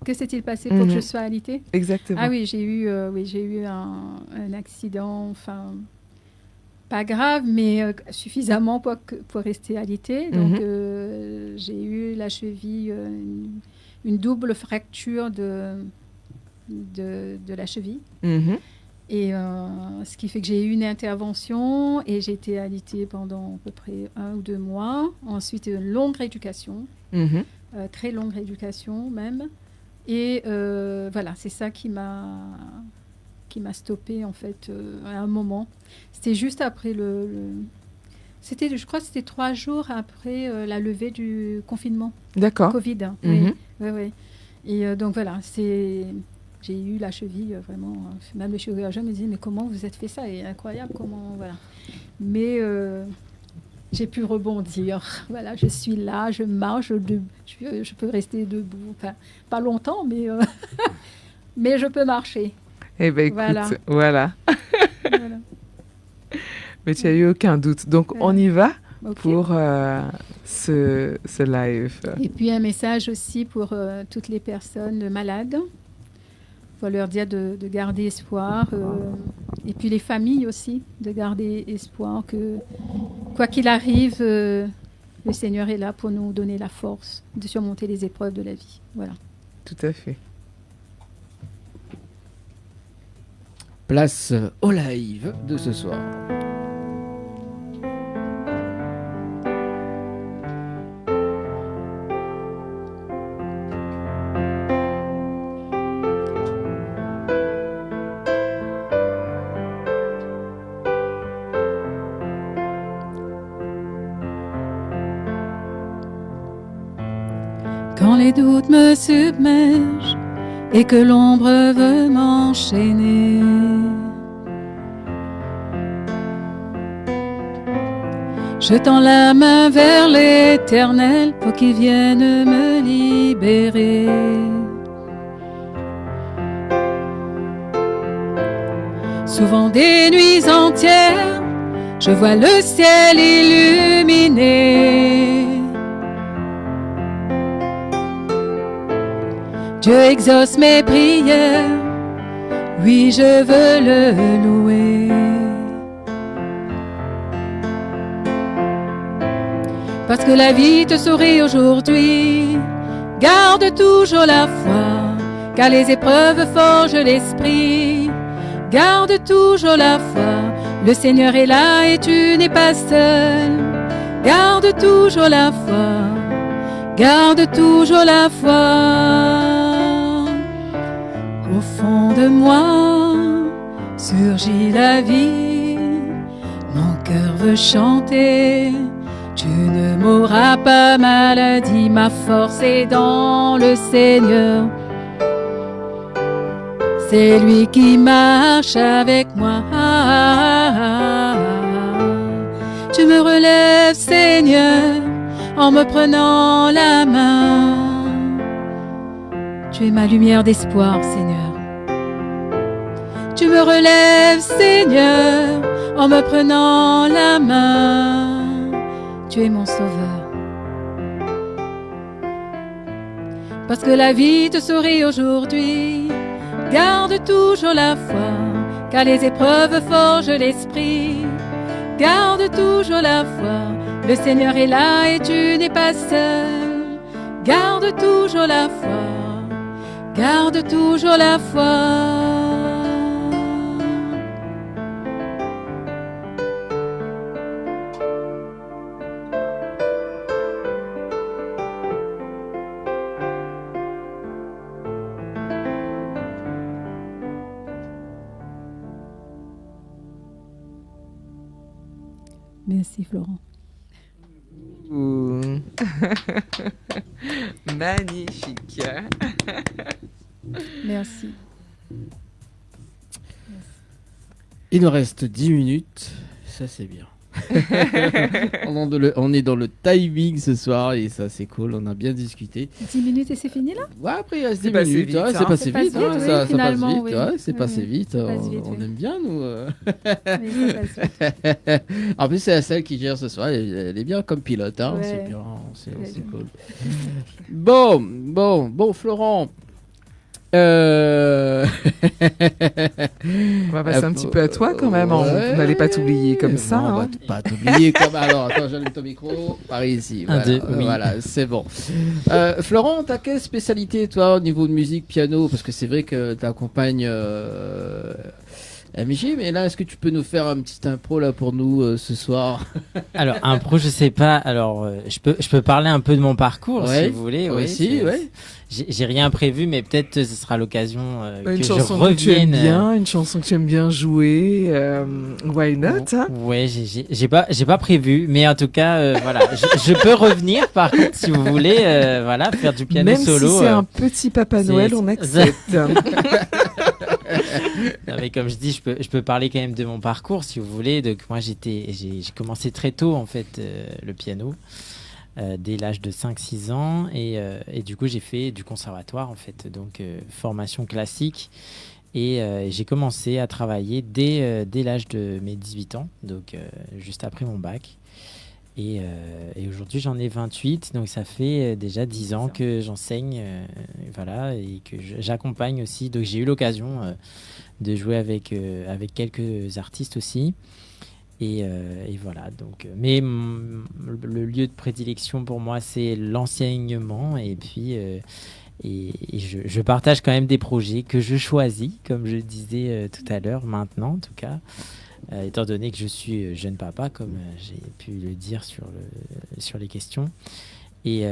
Que s'est-il passé pour que je sois alitée? Exactement. Ah oui, j'ai eu un accident, enfin... Pas grave, mais suffisamment pour rester alitée. Donc, j'ai eu la cheville, une double fracture de la cheville. Et ce qui fait que j'ai eu une intervention et j'ai été alitée pendant à peu près 1 ou 2 mois. Ensuite, une longue rééducation, très longue rééducation même. Et voilà, c'est ça qui m'a stoppée en fait à un moment. C'était juste après je crois que c'était 3 jours après la levée du confinement. D'accord. Covid. Oui. Et donc voilà, j'ai eu la cheville vraiment. Même le chirurgien me disait mais comment vous êtes fait ça? C'est incroyable comment voilà. Mais j'ai pu rebondir. Voilà, je suis là, je marche, je peux rester debout. Enfin, pas longtemps, mais mais je peux marcher. Eh bien, écoute, voilà. Mais tu n'as eu aucun doute. Donc, on y va pour ce live. Et puis, un message aussi pour toutes les personnes malades. Pour leur dire de garder espoir. Et puis, les familles aussi, de garder espoir que, quoi qu'il arrive, le Seigneur est là pour nous donner la force de surmonter les épreuves de la vie. Voilà. Tout à fait. place au live de ce soir. Quand les doutes me submergent et que l'ombre veut m'enchaîner, je tends la main vers l'Éternel pour qu'il vienne me libérer. Souvent des nuits entières, je vois le ciel illuminé. Dieu exauce mes prières, oui je veux le louer. Parce que la vie te sourit aujourd'hui, garde toujours la foi, car les épreuves forgent l'esprit. Garde toujours la foi, le Seigneur est là et tu n'es pas seul. Garde toujours la foi, garde toujours la foi. Au fond de moi surgit la vie, mon cœur veut chanter. Tu ne mourras pas, maladie, ma force est dans le Seigneur. C'est lui qui marche avec moi. Tu me relèves, Seigneur, en me prenant la main. Tu es ma lumière d'espoir, Seigneur. Tu me relèves, Seigneur, en me prenant la main. Tu es mon sauveur. Parce que la vie te sourit aujourd'hui, garde toujours la foi, car les épreuves forgent l'esprit. Garde toujours la foi, le Seigneur est là et tu n'es pas seul. Garde toujours la foi, garde toujours la foi. Merci Florent. Magnifique. Merci. Il nous reste 10 minutes, ça c'est bien. On est dans le timing ce soir et ça c'est cool, on a bien discuté. 10 minutes et c'est fini là ? Ouais, après il reste 10 C'est passé minutes, vite, ouais, hein. c'est passé Ça passe vite, vite, hein, oui, ça passe finalement, vite, oui. ouais, c'est passé Oui, vite, ça passe vite, on oui. aime bien nous. Oui, ça passe vite. En plus c'est celle qui gère ce soir, elle est bien comme pilote, hein, Ouais. c'est bien, c'est cool. Bon, Florent. On va passer un petit peu à toi quand même. On n'allait pas t'oublier comme ça. Non, on va pas t'oublier comme. Alors, attends, j'allume ton micro. Par ici. Voilà, voilà, c'est bon. Florent, t'as quelle spécialité, toi, au niveau de musique, piano ? Parce que c'est vrai que t'accompagnes MJ, mais là, est-ce que tu peux nous faire un petit impro là pour nous ce soir ? Alors, impro, je sais pas. Alors, je peux parler un peu de mon parcours, si vous voulez. Oui, si, ouais. J'ai rien prévu, mais peut-être ce sera l'occasion que je chanson revienne. Que tu aimes bien, une chanson que tu aimes bien jouer. Why not, hein? Ouais, j'ai pas prévu, mais en tout cas, voilà, je peux revenir par contre si vous voulez, voilà, faire du piano même solo. Même si c'est un petit Papa Noël, on accepte. Non, mais comme je dis, je peux parler quand même de mon parcours si vous voulez. Donc moi j'ai commencé très tôt en fait le piano. Dès l'âge de 5-6 ans et du coup j'ai fait du conservatoire en fait, donc formation classique et j'ai commencé à travailler dès l'âge de mes 18 ans, donc juste après mon bac et aujourd'hui j'en ai 28, donc ça fait déjà 10 ans que j'enseigne voilà, et que j'accompagne aussi, donc j'ai eu l'occasion de jouer avec quelques artistes aussi. Et voilà, donc, mais le lieu de prédilection pour moi c'est l'enseignement et puis et je partage quand même des projets que je choisis, comme je disais tout à l'heure, maintenant en tout cas, étant donné que je suis jeune papa, comme j'ai pu le dire sur les questions. Et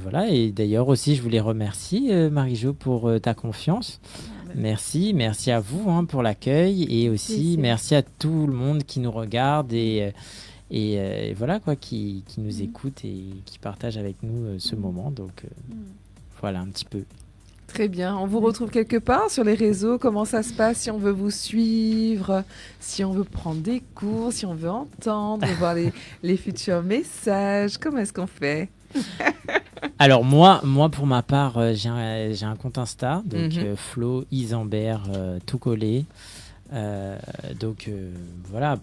voilà, et d'ailleurs aussi je voulais remercier Marie-Jo pour ta confiance. Merci à vous pour l'accueil, et aussi merci à tout le monde qui nous regarde et voilà quoi, qui nous écoute et qui partage avec nous ce moment. Donc voilà un petit peu. Très bien. On vous retrouve quelque part sur les réseaux. Comment ça se passe si on veut vous suivre, si on veut prendre des cours, si on veut entendre, voir les futurs messages? Comment est-ce qu'on fait? Alors moi pour ma part, j'ai un compte Insta, donc Flo Isambert, tout collé. Donc voilà,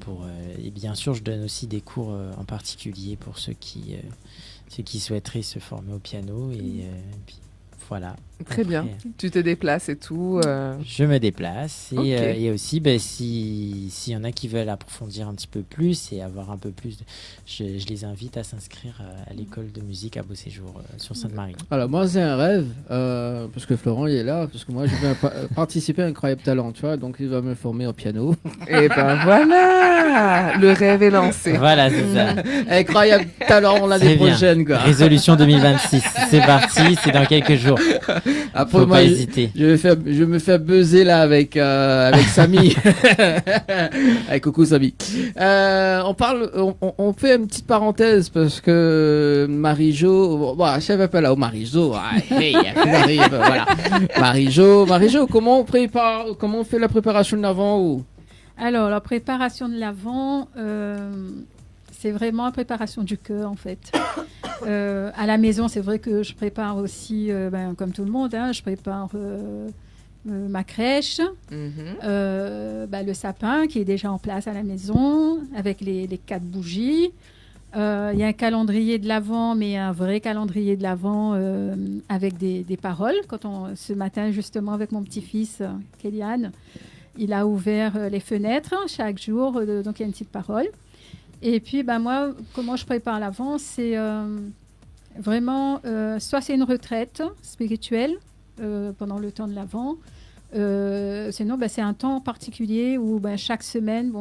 et bien sûr je donne aussi des cours en particulier pour ceux qui souhaiteraient se former au piano, et puis voilà. Très bien. Tu te déplaces et tout. Je me déplace, et aussi s'il y en a qui veulent approfondir un petit peu plus et avoir un peu plus, je les invite à s'inscrire à l'école de musique à Beauséjour sur Sainte-Marie. Alors moi c'est un rêve, parce que Florent il est là, parce que moi je vais participer à Incroyable Talent, tu vois, donc il va me former au piano. Et ben voilà, le rêve est lancé. Voilà, c'est ça. Incroyable Talent l'année prochaine, quoi. Résolution 2026, c'est parti, c'est dans quelques jours. Après, faut moi, pas hésiter. Je me fais buzzer là avec Samy. Avec coucou Samy. On fait une petite parenthèse parce que Marie-Jo, je savais pas là où Marie-Jo. Voilà. Marie-Jo, comment on fait la préparation de l'avant Alors, la préparation de l'avant, c'est vraiment la préparation du cœur, en fait. À la maison, c'est vrai que je prépare aussi, comme tout le monde, je prépare ma crèche, le sapin qui est déjà en place à la maison, avec les 4 bougies. Il y a un calendrier de l'Avent, mais un vrai calendrier de l'Avent avec des paroles. Ce matin, justement, avec mon petit-fils, Kéliane, il a ouvert les fenêtres chaque jour, donc il y a une petite parole. Et puis, moi, comment je prépare l'Avent, c'est vraiment, soit c'est une retraite spirituelle pendant le temps de l'Avent, sinon, c'est un temps particulier où chaque semaine,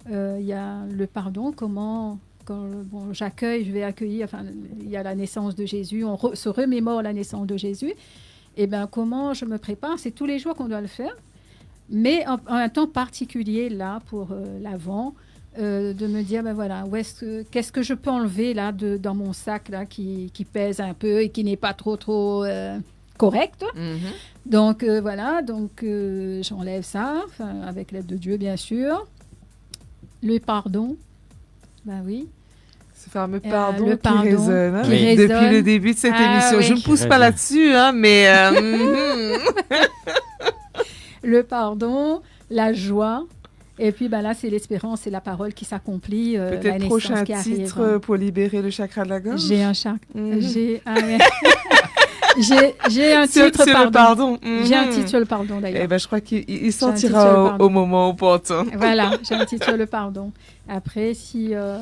il y a le pardon, quand j'accueille, je vais accueillir, il y a la naissance de Jésus, on se remémore la naissance de Jésus. Et comment je me prépare, c'est tous les jours qu'on doit le faire, mais en un temps particulier, là, pour l'Avent. De me dire, voilà, qu'est-ce que je peux enlever là dans mon sac là, qui pèse un peu et qui n'est pas trop correct. Donc, voilà, j'enlève ça, avec l'aide de Dieu, bien sûr. Le pardon, oui. Ce fameux pardon, le pardon qui résonne, résonne. Depuis le début de cette émission. Oui. Je ne pousse pas là-dessus, mais... Le pardon, la joie. Et puis là, c'est l'espérance, c'est la parole qui s'accomplit. Peut-être prochain titre pour libérer le chakra de la gorge. J'ai un chakra. J'ai un titre, pardon. J'ai un titre sur le pardon, d'ailleurs. Je crois qu'il sortira au moment opportun. Voilà, j'ai un titre sur le pardon. Après,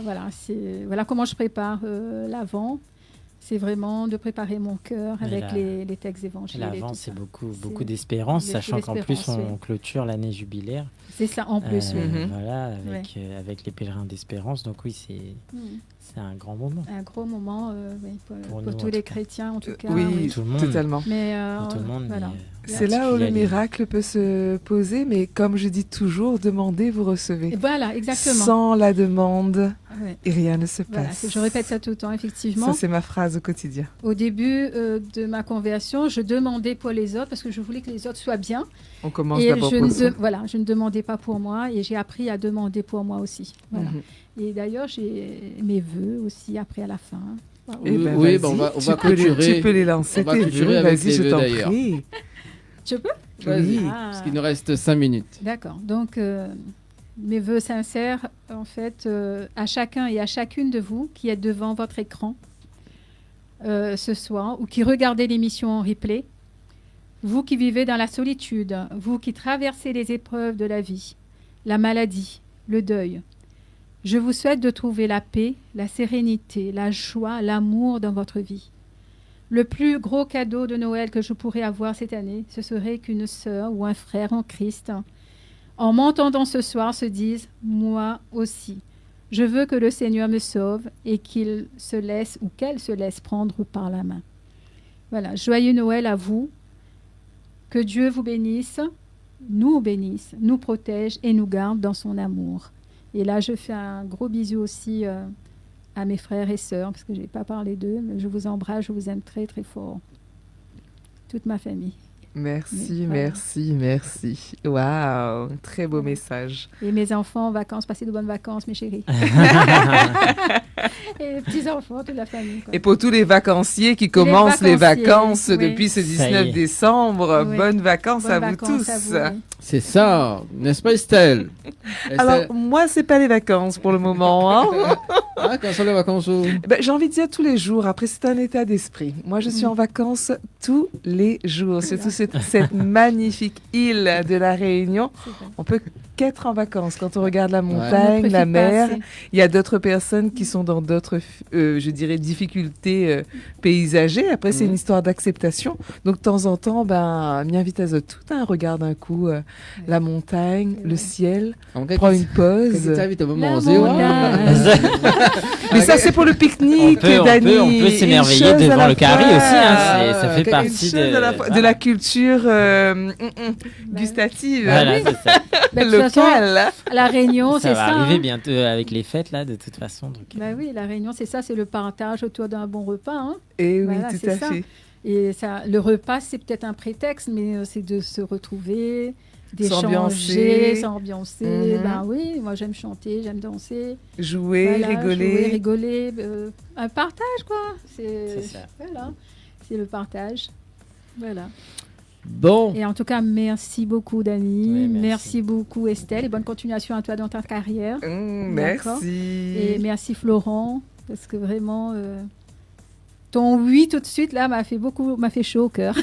voilà comment je prépare l'Avent. C'est vraiment de préparer mon cœur avec les textes évangéliques. L'Avent, c'est beaucoup d'espérance, sachant qu'en plus, on clôture l'année jubilaire. C'est ça, en plus, oui. Voilà, avec les pèlerins d'espérance. Donc oui, c'est un grand moment. Un gros moment pour nous, tous les chrétiens, en tout cas. Oui, tout le monde. Totalement. Mais, tout le monde. Voilà. C'est là où le miracle peut se poser, mais comme je dis toujours, demandez, vous recevez. Et voilà, exactement. Sans la demande, rien ne se passe. Voilà, je répète ça tout le temps, effectivement. Ça, c'est ma phrase au quotidien. Au début de ma conversion, je demandais pour les autres parce que je voulais que les autres soient bien. On commence d'abord pour ça. Voilà, je ne demandais pas pour moi et j'ai appris à demander pour moi aussi. Voilà. Et d'ailleurs, j'ai mes vœux aussi après à la fin. Oui, on va clôturer. Tu peux les lancer. On va clôturer avec vas-y, je vœux, t'en d'ailleurs. prie. Je peux? Vas-y, parce qu'il nous reste 5 minutes. D'accord. Donc, mes vœux sincères, en fait, à chacun et à chacune de vous qui êtes devant votre écran ce soir ou qui regardez l'émission en replay, vous qui vivez dans la solitude, vous qui traversez les épreuves de la vie, la maladie, le deuil, je vous souhaite de trouver la paix, la sérénité, la joie, l'amour dans votre vie. Le plus gros cadeau de Noël que je pourrais avoir cette année, ce serait qu'une sœur ou un frère en Christ, en m'entendant ce soir, se dise « Moi aussi, je veux que le Seigneur me sauve et qu'il se laisse ou qu'elle se laisse prendre par la main. » Voilà, joyeux Noël à vous. Que Dieu vous bénisse, nous protège et nous garde dans son amour. Et là, je fais un gros bisou aussi à mes frères et sœurs, parce que je n'ai pas parlé d'eux, mais je vous embrasse, je vous aime très très fort. Toute ma famille. Merci, Voilà. merci. Waouh, très beau message. Et mes enfants en vacances, passez de bonnes vacances, mes chéris. Et les petits-enfants, toute la famille. Quoi. Et pour tous les vacanciers qui commencent les vacances oui. depuis ce Ça y 19 est. décembre, Oui. bonnes vacances Bonnes à vous vacances tous. à vous, oui. C'est ça, n'est-ce pas Estelle? Alors, moi, c'est pas les vacances pour le moment. Hein. Ah, quand sont les vacances où... Ben, j'ai envie de dire tous les jours. Après, c'est un état d'esprit. Moi, je suis en vacances tous les jours. Surtout cette magnifique île de la Réunion. On peut qu'être en vacances quand on regarde la montagne, la mer. Il y a d'autres personnes qui sont dans d'autres, je dirais, difficultés paysagères. Après, c'est une histoire d'acceptation. Donc, de temps en temps, ben, m'y invite à tout. Hein, regarde un coup la montagne, le ciel, prends une pause. Mais ça, c'est pour le pique-nique, Dani. On peut s'émerveiller devant le carré aussi. Hein, ça fait partie de la culture gustative. Voilà, c'est ça. Ben, de toute façon, locale. la Réunion, c'est ça. Ça va arriver hein. bientôt avec les fêtes, là, de toute façon. Donc... Bah oui, la Réunion, c'est ça, c'est le partage autour d'un bon repas. Hein. Et oui, Voilà, tout c'est à ça. fait. Et ça, le repas, c'est peut-être un prétexte, mais c'est de se retrouver, S'ambiancer. s'ambiancer. Mhm. Ben oui, moi j'aime chanter, j'aime danser. Jouer, rigoler. Un partage, quoi. C'est ça. Voilà, c'est le partage. Voilà. Bon. Et en tout cas, merci beaucoup, Dani. Oui, merci beaucoup, Estelle. Et bonne continuation à toi dans ta carrière. D'accord. Merci. Et merci, Florent, parce que vraiment, ton oui tout de suite, là, m'a fait chaud au cœur.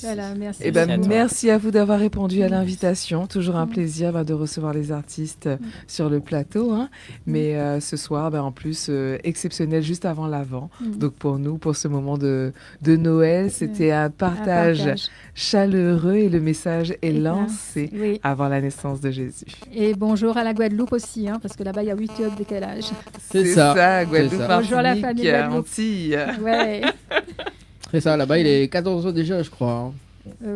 Voilà, merci. Eh ben, merci à vous d'avoir répondu à l'invitation. Toujours un plaisir de recevoir les artistes sur le plateau. Hein. Mais ce soir, en plus, exceptionnel juste avant l'Avent. Donc pour nous, pour ce moment de Noël, c'était un partage chaleureux et le message est lancé avant la naissance de Jésus. Et bonjour à la Guadeloupe aussi, hein, parce que là-bas, il y a 8 heures de décalage. C'est ça, Guadeloupe, Bonjour à la famille Guadeloupe. Antilles. Ouais. C'est ça, là-bas, il est 14h déjà, je crois. Hein.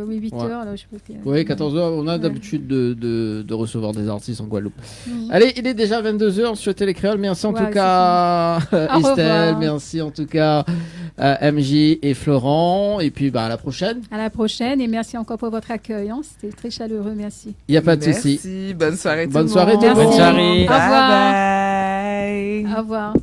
Oui, 8 Ouais. heures, là, je sais pas. Oui, 14h, on a d'habitude de recevoir des artistes en Guadeloupe. Mhm. Allez, il est déjà 22h sur Télécréole. Merci en Ouais, tout cas Au Estelle, revoir. merci en tout cas MJ et Florent. Et puis à la prochaine. À la prochaine et merci encore pour votre accueil. Hein. C'était très chaleureux, merci. Il n'y a pas de souci. Merci, bonne soirée tout Bonne le soirée monde. tout le monde. Bonne soirée. Au revoir. Bye bye. Au revoir.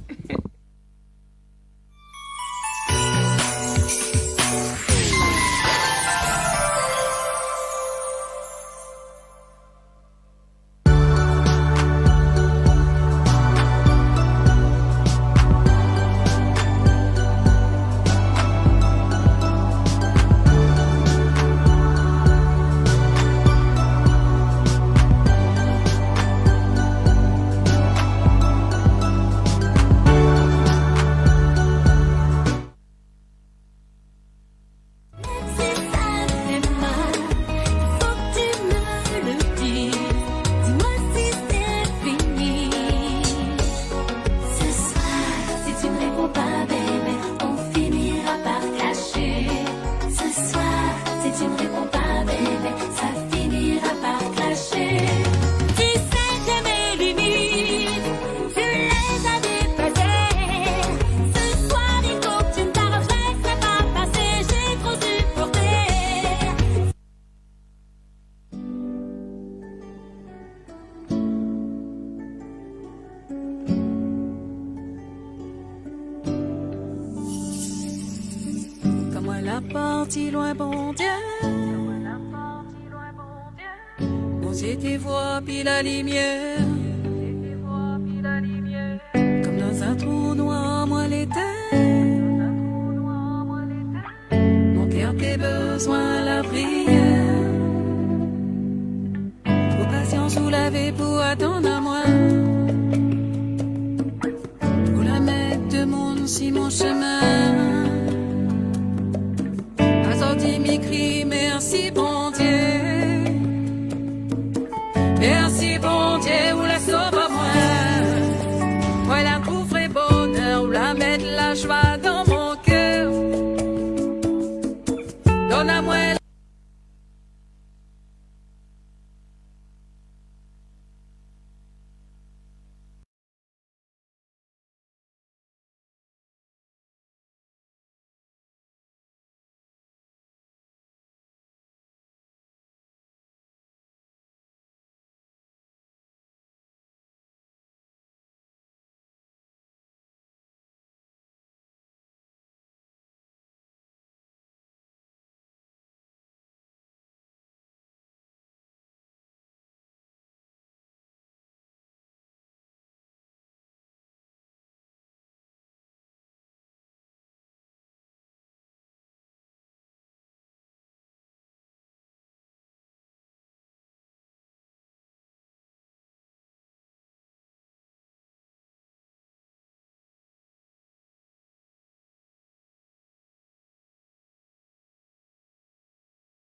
Comme moi la partie loin, bon Dieu. Bon Dieu tes voix, puis la lumière. Comme dans un trou noir, moi l'été. Mon cœur tes besoins, la prière. Pour patience ou laver, pour attendre à moi. Pour la mettre de mon si mon chemin. m'écrit merci, bonjour.